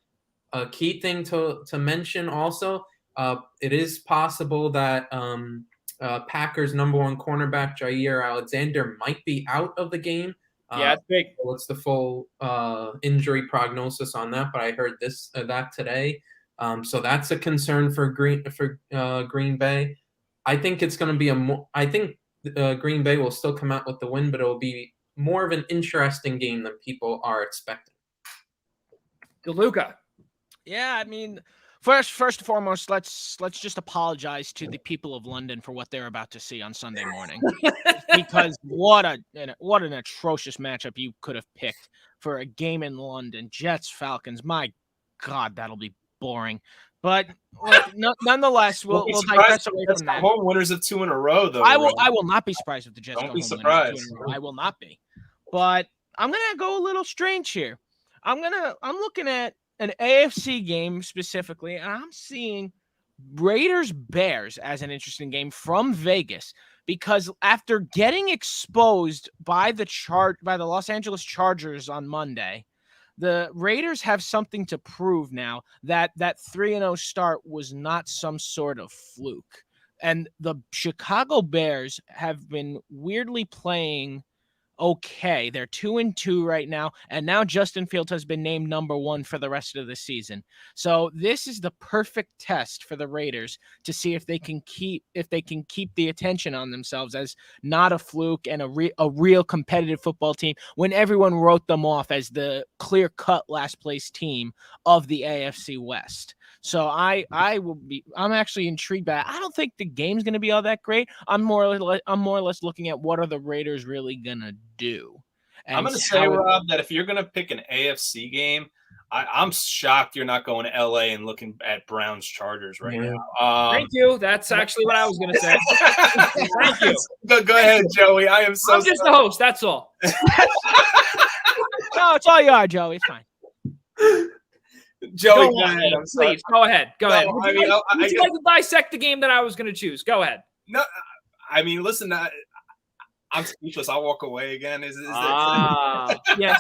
A key thing to mention also, it is possible that Packers' number 1 cornerback, Jair Alexander, might be out of the game. It's big. What's the full injury prognosis on that? But I heard that today. So that's a concern for Green Bay. I think it's going to be Green Bay will still come out with the win, but it will be more of an interesting game than people are expecting. DeLuca. Yeah, I mean, first and foremost, let's just apologize to the people of London for what they're about to see on Sunday morning, because what an atrocious matchup you could have picked for a game in London. Jets, Falcons. My God, that'll be boring. But nonetheless, we'll digress away from that. Home winners of 2 in a row, though. I will not be surprised if the Jets don't go be home surprised. winners of 2 in a row. I will not be. But I'm gonna go a little strange here. I'm looking at an AFC game specifically, and I'm seeing Raiders-Bears as an interesting game from Vegas, because after getting exposed by the Los Angeles Chargers on Monday, the Raiders have something to prove now that 3-0 start was not some sort of fluke. And the Chicago Bears have been weirdly playing okay. They're 2-2 right now, and now Justin Fields has been named number 1 for the rest of the season. So this is the perfect test for the Raiders to see if they can keep the attention on themselves as not a fluke and a real competitive football team when everyone wrote them off as the clear-cut last place team of the AFC West. So I'm actually intrigued by it. I don't think the game's going to be all that great. I'm more or less looking at what are the Raiders really going to do. I'm going to say, Rob, that if you're going to pick an AFC game, I'm shocked you're not going to LA and looking at Browns Chargers right now. Thank you. That's actually what I was going to say. Thank you. Go ahead, Joey. I'm just the host. That's all. No, it's all you are, Joey. It's fine. Joey, go ahead. Please, go ahead. Go ahead. Would you like to dissect the game that I was going to choose? Go ahead. No, I mean, listen, I'm speechless. I'll walk away again. Yes,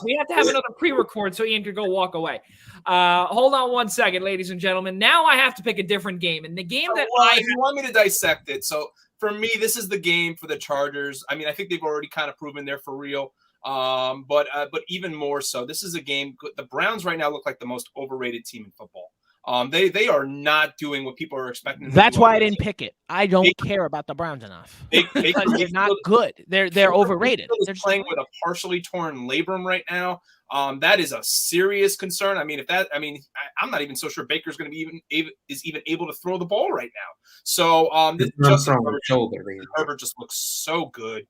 we have to have another pre-record so Ian could go walk away. Hold on one second, ladies and gentlemen. Now I have to pick a different game. And the game if you want me to dissect it. So for me, this is the game for the Chargers. I mean, I think they've already kind of proven they're for real. But even more so, this is a game. The Browns right now look like the most overrated team in football. They are not doing what people are expecting. That's why I didn't pick it. I don't care about the Browns enough. They're not good. They're overrated. They're just playing with a partially torn labrum right now. That is a serious concern. I mean, I'm not even so sure Baker's going to be even able to throw the ball right now. So Herbert just looks so good.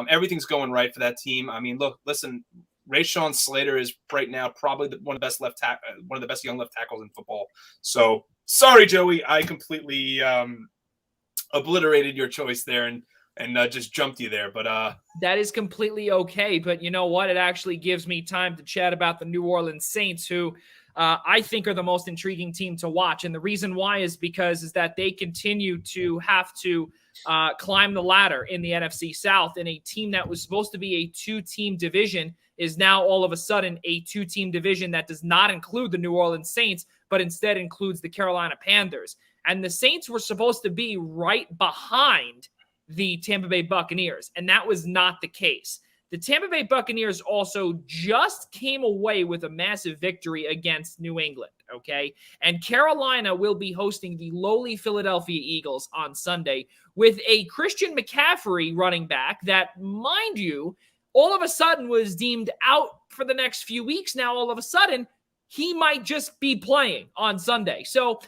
Everything's going right for that team. I mean, listen. Rashawn Slater is right now probably one of the best young left tackles in football. So sorry, Joey, I completely obliterated your choice there. And and just jumped you there. But that is completely okay. But you know what? It actually gives me time to chat about the New Orleans Saints, who I think are the most intriguing team to watch. And the reason why is that they continue to have to climb the ladder in the NFC South, and a team that was supposed to be a 2-team division is now all of a sudden a 2-team division that does not include the New Orleans Saints, but instead includes the Carolina Panthers. And the Saints were supposed to be right behind the Tampa Bay Buccaneers, and that was not the case. The Tampa Bay Buccaneers also just came away with a massive victory against New England, okay? And Carolina will be hosting the lowly Philadelphia Eagles on Sunday with a Christian McCaffrey running back that, mind you, all of a sudden was deemed out for the next few weeks. Now, all of a sudden, he might just be playing on Sunday. So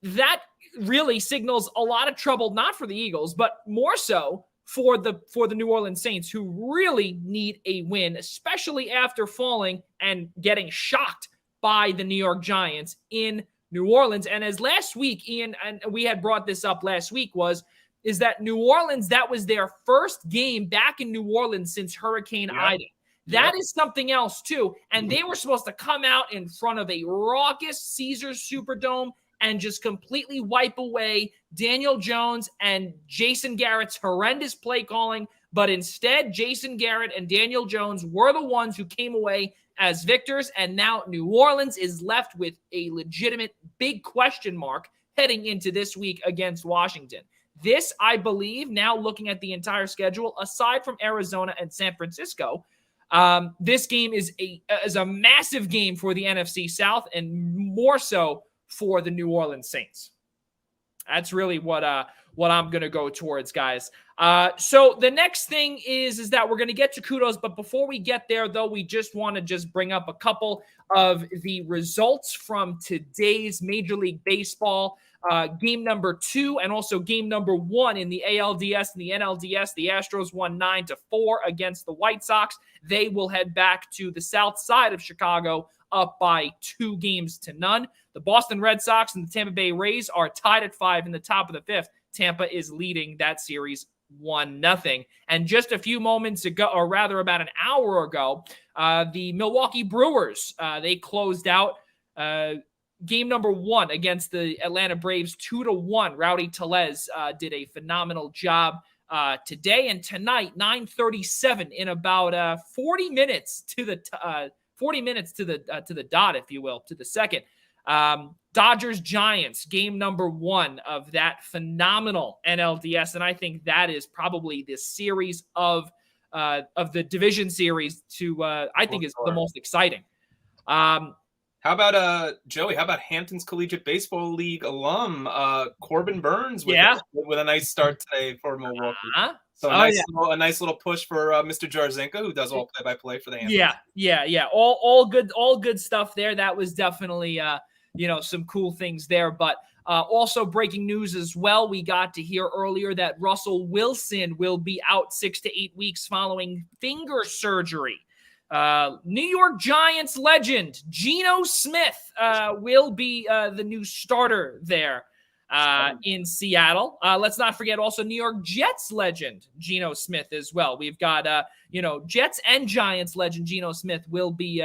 that really signals a lot of trouble, not for the Eagles, but more so for the New Orleans Saints, who really need a win, especially after falling and getting shocked by the New York Giants in New Orleans. And as last week, Ian, and we had brought this up last week, is that New Orleans, that was their first game back in New Orleans since Hurricane Ida. That is something else too. And they were supposed to come out in front of a raucous Caesars Superdome and just completely wipe away Daniel Jones and Jason Garrett's horrendous play calling. But instead, Jason Garrett and Daniel Jones were the ones who came away as victors. And now New Orleans is left with a legitimate big question mark heading into this week against Washington. This, I believe, now looking at the entire schedule, aside from Arizona and San Francisco, this game is a massive game for the NFC South, and more so for the New Orleans Saints. That's really what I'm going to go towards, guys. So the next thing is that we're going to get to kudos, but before we get there, though, we just want to bring up a couple of the results from today's Major League Baseball game number 2 and also game number 1 in the ALDS and the NLDS. The Astros won 9-4 against the White Sox. They will head back to the south side of Chicago up by 2-0. The Boston Red Sox and the Tampa Bay Rays are tied at 5 in the top of the 5th. Tampa is leading that series 1-0. And just a few moments ago, or rather about an hour ago, the Milwaukee Brewers, they closed out game number 1 against the Atlanta Braves 2-1. Rowdy Tellez did a phenomenal job today and tonight, 9:37 in about 40 minutes to the 40 minutes to the dot, if you will, to the second. Dodgers Giants, game number 1 of that phenomenal NLDS, and I think that is probably the series of the division series I think is the most exciting. How about Joey? How about Hampton's Collegiate Baseball League alum Corbin Burns with a nice start today for Milwaukee? So a nice little push for Mr. Jarzynka, who does all play-by-play for the Hamptons. Yeah. All good stuff there. That was definitely some cool things there. But also breaking news as well. We got to hear earlier that Russell Wilson will be out 6 to 8 weeks following finger surgery. New York Giants legend Geno Smith will be the new starter there in Seattle. Let's not forget also New York Jets legend Geno Smith as well. We've got Jets and Giants legend Geno Smith will be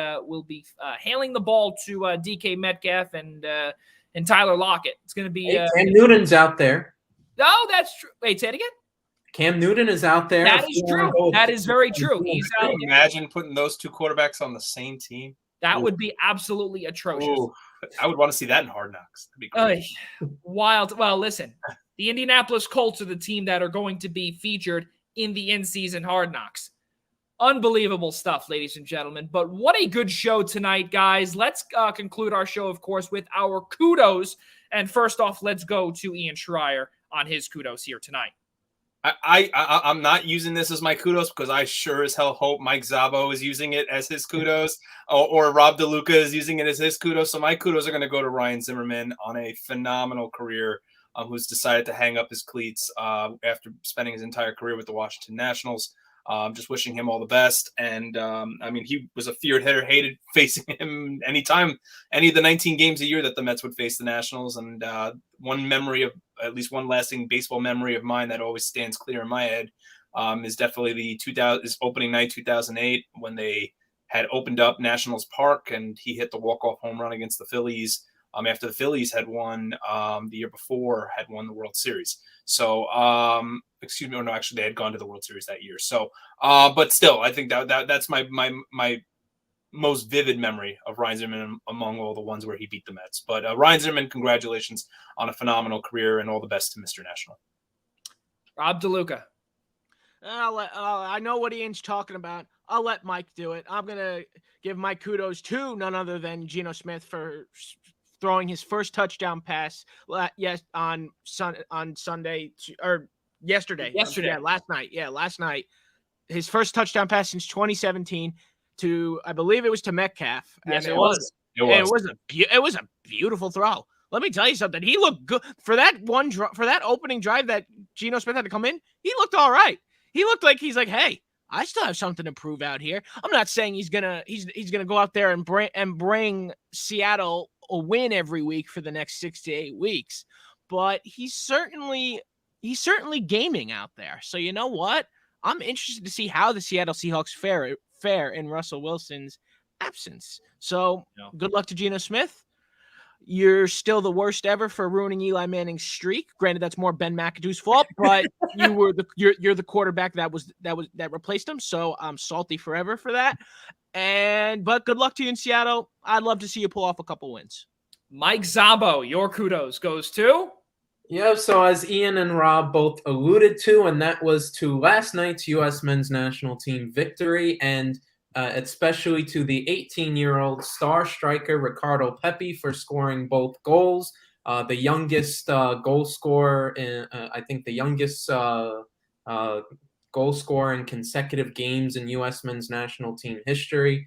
hailing the ball to DK Metcalf and Tyler Lockett. It's going to be Cam Newton's out there. Oh, that's true. Wait, say it again. Cam Newton is out there. That is true. That is very true. He's out. Can you imagine putting those two quarterbacks on the same team? That would be absolutely atrocious. Ooh, I would want to see that in Hard Knocks. That'd be great. Wild. Well, listen, the Indianapolis Colts are the team that are going to be featured in the in-season Hard Knocks. Unbelievable stuff, ladies and gentlemen. But what a good show tonight, guys. Let's conclude our show, of course, with our kudos. And first off, let's go to Ian Schraier on his kudos here tonight. I'm not using this as my kudos because I sure as hell hope Mike Szabo is using it as his kudos or Rob DeLuca is using it as his kudos. So my kudos are going to go to Ryan Zimmerman on a phenomenal career, who's decided to hang up his cleats after spending his entire career with the Washington Nationals. Just wishing him all the best. And I mean, he was a feared hitter, hated facing him anytime, any of the 19 games a year that the Mets would face the Nationals. And one memory of, at least one lasting baseball memory of mine that always stands clear in my head is definitely his opening night 2008 when they had opened up Nationals Park and he hit the walk-off home run against the Phillies after the Phillies had won the year before, had won the World Series. So, excuse me, or no, actually they had gone to the World Series that year. So, but still, I think that's my most vivid memory of Ryan Zimmerman among all the ones where he beat the Mets. But Ryan Zimmerman, congratulations on a phenomenal career and all the best to Mr. National. Rob DeLuca. I know what Ian's talking about. I'll let Mike do it. I'm going to give my kudos to none other than Geno Smith for throwing his first touchdown pass on Sunday or yesterday. Last night. His first touchdown pass since 2017 to, I believe it was to Metcalf. Yes, it was. It was a beautiful throw. Let me tell you something. He looked good for that opening drive that Geno Smith had to come in. He looked all right. He looked like he's like, hey, I still have something to prove out here. I'm not saying he's gonna go out there and bring Seattle a win every week for the next 6 to 8 weeks, but he's certainly gaming out there. So you know what? I'm interested to see how the Seattle Seahawks fare in Russell Wilson's absence. So Good luck to Geno Smith. You're still the worst ever for ruining Eli Manning's streak. Granted, that's more Ben McAdoo's fault, but you're the quarterback that replaced him. So I'm salty forever for that. But good luck to you in Seattle. I'd love to see you pull off a couple wins. Mike Zabo, your kudos goes to. Yeah, so as Ian and Rob both alluded to, and that was to last night's U.S. men's national team victory, and especially to the 18-year-old star striker Ricardo Pepi for scoring both goals. The youngest goal scorer, I think the youngest goal scorer in consecutive games in U.S. men's national team history.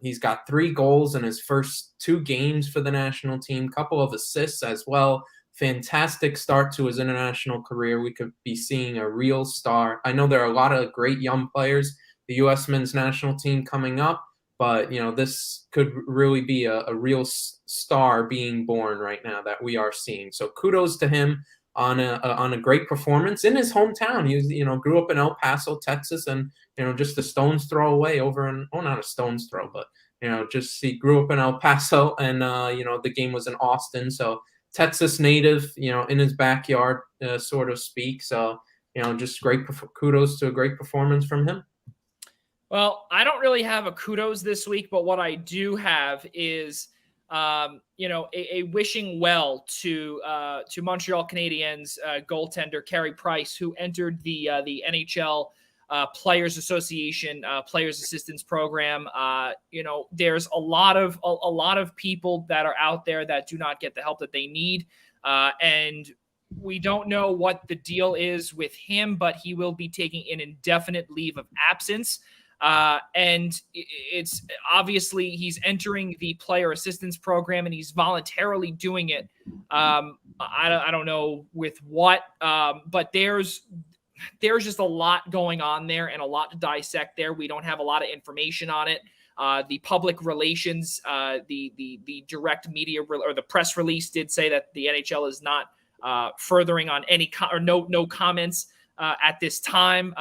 He's got 3 goals in his first 2 games for the national team, couple of assists as well. Fantastic start to his international career. We could be seeing a real star. I know there are a lot of great young players, the U.S. men's national team coming up, but this could really be a real star being born right now that we are seeing. So kudos to him on a great performance in his hometown. He grew up in El Paso, Texas, and just a stone's throw away not a stone's throw, but just he grew up in El Paso, and the game was in Austin, so Texas native, in his backyard, sort of speak. So just great kudos to a great performance from him. Well, I don't really have a kudos this week, but what I do have is, a wishing well to Montreal Canadiens goaltender Carey Price, who entered the NHL Players Association Players Assistance Program. There's a lot of people that are out there that do not get the help that they need, and we don't know what the deal is with him, but he will be taking an indefinite leave of absence. And it's obviously he's entering the player assistance program and he's voluntarily doing it. I don't know with what, but there's just a lot going on there and a lot to dissect there. We don't have a lot of information on it. The public relations, the direct media or the press release did say that the NHL is not furthering on any no comments at this time.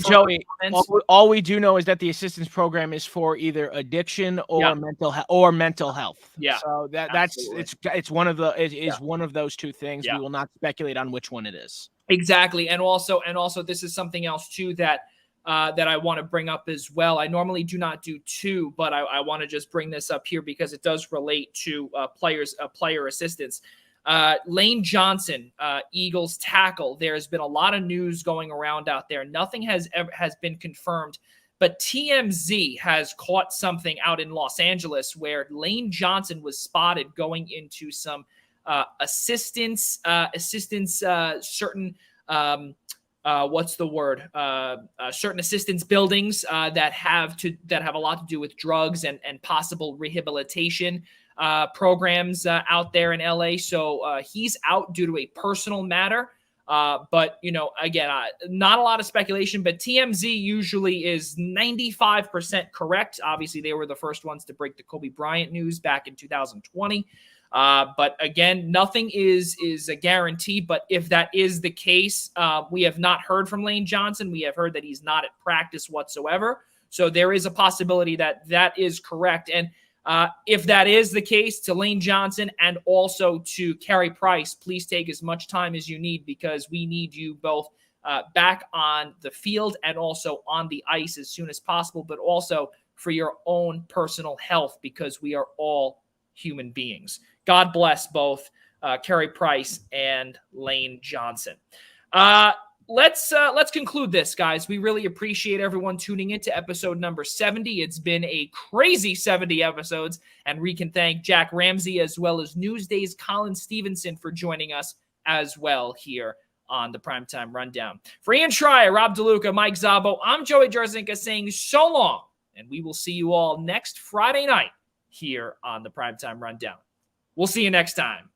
Joey, all we do know is that the assistance program is for either addiction or mental health. Yeah. So it's one of one of those two things. Yeah. We will not speculate on which one it is. Exactly. And also this is something else too that I want to bring up as well. I normally do not do 2, but I want to just bring this up here because it does relate to player assistance. Lane Johnson, Eagles tackle. There's been a lot of news going around out there. Nothing has been confirmed, but TMZ has caught something out in Los Angeles where Lane Johnson was spotted going into some certain certain assistance buildings that have a lot to do with drugs and possible rehabilitation programs out there in LA. So he's out due to a personal matter. But, again, not a lot of speculation, but TMZ usually is 95% correct. Obviously, they were the first ones to break the Kobe Bryant news back in 2020. But again, nothing is a guarantee. But if that is the case, we have not heard from Lane Johnson. We have heard that he's not at practice whatsoever. So there is a possibility that that is correct. And if that is the case, to Lane Johnson and also to Carey Price, please take as much time as you need, because we need you both back on the field and also on the ice as soon as possible, but also for your own personal health, because we are all human beings. God bless both Carey Price and Lane Johnson. Let's conclude this, guys. We really appreciate everyone tuning into episode number 70. It's been a crazy 70 episodes, and we can thank Jack Ramsey as well as Newsday's Colin Stevenson for joining us as well here on the Primetime Rundown. For Ian Schraier, Rob DeLuca, Mike Zabo, I'm Joey Jarzynka saying so long, and we will see you all next Friday night here on the Primetime Rundown. We'll see you next time.